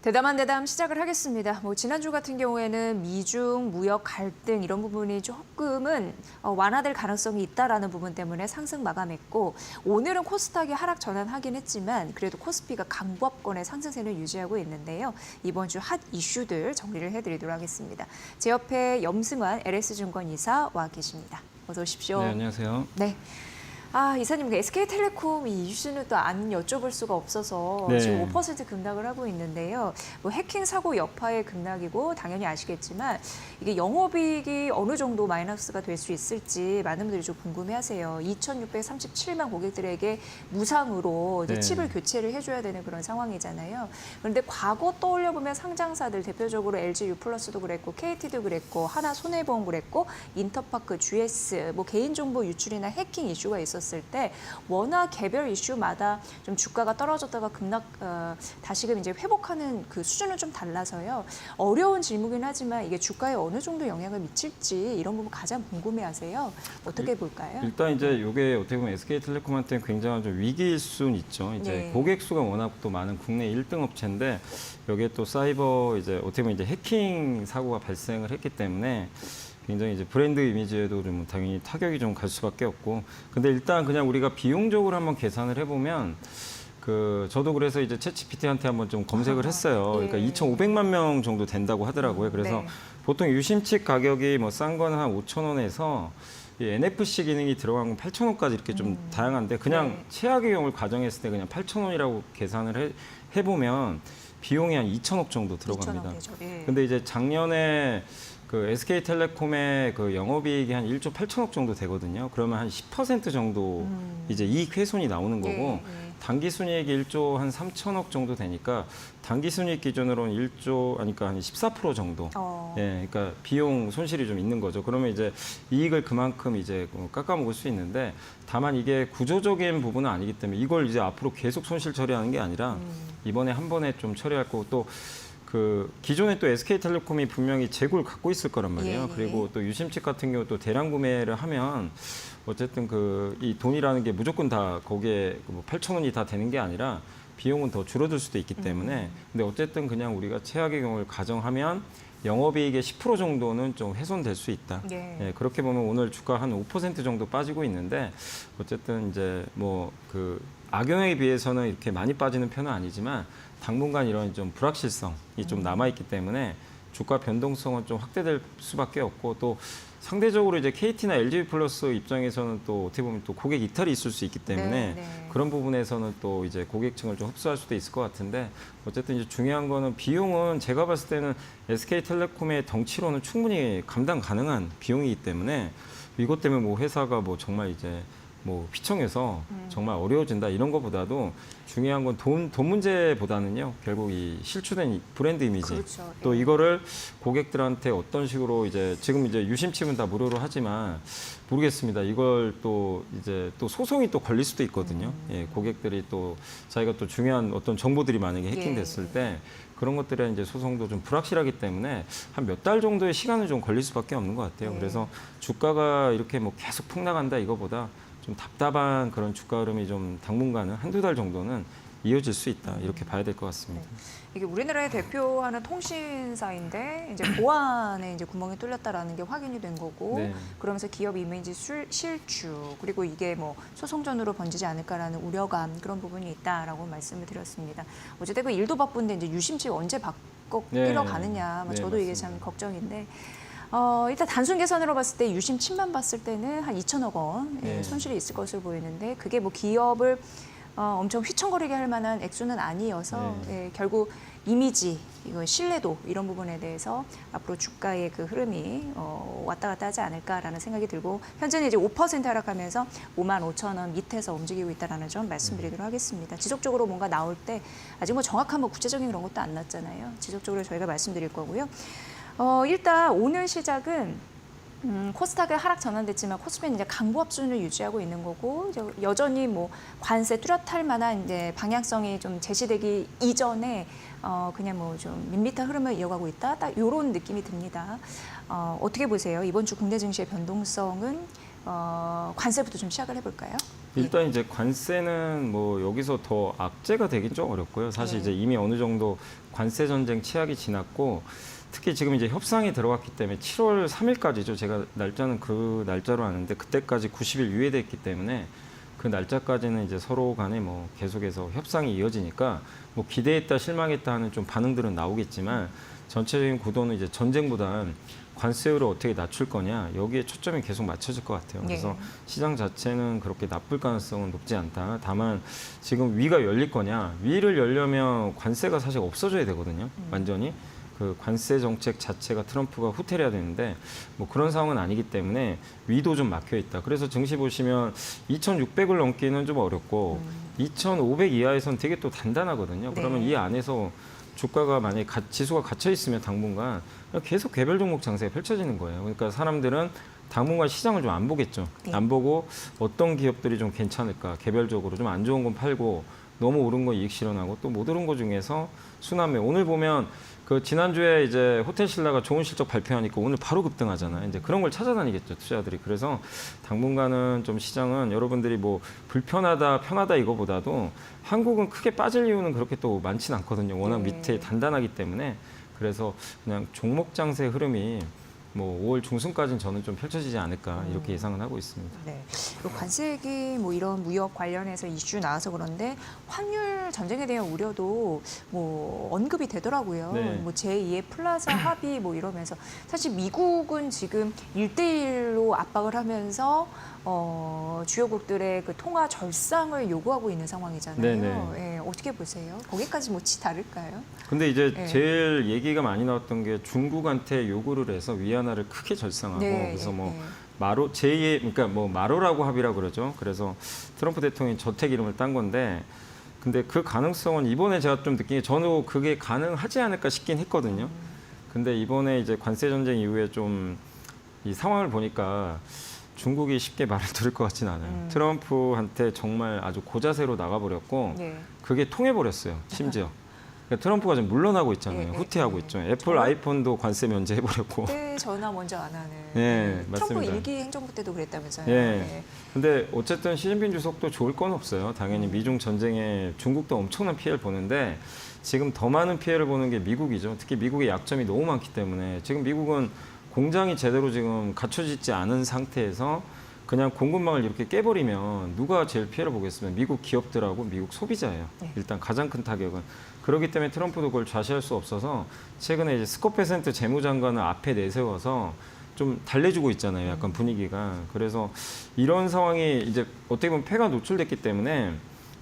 [SPEAKER 2] 대담한 대담 시작을 하겠습니다. 지난주 같은 경우에는 미중 무역 갈등 이런 부분이 조금은 완화될 가능성이 있다라는 부분 때문에 상승 마감했고 오늘은 코스닥이 하락 전환하긴 했지만 그래도 코스피가 강보합권의 상승세를 유지하고 있는데요. 이번 주 핫 이슈들 정리를 해드리도록 하겠습니다. 제 옆에 염승환 LS증권 이사 와 계십니다. 어서 오십시오.
[SPEAKER 8] 네, 안녕하세요.
[SPEAKER 2] 네. 아, 이사님, SK텔레콤 이 이슈는 또 안 여쭤볼 수가 없어서
[SPEAKER 8] 네.
[SPEAKER 2] 지금 5% 급락을 하고 있는데요. 해킹 사고 여파의 급락이고 당연히 아시겠지만 이게 영업이익이 어느 정도 마이너스가 될 수 있을지 많은 분들이 좀 궁금해하세요. 2,637만 고객들에게 무상으로 이제
[SPEAKER 8] 네.
[SPEAKER 2] 칩을 교체를 해줘야 되는 그런 상황이잖아요. 그런데 과거 떠올려 보면 상장사들 대표적으로 LG U+도 그랬고 KT도 그랬고 하나손해보험 그랬고 인터파크, GS, 개인정보 유출이나 해킹 이슈가 있었어요. 때 워낙 개별 이슈마다 좀 주가가 떨어졌다가 급락 다시금 이제 회복하는 그 수준은 좀 달라서요. 어려운 질문이긴 하지만 이게 주가에 어느 정도 영향을 미칠지 이런 부분 가장 궁금해하세요. 어떻게 볼까요?
[SPEAKER 8] 일단 이제 이게 어떻게 보면 SK텔레콤한테 굉장한 좀 위기일 수는 있죠. 이제
[SPEAKER 2] 네.
[SPEAKER 8] 고객 수가 워낙 또 많은 국내 1등 업체인데 여기에 또 사이버 이제 어떻게 보면 이제 해킹 사고가 발생을 했기 때문에 굉장히 이제 브랜드 이미지에도 좀 당연히 타격이 좀 갈 수밖에 없고. 근데 일단 그냥 우리가 비용적으로 한번 계산을 해보면 저도 그래서 이제 챗GPT한테 한번 좀 검색을 했어요.
[SPEAKER 2] 예.
[SPEAKER 8] 그러니까 2,500만 명 정도 된다고 하더라고요. 그래서
[SPEAKER 2] 네.
[SPEAKER 8] 보통 유심칩 가격이 싼 거는 한 5,000원에서 이 NFC 기능이 들어간 건 8,000원까지 이렇게 좀 다양한데 그냥
[SPEAKER 2] 네.
[SPEAKER 8] 최악의 경우를 가정했을 때 그냥 8,000원이라고 계산을 해보면 비용이 한 2,000억 정도 들어갑니다.
[SPEAKER 2] 2,000억 되죠. 예.
[SPEAKER 8] 근데 이제 작년에 SK텔레콤의 영업이익이 한 1조 8천억 정도 되거든요. 그러면 한 10% 정도 이제 이익 훼손이 나오는 거고
[SPEAKER 2] 네.
[SPEAKER 8] 당기순이익이 1조 한 3천억 정도 되니까 당기순이익 기준으로는 1조 아니까 한 14% 정도. 예, 그러니까 비용 손실이 좀 있는 거죠. 그러면 이제 이익을 그만큼 이제 깎아먹을 수 있는데 다만 이게 구조적인 부분은 아니기 때문에 이걸 이제 앞으로 계속 손실 처리하는 게 아니라 이번에 한 번에 좀 처리할 거고 또 그 기존에 또 SK텔레콤이 분명히 재고를 갖고 있을 거란 말이에요.
[SPEAKER 2] 예.
[SPEAKER 8] 그리고 또 유심칩 같은 경우 또 대량 구매를 하면 어쨌든 그 이 돈이라는 게 무조건 다 거기에 뭐 8,000원이 다 되는 게 아니라 비용은 더 줄어들 수도 있기 때문에 근데 어쨌든 그냥 우리가 최악의 경우를 가정하면 영업이익의 10% 정도는 좀 훼손될 수 있다.
[SPEAKER 2] 예.
[SPEAKER 8] 예, 그렇게 보면 오늘 주가 한 5% 정도 빠지고 있는데 어쨌든 이제 뭐 그 악영향에 비해서는 이렇게 많이 빠지는 편은 아니지만 당분간 이런 좀 불확실성이 좀 남아 있기 때문에 주가 변동성은 좀 확대될 수밖에 없고 또 상대적으로 이제 KT나 LG플러스 입장에서는 또 어떻게 보면 또 고객 이탈이 있을 수 있기 때문에
[SPEAKER 2] 네.
[SPEAKER 8] 그런 부분에서는 또 이제 고객층을 좀 흡수할 수도 있을 것 같은데 어쨌든 이제 중요한 거는 비용은 제가 봤을 때는 SK텔레콤의 덩치로는 충분히 감당 가능한 비용이기 때문에 이것 때문에 뭐 회사가 뭐 정말 이제 뭐 휘청해서 정말 어려워진다 이런 것보다도 중요한 건 돈 문제보다는요 결국 이 실추된 이 브랜드 이미지
[SPEAKER 2] 그렇죠.
[SPEAKER 8] 또
[SPEAKER 2] 예.
[SPEAKER 8] 이거를 고객들한테 어떤 식으로 이제 지금 이제 유심칩은 다 무료로 하지만 모르겠습니다. 이걸 또 이제 또 소송이 또 걸릴 수도 있거든요. 예, 고객들이 또 자기가 또 중요한 어떤 정보들이 만약에 해킹됐을 때 그런 것들에 이제 소송도 좀 불확실하기 때문에 한 몇 달 정도의 시간은 좀 걸릴 수밖에 없는 것 같아요.
[SPEAKER 2] 네.
[SPEAKER 8] 그래서 주가가 이렇게 뭐 계속 폭락한다 이거보다 좀 답답한 그런 주가 흐름이 좀 당분간은 한두 달 정도는 이어질 수 있다 이렇게 봐야 될 것 같습니다.
[SPEAKER 2] 이게 우리나라의 대표하는 통신사인데 이제 보안에 이제 구멍이 뚫렸다라는 게 확인이 된 거고
[SPEAKER 8] 네.
[SPEAKER 2] 그러면서 기업 이미지 실추 그리고 이게 뭐 소송전으로 번지지 않을까라는 우려감 그런 부분이 있다라고 말씀을 드렸습니다. 어쨌든 그 일도 바쁜데 이제 유심칩 언제 바꿔 끼러 가느냐
[SPEAKER 8] 네,
[SPEAKER 2] 저도 이게
[SPEAKER 8] 맞습니다.
[SPEAKER 2] 참 걱정인데 일단 단순 계산으로 봤을 때 유심칩만 봤을 때는 한 2천억 원
[SPEAKER 8] 네.
[SPEAKER 2] 손실이 있을 것으로 보이는데 그게 뭐 기업을 엄청 휘청거리게 할 만한 액수는 아니어서
[SPEAKER 8] 네.
[SPEAKER 2] 예, 결국 이미지, 이거 신뢰도 이런 부분에 대해서 앞으로 주가의 그 흐름이 왔다 갔다 하지 않을까라는 생각이 들고 현재는 이제 5% 하락하면서 55,000원 밑에서 움직이고 있다라는 점 말씀드리도록 하겠습니다. 지속적으로 뭔가 나올 때 아직 뭐 정확한 뭐 구체적인 그런 것도 안 났잖아요. 지속적으로 저희가 말씀드릴 거고요. 일단 오늘 시작은 코스닥은 하락 전환됐지만 코스피는 이제 강보합 수준을 유지하고 있는 거고 이제 여전히 뭐 관세 뚜렷할 만한 이제 방향성이 좀 제시되기 이전에 그냥 뭐 좀 밋밋한 흐름을 이어가고 있다. 딱 이런 느낌이 듭니다. 어떻게 보세요? 이번 주 국내 증시의 변동성은 관세부터 좀 시작을 해볼까요?
[SPEAKER 8] 일단 이제 관세는 뭐 여기서 더 악재가 되긴 좀 어렵고요. 사실
[SPEAKER 2] 네.
[SPEAKER 8] 이제 이미 어느 정도 관세 전쟁 치약이 지났고 특히 지금 이제 협상이 들어갔기 때문에 7월 3일까지죠. 제가 날짜는 그 날짜로 아는데 그때까지 90일 유예됐기 때문에 그 날짜까지는 이제 서로 간에 뭐 계속해서 협상이 이어지니까 뭐 기대했다 실망했다 하는 좀 반응들은 나오겠지만 전체적인 구도는 이제 전쟁보단 관세율을 어떻게 낮출 거냐 여기에 초점이 계속 맞춰질 것 같아요. 그래서
[SPEAKER 2] 네.
[SPEAKER 8] 시장 자체는 그렇게 나쁠 가능성은 높지 않다. 다만 지금 위가 열릴 거냐 위를 열려면 관세가 사실 없어져야 되거든요. 완전히. 그 관세 정책 자체가 트럼프가 후퇴해야 되는데 뭐 그런 상황은 아니기 때문에 위도 좀 막혀 있다. 그래서 증시 보시면 2,600을 넘기는 좀 어렵고 2,500 이하에선 되게 또 단단하거든요. 그러면
[SPEAKER 2] 네.
[SPEAKER 8] 이 안에서 주가가 만약에 지수가 갇혀 있으면 당분간 계속 개별 종목 장세가 펼쳐지는 거예요. 그러니까 사람들은 당분간 시장을 좀 안 보겠죠.
[SPEAKER 2] 네.
[SPEAKER 8] 안 보고 어떤 기업들이 좀 괜찮을까 개별적으로 좀 안 좋은 건 팔고 너무 오른 거 이익 실현하고 또 못 오른 거 중에서 순환매 오늘 보면 그 지난주에 이제 호텔신라가 좋은 실적 발표하니까 오늘 바로 급등하잖아요. 이제 그런 걸 찾아다니겠죠, 투자자들이. 그래서 당분간은 좀 시장은 여러분들이 뭐 불편하다, 편하다 이거보다도 한국은 크게 빠질 이유는 그렇게 또 많지는 않거든요. 워낙
[SPEAKER 2] 네.
[SPEAKER 8] 밑에 단단하기 때문에. 그래서 그냥 종목 장세 흐름이 뭐 5월 중순까지는 저는 좀 펼쳐지지 않을까 이렇게 예상은 하고 있습니다.
[SPEAKER 2] 네. 그리고 관세기 뭐 이런 무역 관련해서 이슈 나와서 그런데 환율 전쟁에 대한 우려도 뭐 언급이 되더라고요.
[SPEAKER 8] 네.
[SPEAKER 2] 뭐 제2의 플라자 합의 뭐 이러면서 사실 미국은 지금 1대1로 압박을 하면서 주요국들의 그 통화 절상을 요구하고 있는 상황이잖아요.
[SPEAKER 8] 네네.
[SPEAKER 2] 예, 어떻게 보세요? 거기까지 뭐치 다를까요?
[SPEAKER 8] 근데 이제
[SPEAKER 2] 네.
[SPEAKER 8] 제일 얘기가 많이 나왔던 게 중국한테 요구를 해서 위안화를 크게 절상하고 그래서 뭐 마로 제2의 그러니까 뭐 마로라고 합의라고 그러죠. 그래서 트럼프 대통령이 저택 이름을 딴 건데 근데 그 가능성은 이번에 제가 좀 느낀 게 저는 그게 가능하지 않을까 싶긴 했거든요. 근데 이번에 이제 관세 전쟁 이후에 좀 이 상황을 보니까 중국이 쉽게 말을 들을 것 같진 않아요. 트럼프한테 정말 아주 고자세로 나가버렸고
[SPEAKER 2] 네.
[SPEAKER 8] 그게 통해버렸어요. 심지어. 그러니까 트럼프가 좀 물러나고 있잖아요.
[SPEAKER 2] 예,
[SPEAKER 8] 후퇴하고
[SPEAKER 2] 예.
[SPEAKER 8] 있죠. 애플 아이폰도 관세 면제해버렸고.
[SPEAKER 2] 그때 전화 먼저 안 하는.
[SPEAKER 8] 예,
[SPEAKER 2] 트럼프
[SPEAKER 8] 맞습니다.
[SPEAKER 2] 일기 행정부 때도 그랬다면서요.
[SPEAKER 8] 예.
[SPEAKER 2] 네.
[SPEAKER 8] 근데 어쨌든 시진핑 주석도 좋을 건 없어요. 당연히 미중 전쟁에 중국도 엄청난 피해를 보는데 지금 더 많은 피해를 보는 게 미국이죠. 특히 미국의 약점이 너무 많기 때문에 지금 미국은 공장이 제대로 지금 갖춰지지 않은 상태에서 그냥 공급망을 이렇게 깨버리면 누가 제일 피해를 보겠으면 미국 기업들하고 미국 소비자예요.
[SPEAKER 2] 네.
[SPEAKER 8] 일단 가장 큰 타격은. 그렇기 때문에 트럼프도 그걸 좌시할 수 없어서 최근에 이제 스콧 베센트 재무장관을 앞에 내세워서 좀 달래주고 있잖아요. 약간 분위기가. 그래서 이런 상황이 이제 어떻게 보면 폐가 노출됐기 때문에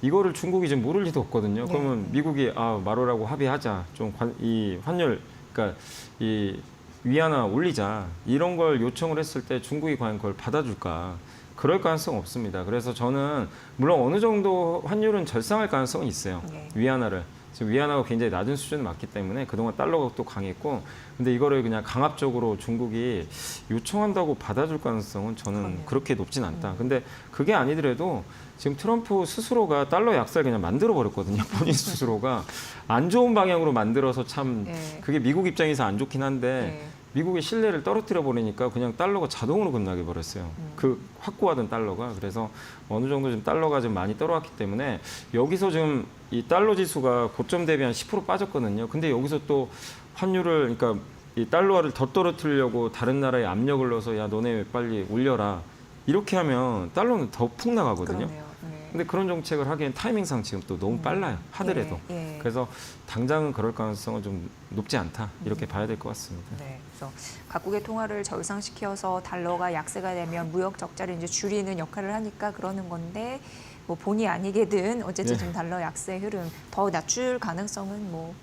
[SPEAKER 8] 이거를 중국이 지금 모를 리도 없거든요. 그러면 미국이 마로라고 합의하자. 좀 이 환율, 그러니까 이 위안화 올리자. 이런 걸 요청을 했을 때 중국이 과연 그걸 받아줄까? 그럴 가능성 없습니다. 그래서 저는 물론 어느 정도 환율은 절상할 가능성은 있어요.
[SPEAKER 2] 네.
[SPEAKER 8] 위안화를. 지금 위안화가 굉장히 낮은 수준에 맞기 때문에 그동안 달러가 또 강했고 근데 이거를 그냥 강압적으로 중국이 요청한다고 받아줄 가능성은 저는 그렇게 높진 않다. 근데 그게 아니더라도 지금 트럼프 스스로가 달러 약세를 그냥 만들어 버렸거든요. 본인 스스로가 안 좋은 방향으로 만들어서 참
[SPEAKER 2] 네.
[SPEAKER 8] 그게 미국 입장에서 안 좋긴 한데
[SPEAKER 2] 네.
[SPEAKER 8] 미국의 신뢰를 떨어뜨려 버리니까 그냥 달러가 자동으로 급락해 버렸어요. 그 확고하던 달러가. 그래서 어느 정도 지금 달러가 좀 많이 떨어졌기 때문에 여기서 지금 이 달러 지수가 고점 대비 한 10% 빠졌거든요. 근데 여기서 또 환율을 그러니까 이 달러화를 더 떨어뜨리려고 다른 나라에 압력을 넣어서 야 너네 왜 빨리 올려라. 이렇게 하면 달러는 더 푹 나가거든요.
[SPEAKER 2] 그러네요. 네.
[SPEAKER 8] 근데 그런 정책을 하기엔 타이밍상 지금 또 너무 빨라요. 하더라도.
[SPEAKER 2] 예, 예.
[SPEAKER 8] 그래서 당장은 그럴 가능성은 좀 높지 않다. 이렇게 봐야 될 것 같습니다.
[SPEAKER 2] 네, 그래서 각국의 통화를 절상시켜서 달러가 약세가 되면 무역 적자를 이제 줄이는 역할을 하니까 그러는 건데 뭐 본의 아니게든 어쨌든
[SPEAKER 8] 네.
[SPEAKER 2] 좀 달러 약세 흐름 더 낮출 가능성은 뭐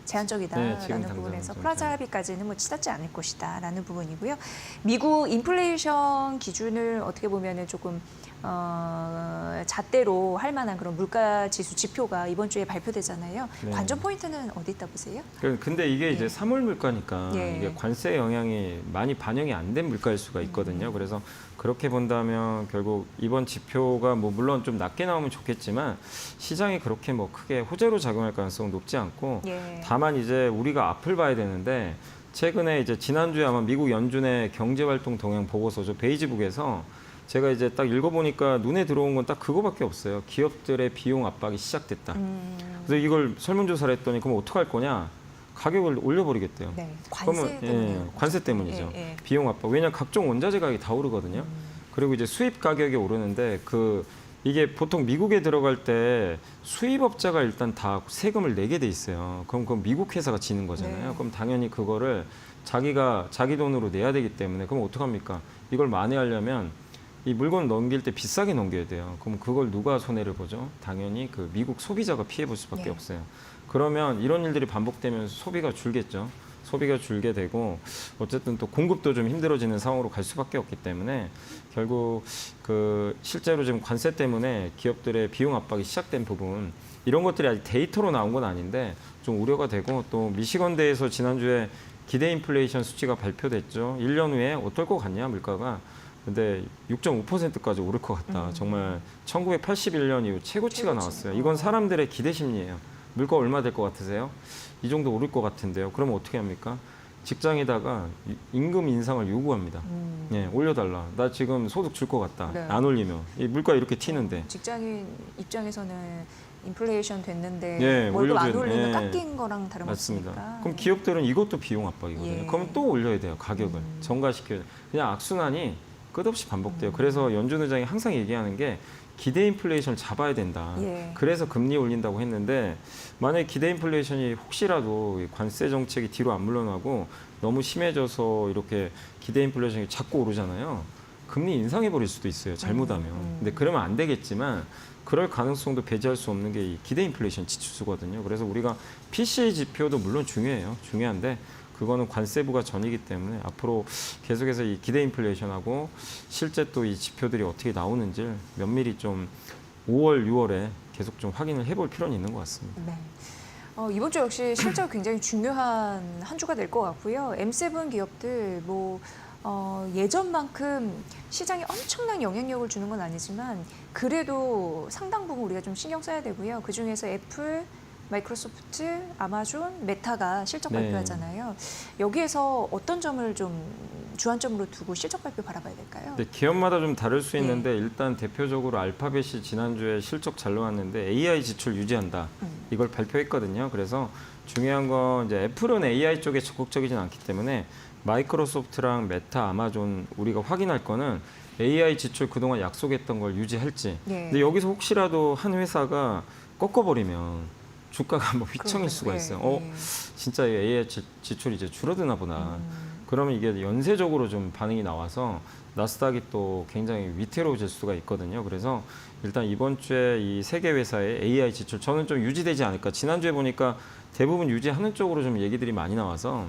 [SPEAKER 2] 제한적이다라는
[SPEAKER 8] 네, 지금
[SPEAKER 2] 부분에서
[SPEAKER 8] 당장은
[SPEAKER 2] 플라자
[SPEAKER 8] 좀
[SPEAKER 2] 합의까지는 뭐 치닫지 않을 것이다라는 부분이고요. 미국 인플레이션 기준을 어떻게 보면은 조금 잣대로 할 만한 그런 물가 지수 지표가 이번 주에 발표되잖아요.
[SPEAKER 8] 네.
[SPEAKER 2] 관전 포인트는 어디 있다 보세요?
[SPEAKER 8] 근데 이게 이제
[SPEAKER 2] 예.
[SPEAKER 8] 3월 물가니까
[SPEAKER 2] 예.
[SPEAKER 8] 이게 관세 영향이 많이 반영이 안 된 물가일 수가 있거든요. 그래서 그렇게 본다면 결국 이번 지표가 뭐 물론 좀 낮게 나오면 좋겠지만 시장이 그렇게 뭐 크게 호재로 작용할 가능성은 높지 않고
[SPEAKER 2] 예.
[SPEAKER 8] 다만 이제 우리가 앞을 봐야 되는데 최근에 이제 지난주에 아마 미국 연준의 경제활동 동향 보고서죠. 베이지북에서 제가 이제 딱 읽어보니까 눈에 들어온 건 딱 그거밖에 없어요. 기업들의 비용 압박이 시작됐다. 그래서 이걸 설문조사를 했더니 그럼 어떡할 거냐? 가격을 올려버리겠대요.
[SPEAKER 2] 네, 관세 때문에.
[SPEAKER 8] 관세 때문이죠.
[SPEAKER 2] 예, 예.
[SPEAKER 8] 비용 압박. 왜냐하면 각종 원자재 가격이 다 오르거든요. 그리고 이제 수입 가격이 오르는데 이게 보통 미국에 들어갈 때 수입업자가 일단 다 세금을 내게 돼 있어요. 그럼 미국 회사가 지는 거잖아요.
[SPEAKER 2] 네.
[SPEAKER 8] 그럼 당연히 그거를 자기 돈으로 내야 되기 때문에 그럼 어떡합니까? 이걸 만회하려면 이 물건 넘길 때 비싸게 넘겨야 돼요. 그럼 그걸 누가 손해를 보죠? 당연히 그 미국 소비자가 피해 볼 수밖에
[SPEAKER 2] 네.
[SPEAKER 8] 없어요. 그러면 이런 일들이 반복되면 소비가 줄겠죠. 소비가 줄게 되고 어쨌든 또 공급도 좀 힘들어지는 상황으로 갈 수밖에 없기 때문에 결국 실제로 지금 관세 때문에 기업들의 비용 압박이 시작된 부분 이런 것들이 아직 데이터로 나온 건 아닌데 좀 우려가 되고 또 미시건대에서 지난주에 기대 인플레이션 수치가 발표됐죠. 1년 후에 어떨 것 같냐 물가가. 근데 6.5%까지 오를 것 같다. 정말 1981년 이후 최고치가 나왔어요. 이건 사람들의 기대 심리예요. 물가 얼마 될 것 같으세요? 이 정도 오를 것 같은데요. 그러면 어떻게 합니까? 직장에다가 임금 인상을 요구합니다. 예, 올려달라. 나 지금 소득 줄 것 같다.
[SPEAKER 2] 네.
[SPEAKER 8] 안 올리면. 이 물가 이렇게 튀는데.
[SPEAKER 2] 직장인 입장에서는 인플레이션 됐는데
[SPEAKER 8] 예,
[SPEAKER 2] 월급 안
[SPEAKER 8] 올려줘야-
[SPEAKER 2] 올리면
[SPEAKER 8] 예.
[SPEAKER 2] 깎인 거랑
[SPEAKER 8] 맞습니다.
[SPEAKER 2] 다름없으니까.
[SPEAKER 8] 그럼 기업들은 이것도 비용 압박이거든요.
[SPEAKER 2] 예.
[SPEAKER 8] 그러면 또 올려야 돼요. 가격을. 정가시켜야 돼요. 그냥 악순환이 끝없이 반복돼요. 그래서 연준 의장이 항상 얘기하는 게 기대 인플레이션을 잡아야 된다.
[SPEAKER 2] 예.
[SPEAKER 8] 그래서 금리 올린다고 했는데 만약에 기대 인플레이션이 혹시라도 관세 정책이 뒤로 안 물러나고 너무 심해져서 이렇게 기대 인플레이션이 자꾸 오르잖아요. 금리 인상해 버릴 수도 있어요. 잘못하면. 근데 그러면 안 되겠지만 그럴 가능성도 배제할 수 없는 게 이 기대 인플레이션 지수거든요. 그래서 우리가 PCE 지표도 물론 중요해요. 중요한데 그거는 관세부가 전이기 때문에 앞으로 계속해서 이 기대 인플레이션하고 실제 또 이 지표들이 어떻게 나오는지 면밀히 좀 5월, 6월에 계속 좀 확인을 해볼 필요는 있는 것 같습니다.
[SPEAKER 2] 네. 이번 주 역시 실적 굉장히 중요한 한 주가 될 것 같고요. M7 기업들 예전만큼 시장에 엄청난 영향력을 주는 건 아니지만 그래도 상당 부분 우리가 좀 신경 써야 되고요. 그 중에서 애플, 마이크로소프트, 아마존, 메타가 실적
[SPEAKER 8] 네.
[SPEAKER 2] 발표하잖아요. 여기에서 어떤 점을 좀 주안점으로 두고 실적 발표 바라봐야 될까요?
[SPEAKER 8] 근데 기업마다 좀 다를 수
[SPEAKER 2] 예.
[SPEAKER 8] 있는데 일단 대표적으로 알파벳이 지난주에 실적 잘 나왔는데 AI 지출 유지한다. 이걸 발표했거든요. 그래서 중요한 건 이제 애플은 AI 쪽에 적극적이진 않기 때문에 마이크로소프트랑 메타, 아마존 우리가 확인할 거는 AI 지출 그동안 약속했던 걸 유지할지.
[SPEAKER 2] 예.
[SPEAKER 8] 근데 여기서 혹시라도 한 회사가 꺾어버리면 주가가 한번 휘청일 수가 있어요. 진짜 이 AI 지출이 이제 줄어드나 보다. 그러면 이게 연쇄적으로 좀 반응이 나와서 나스닥이 또 굉장히 위태로워질 수가 있거든요. 그래서 일단 이번 주에 이 세 개 회사의 AI 지출 저는 좀 유지되지 않을까. 지난주에 보니까 대부분 유지하는 쪽으로 좀 얘기들이 많이 나와서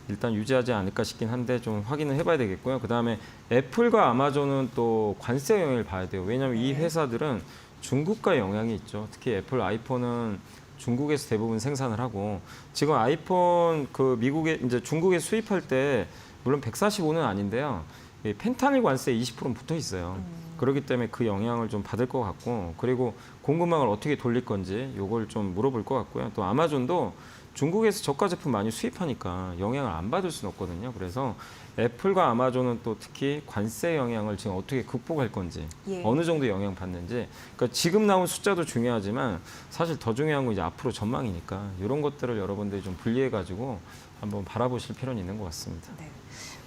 [SPEAKER 8] 일단 유지하지 않을까 싶긴 한데 좀 확인을 해봐야 되겠고요. 그다음에 애플과 아마존은 또 관세 영향을 봐야 돼요. 왜냐하면 이 회사들은 중국과 영향이 있죠. 특히 애플 아이폰은 중국에서 대부분 생산을 하고 지금 아이폰 그 미국에 이제 중국에 수입할 때 물론 145는 아닌데요. 이 펜타닐 관세 20%는 붙어 있어요. 그렇기 때문에 그 영향을 좀 받을 것 같고 그리고 공급망을 어떻게 돌릴 건지 요걸 좀 물어볼 것 같고요. 또 아마존도 중국에서 저가 제품 많이 수입하니까 영향을 안 받을 수는 없거든요. 그래서 애플과 아마존은 또 특히 관세 영향을 지금 어떻게 극복할 건지
[SPEAKER 2] 예.
[SPEAKER 8] 어느 정도 영향 받는지 그러니까 지금 나온 숫자도 중요하지만 사실 더 중요한 건 이제 앞으로 전망이니까 이런 것들을 여러분들이 좀 분리해 가지고 한번 바라보실 필요는 있는 것 같습니다.
[SPEAKER 2] 네.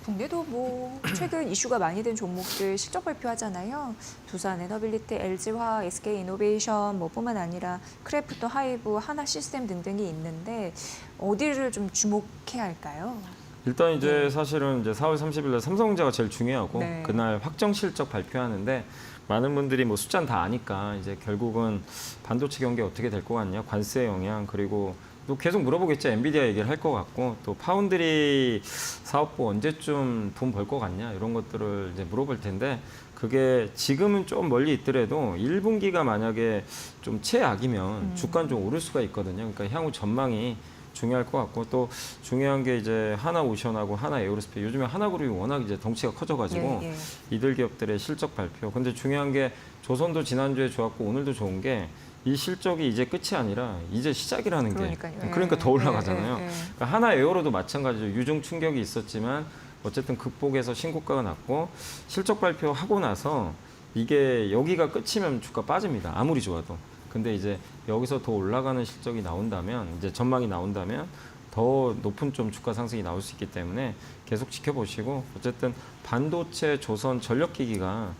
[SPEAKER 2] 국내도 뭐 최근 이슈가 많이 된 종목들 실적 발표하잖아요. 두산 에너빌리티, LG화학, SK이노베이션 뭐뿐만 아니라 크래프트, 하이브, 하나 시스템 등등이 있는데 어디를 좀 주목해야 할까요?
[SPEAKER 8] 일단 이제 사실은 이제 4월 30일 날 삼성전자가 제일 중요하고
[SPEAKER 2] 네.
[SPEAKER 8] 그날 확정 실적 발표하는데 많은 분들이 뭐 숫자는 다 아니까 이제 결국은 반도체 경기 어떻게 될 것 같냐, 관세 영향 그리고 또 계속 물어보겠죠. 엔비디아 얘기를 할 것 같고 또 파운드리 사업부 언제쯤 돈 벌 것 같냐 이런 것들을 이제 물어볼 텐데 그게 지금은 좀 멀리 있더라도 1분기가 만약에 좀 최악이면 주가는 좀 오를 수가 있거든요. 그러니까 향후 전망이 중요할 것 같고 또 중요한 게 이제 하나오션하고 하나에어로스페이스 요즘에 하나그룹이 워낙 이제 덩치가 커져가지고
[SPEAKER 2] 예, 예.
[SPEAKER 8] 이들 기업들의 실적 발표. 근데 중요한 게 조선도 지난주에 좋았고 오늘도 좋은 게 이 실적이 이제 끝이 아니라 이제 시작이라는
[SPEAKER 2] 그러니까요.
[SPEAKER 8] 게 그러니까 더 올라가잖아요.
[SPEAKER 2] 예, 예, 예.
[SPEAKER 8] 그러니까 하나에어로도 마찬가지죠. 유중 충격이 있었지만 어쨌든 극복해서 신고가가 났고 실적 발표하고 나서 이게 여기가 끝이면 주가 빠집니다. 아무리 좋아도. 근데 이제 여기서 더 올라가는 실적이 나온다면 이제 전망이 나온다면 더 높은 좀 주가 상승이 나올 수 있기 때문에 계속 지켜보시고 어쨌든 반도체, 조선, 전력기기가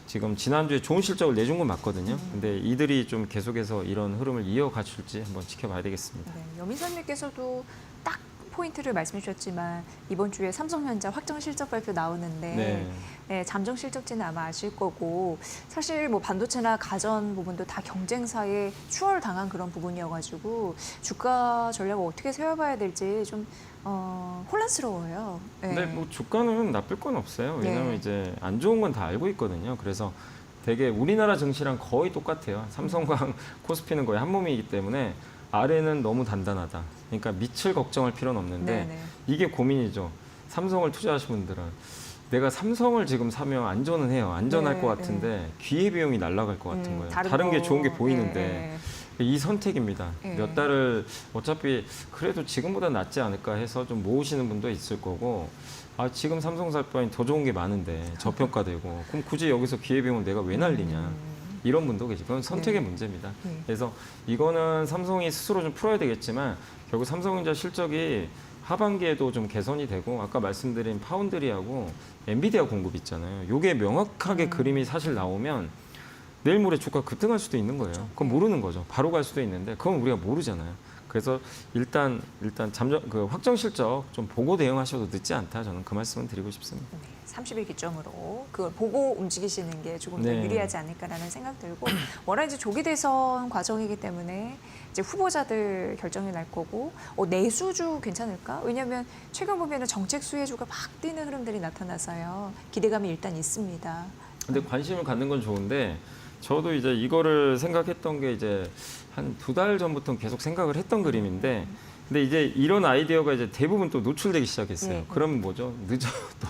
[SPEAKER 8] 지금 지난주에 좋은 실적을 내준 건 맞거든요. 근데 이들이 좀 계속해서 이런 흐름을 이어가줄지 한번 지켜봐야 되겠습니다.
[SPEAKER 2] 네, 여민사님께서도 딱 포인트를 말씀해 주셨지만 이번 주에 삼성전자 확정 실적 발표 나오는데
[SPEAKER 8] 네.
[SPEAKER 2] 네, 잠정 실적지는 아마 아실 거고 사실 뭐 반도체나 가전 부분도 다 경쟁사에 추월당한 그런 부분이어가지고 주가 전략을 어떻게 세워봐야 될지 좀 혼란스러워요. 네.
[SPEAKER 8] 근데 뭐 주가는 나쁠 건 없어요. 왜냐하면
[SPEAKER 2] 네.
[SPEAKER 8] 이제 안 좋은 건 다 알고 있거든요. 그래서 되게 우리나라 증시랑 거의 똑같아요. 삼성과 코스피는 거의 한 몸이기 때문에 아래는 너무 단단하다. 그러니까 밑을 걱정할 필요는 없는데
[SPEAKER 2] 네네.
[SPEAKER 8] 이게 고민이죠. 삼성을 투자하신 분들은 내가 삼성을 지금 사면 안전은 해요. 안전할
[SPEAKER 2] 네,
[SPEAKER 8] 것 같은데 기회비용이 날아갈 것 같은 거예요. 다른 게
[SPEAKER 2] 거.
[SPEAKER 8] 좋은 게 보이는데
[SPEAKER 2] 네,
[SPEAKER 8] 이 선택입니다.
[SPEAKER 2] 네.
[SPEAKER 8] 몇 달을 어차피 그래도 지금보다 낫지 않을까 해서 좀 모으시는 분도 있을 거고 아 지금 삼성 살 바엔 더 좋은 게 많은데 저평가되고 그럼 굳이 여기서 기회비용을 내가 왜 날리냐 이런 분도 계시고 그건 선택의
[SPEAKER 2] 네.
[SPEAKER 8] 문제입니다.
[SPEAKER 2] 네.
[SPEAKER 8] 그래서 이거는 삼성이 스스로 좀 풀어야 되겠지만 결국 삼성전자 실적이 하반기에도 좀 개선이 되고 아까 말씀드린 파운드리하고 엔비디아 공급 있잖아요. 이게 명확하게 그림이 사실 나오면 내일 모레 주가 급등할 수도 있는 거예요. 그건 모르는 거죠. 바로 갈 수도 있는데 그건 우리가 모르잖아요. 그래서 일단 그 확정 실적 좀 보고 대응하셔도 늦지 않다. 저는 그 말씀을 드리고 싶습니다.
[SPEAKER 2] 네, 30일 기점으로 그걸 보고 움직이시는 게 조금 더
[SPEAKER 8] 네.
[SPEAKER 2] 유리하지 않을까라는 생각 들고 워낙 이제 조기 대선 과정이기 때문에 이제 후보자들 결정이 날 거고 내수주 괜찮을까? 왜냐하면 최근 보면은 정책 수혜주가 막 뛰는 흐름들이 나타나서요 기대감이 일단 있습니다.
[SPEAKER 8] 근데 관심을 갖는 건 좋은데 저도 이제 이거를 생각했던 게 이제 한 2달 전부터 계속 생각을 했던 그림인데 근데 이제 이런 아이디어가 이제 대부분 또 노출되기 시작했어요.
[SPEAKER 2] 네.
[SPEAKER 8] 그러면 뭐죠? 늦어도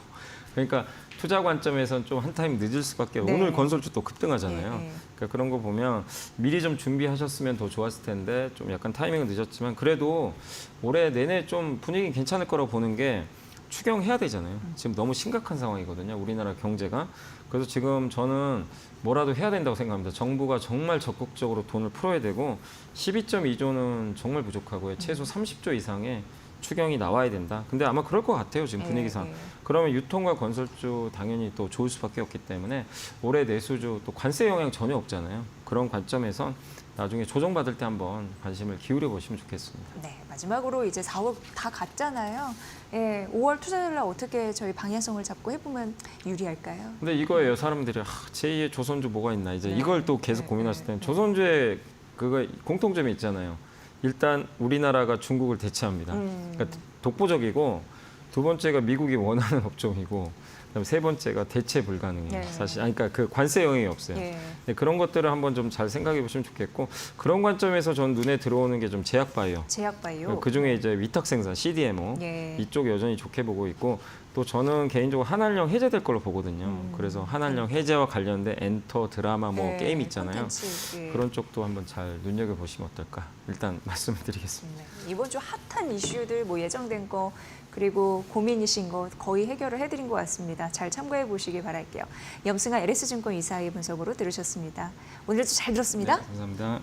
[SPEAKER 8] 그러니까 투자 관점에선 좀 한 타임 늦을 수밖에.
[SPEAKER 2] 네.
[SPEAKER 8] 오늘 건설주 또 급등하잖아요.
[SPEAKER 2] 네, 네.
[SPEAKER 8] 그러니까 그런 거 보면 미리 좀 준비하셨으면 더 좋았을 텐데 좀 약간 타이밍은 늦었지만 그래도 올해 내내 좀 분위기 괜찮을 거라고 보는 게 추경해야 되잖아요. 지금 너무 심각한 상황이거든요. 우리나라 경제가. 그래서 지금 저는 뭐라도 해야 된다고 생각합니다. 정부가 정말 적극적으로 돈을 풀어야 되고 12.2조는 정말 부족하고요. 최소 30조 이상의 추경이 나와야 된다. 근데 아마 그럴 것 같아요. 지금 분위기상. 그러면 유통과 건설주 당연히 또 좋을 수밖에 없기 때문에 올해 내수주 또 관세 영향 전혀 없잖아요. 그런 관점에선 나중에 조정받을 때 한번 관심을 기울여 보시면 좋겠습니다.
[SPEAKER 2] 네, 마지막으로 이제 4월 다 갔잖아요. 예, 5월 투자전략 어떻게 저희 방향성을 잡고 해보면 유리할까요?
[SPEAKER 8] 근데 이거예요. 사람들이 제2의 조선주 뭐가 있나 이제
[SPEAKER 2] 네.
[SPEAKER 8] 이걸 또 계속
[SPEAKER 2] 네,
[SPEAKER 8] 고민하실
[SPEAKER 2] 네,
[SPEAKER 8] 때는 조선주의 그거 공통점이 있잖아요. 일단 우리나라가 중국을 대체합니다. 그러니까 독보적이고 두 번째가 미국이 원하는 업종이고 그다음에 세 번째가 대체 불가능해요.
[SPEAKER 2] 네.
[SPEAKER 8] 사실 그러니까 그 관세 영향이 없어요.
[SPEAKER 2] 예.
[SPEAKER 8] 네, 그런 것들을 한번 좀 잘 생각해 보시면 좋겠고 그런 관점에서 전 눈에 들어오는 게 좀 제약바이오.
[SPEAKER 2] 제약바이오.
[SPEAKER 8] 그중에 이제 위탁 생산 CDMO
[SPEAKER 2] 예.
[SPEAKER 8] 이쪽 여전히 좋게 보고 있고 또 저는 개인적으로 한한령 해제될 걸로 보거든요. 그래서 한한령 해제와 관련된 엔터 드라마 뭐
[SPEAKER 2] 네,
[SPEAKER 8] 게임 있잖아요.
[SPEAKER 2] 콘텐츠, 예.
[SPEAKER 8] 그런 쪽도 한번 잘 눈여겨 보시면 어떨까 일단 말씀을 드리겠습니다.
[SPEAKER 2] 네, 이번 주 핫한 이슈들 뭐 예정된 거 그리고 고민이신 거 거의 해결을 해드린 것 같습니다. 잘 참고해 보시기 바랄게요. 염승아 LS증권 이사의 분석으로 들으셨습니다. 오늘도 잘 들었습니다.
[SPEAKER 8] 네, 감사합니다.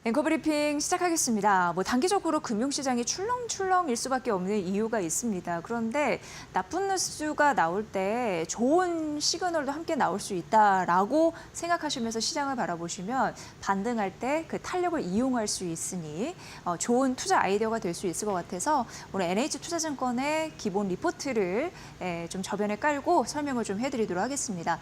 [SPEAKER 2] 앵커 브리핑 시작하겠습니다. 뭐 단기적으로 금융시장이 출렁출렁일 수밖에 없는 이유가 있습니다. 그런데 나쁜 뉴스가 나올 때 좋은 시그널도 함께 나올 수 있다라고 생각하시면서 시장을 바라보시면 반등할 때 그 탄력을 이용할 수 있으니 좋은 투자 아이디어가 될 수 있을 것 같아서 오늘 NH투자증권의 기본 리포트를 좀 저변에 깔고 설명을 좀 해드리도록 하겠습니다.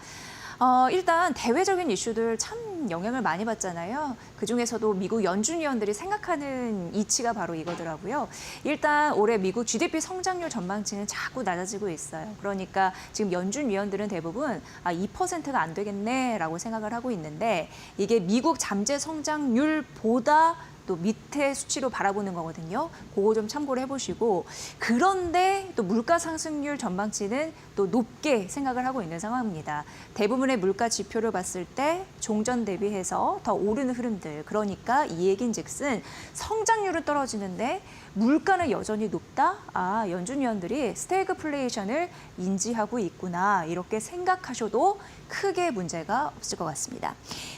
[SPEAKER 2] 일단 대외적인 이슈들 참 영향을 많이 받잖아요. 그중에서도 미국 연준 위원들이 생각하는 이치가 바로 이거더라고요. 일단 올해 미국 GDP 성장률 전망치는 자꾸 낮아지고 있어요. 그러니까 지금 연준 위원들은 대부분 2%가 안 되겠네라고 생각을 하고 있는데 이게 미국 잠재 성장률보다 또 밑에 수치로 바라보는 거거든요. 그거 좀 참고를 해보시고 그런데 또 물가 상승률 전망치는 또 높게 생각을 하고 있는 상황입니다. 대부분의 물가 지표를 봤을 때 종전 대비해서 더 오르는 흐름들. 그러니까 이 얘긴즉슨 성장률은 떨어지는데 물가는 여전히 높다? 연준 위원들이 스태그플레이션을 인지하고 있구나. 이렇게 생각하셔도 크게 문제가 없을 것 같습니다.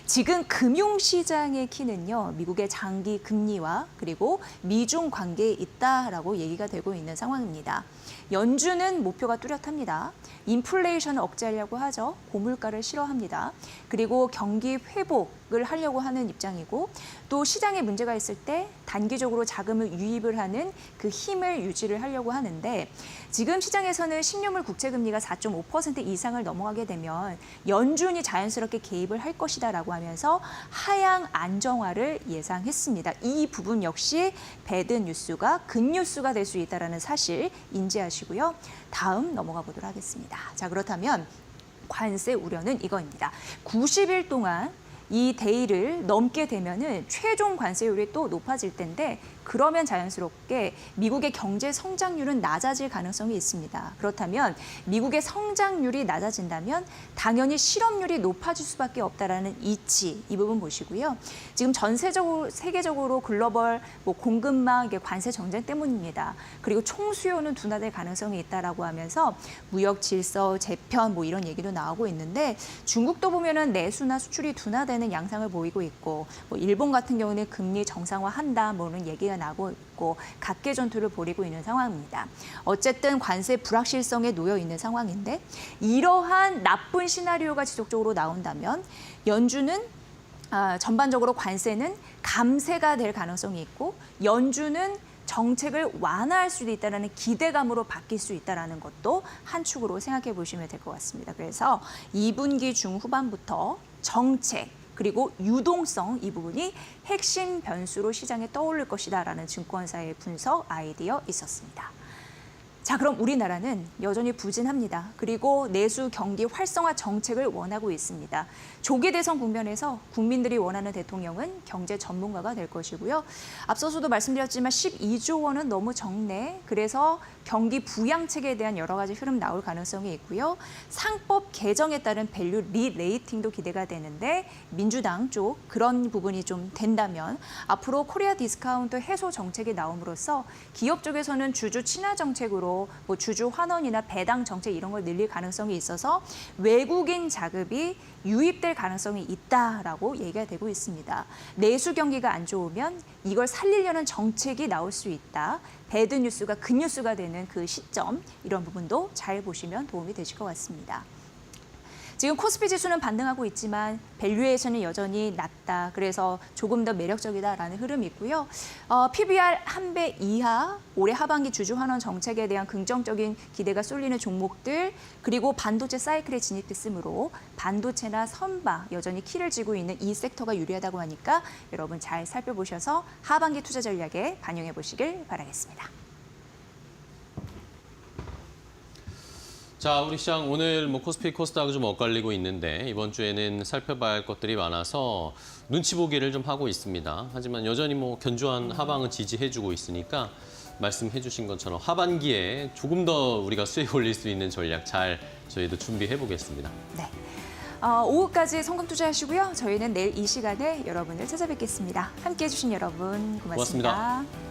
[SPEAKER 2] 지금 금융시장의 키는요, 미국의 장기 금리와 그리고 미중 관계에 있다라고 얘기가 되고 있는 상황입니다. 연준은 목표가 뚜렷합니다. 인플레이션을 억제하려고 하죠. 고물가를 싫어합니다. 그리고 경기 회복을 하려고 하는 입장이고 또 시장에 문제가 있을 때 단기적으로 자금을 유입을 하는 그 힘을 유지를 하려고 하는데 지금 시장에서는 10년물 국채금리가 4.5% 이상을 넘어가게 되면 연준이 자연스럽게 개입을 할 것이다라고 하면서 하향 안정화를 예상했습니다. 이 부분 역시 배드 뉴스가 근 뉴스가 될 수 있다는 사실 인지하시고요. 다음 넘어가 보도록 하겠습니다. 자, 그렇다면 관세 우려는 이거입니다. 90일 동안 이 대일을 넘게 되면은 최종 관세율이 또 높아질 텐데 그러면 자연스럽게 미국의 경제 성장률은 낮아질 가능성이 있습니다. 그렇다면 미국의 성장률이 낮아진다면 당연히 실업률이 높아질 수밖에 없다라는 이치 이 부분 보시고요. 지금 전세적으로 세계적으로 글로벌 공급망 관세 정책 때문입니다. 그리고 총수요는 둔화될 가능성이 있다라고 하면서 무역 질서 재편 이런 얘기도 나오고 있는데 중국도 보면은 내수나 수출이 둔화되는 양상을 보이고 있고 일본 같은 경우는 금리 정상화한다 이런 얘기가 나고 있고 각계 전투를 벌이고 있는 상황입니다. 어쨌든 관세 불확실성에 놓여 있는 상황인데 이러한 나쁜 시나리오가 지속적으로 나온다면 연준은 전반적으로 관세는 감세가 될 가능성이 있고 연준은 정책을 완화할 수도 있다는 기대감으로 바뀔 수 있다는 것도 한 축으로 생각해 보시면 될 것 같습니다. 그래서 2분기 중후반부터 정책 그리고 유동성 이 부분이 핵심 변수로 시장에 떠오를 것이다라는 증권사의 분석 아이디어 있었습니다. 자, 그럼 우리나라는 여전히 부진합니다. 그리고 내수 경기 활성화 정책을 원하고 있습니다. 조기 대선 국면에서 국민들이 원하는 대통령은 경제 전문가가 될 것이고요. 앞서서도 말씀드렸지만 12조 원은 너무 적네. 그래서 경기 부양책에 대한 여러 가지 흐름 나올 가능성이 있고요. 상법 개정에 따른 밸류 리레이팅도 기대가 되는데 민주당 쪽 그런 부분이 좀 된다면 앞으로 코리아 디스카운트 해소 정책이 나옴으로써 기업 쪽에서는 주주 친화 정책으로 뭐 주주 환원이나 배당 정책 이런 걸 늘릴 가능성이 있어서 외국인 자금이 유입될 가능성이 있다라고 얘기가 되고 있습니다. 내수 경기가 안 좋으면 이걸 살리려는 정책이 나올 수 있다. 배드 뉴스가 굿 뉴스가 되는 그 시점 이런 부분도 잘 보시면 도움이 되실 것 같습니다. 지금 코스피 지수는 반등하고 있지만 밸류에이션은 여전히 낮다. 그래서 조금 더 매력적이다라는 흐름이 있고요. PBR 1배 이하 올해 하반기 주주 환원 정책에 대한 긍정적인 기대가 쏠리는 종목들 그리고 반도체 사이클에 진입했으므로 반도체나 선박 여전히 키를 쥐고 있는 이 섹터가 유리하다고 하니까 여러분 잘 살펴보셔서 하반기 투자 전략에 반영해 보시길 바라겠습니다.
[SPEAKER 1] 자, 우리 시장 오늘 뭐 코스피 코스닥이 좀 엇갈리고 있는데 이번 주에는 살펴봐야 할 것들이 많아서 눈치 보기를 좀 하고 있습니다. 하지만 여전히 뭐 견조한 하방은 지지해주고 있으니까 말씀해주신 것처럼 하반기에 조금 더 우리가 수익 올릴 수 있는 전략 잘 저희도 준비해 보겠습니다.
[SPEAKER 2] 네. 오후까지 성공 투자하시고요. 저희는 내일 이 시간에 여러분을 찾아뵙겠습니다. 함께해 주신 여러분 고맙습니다.
[SPEAKER 1] 고맙습니다.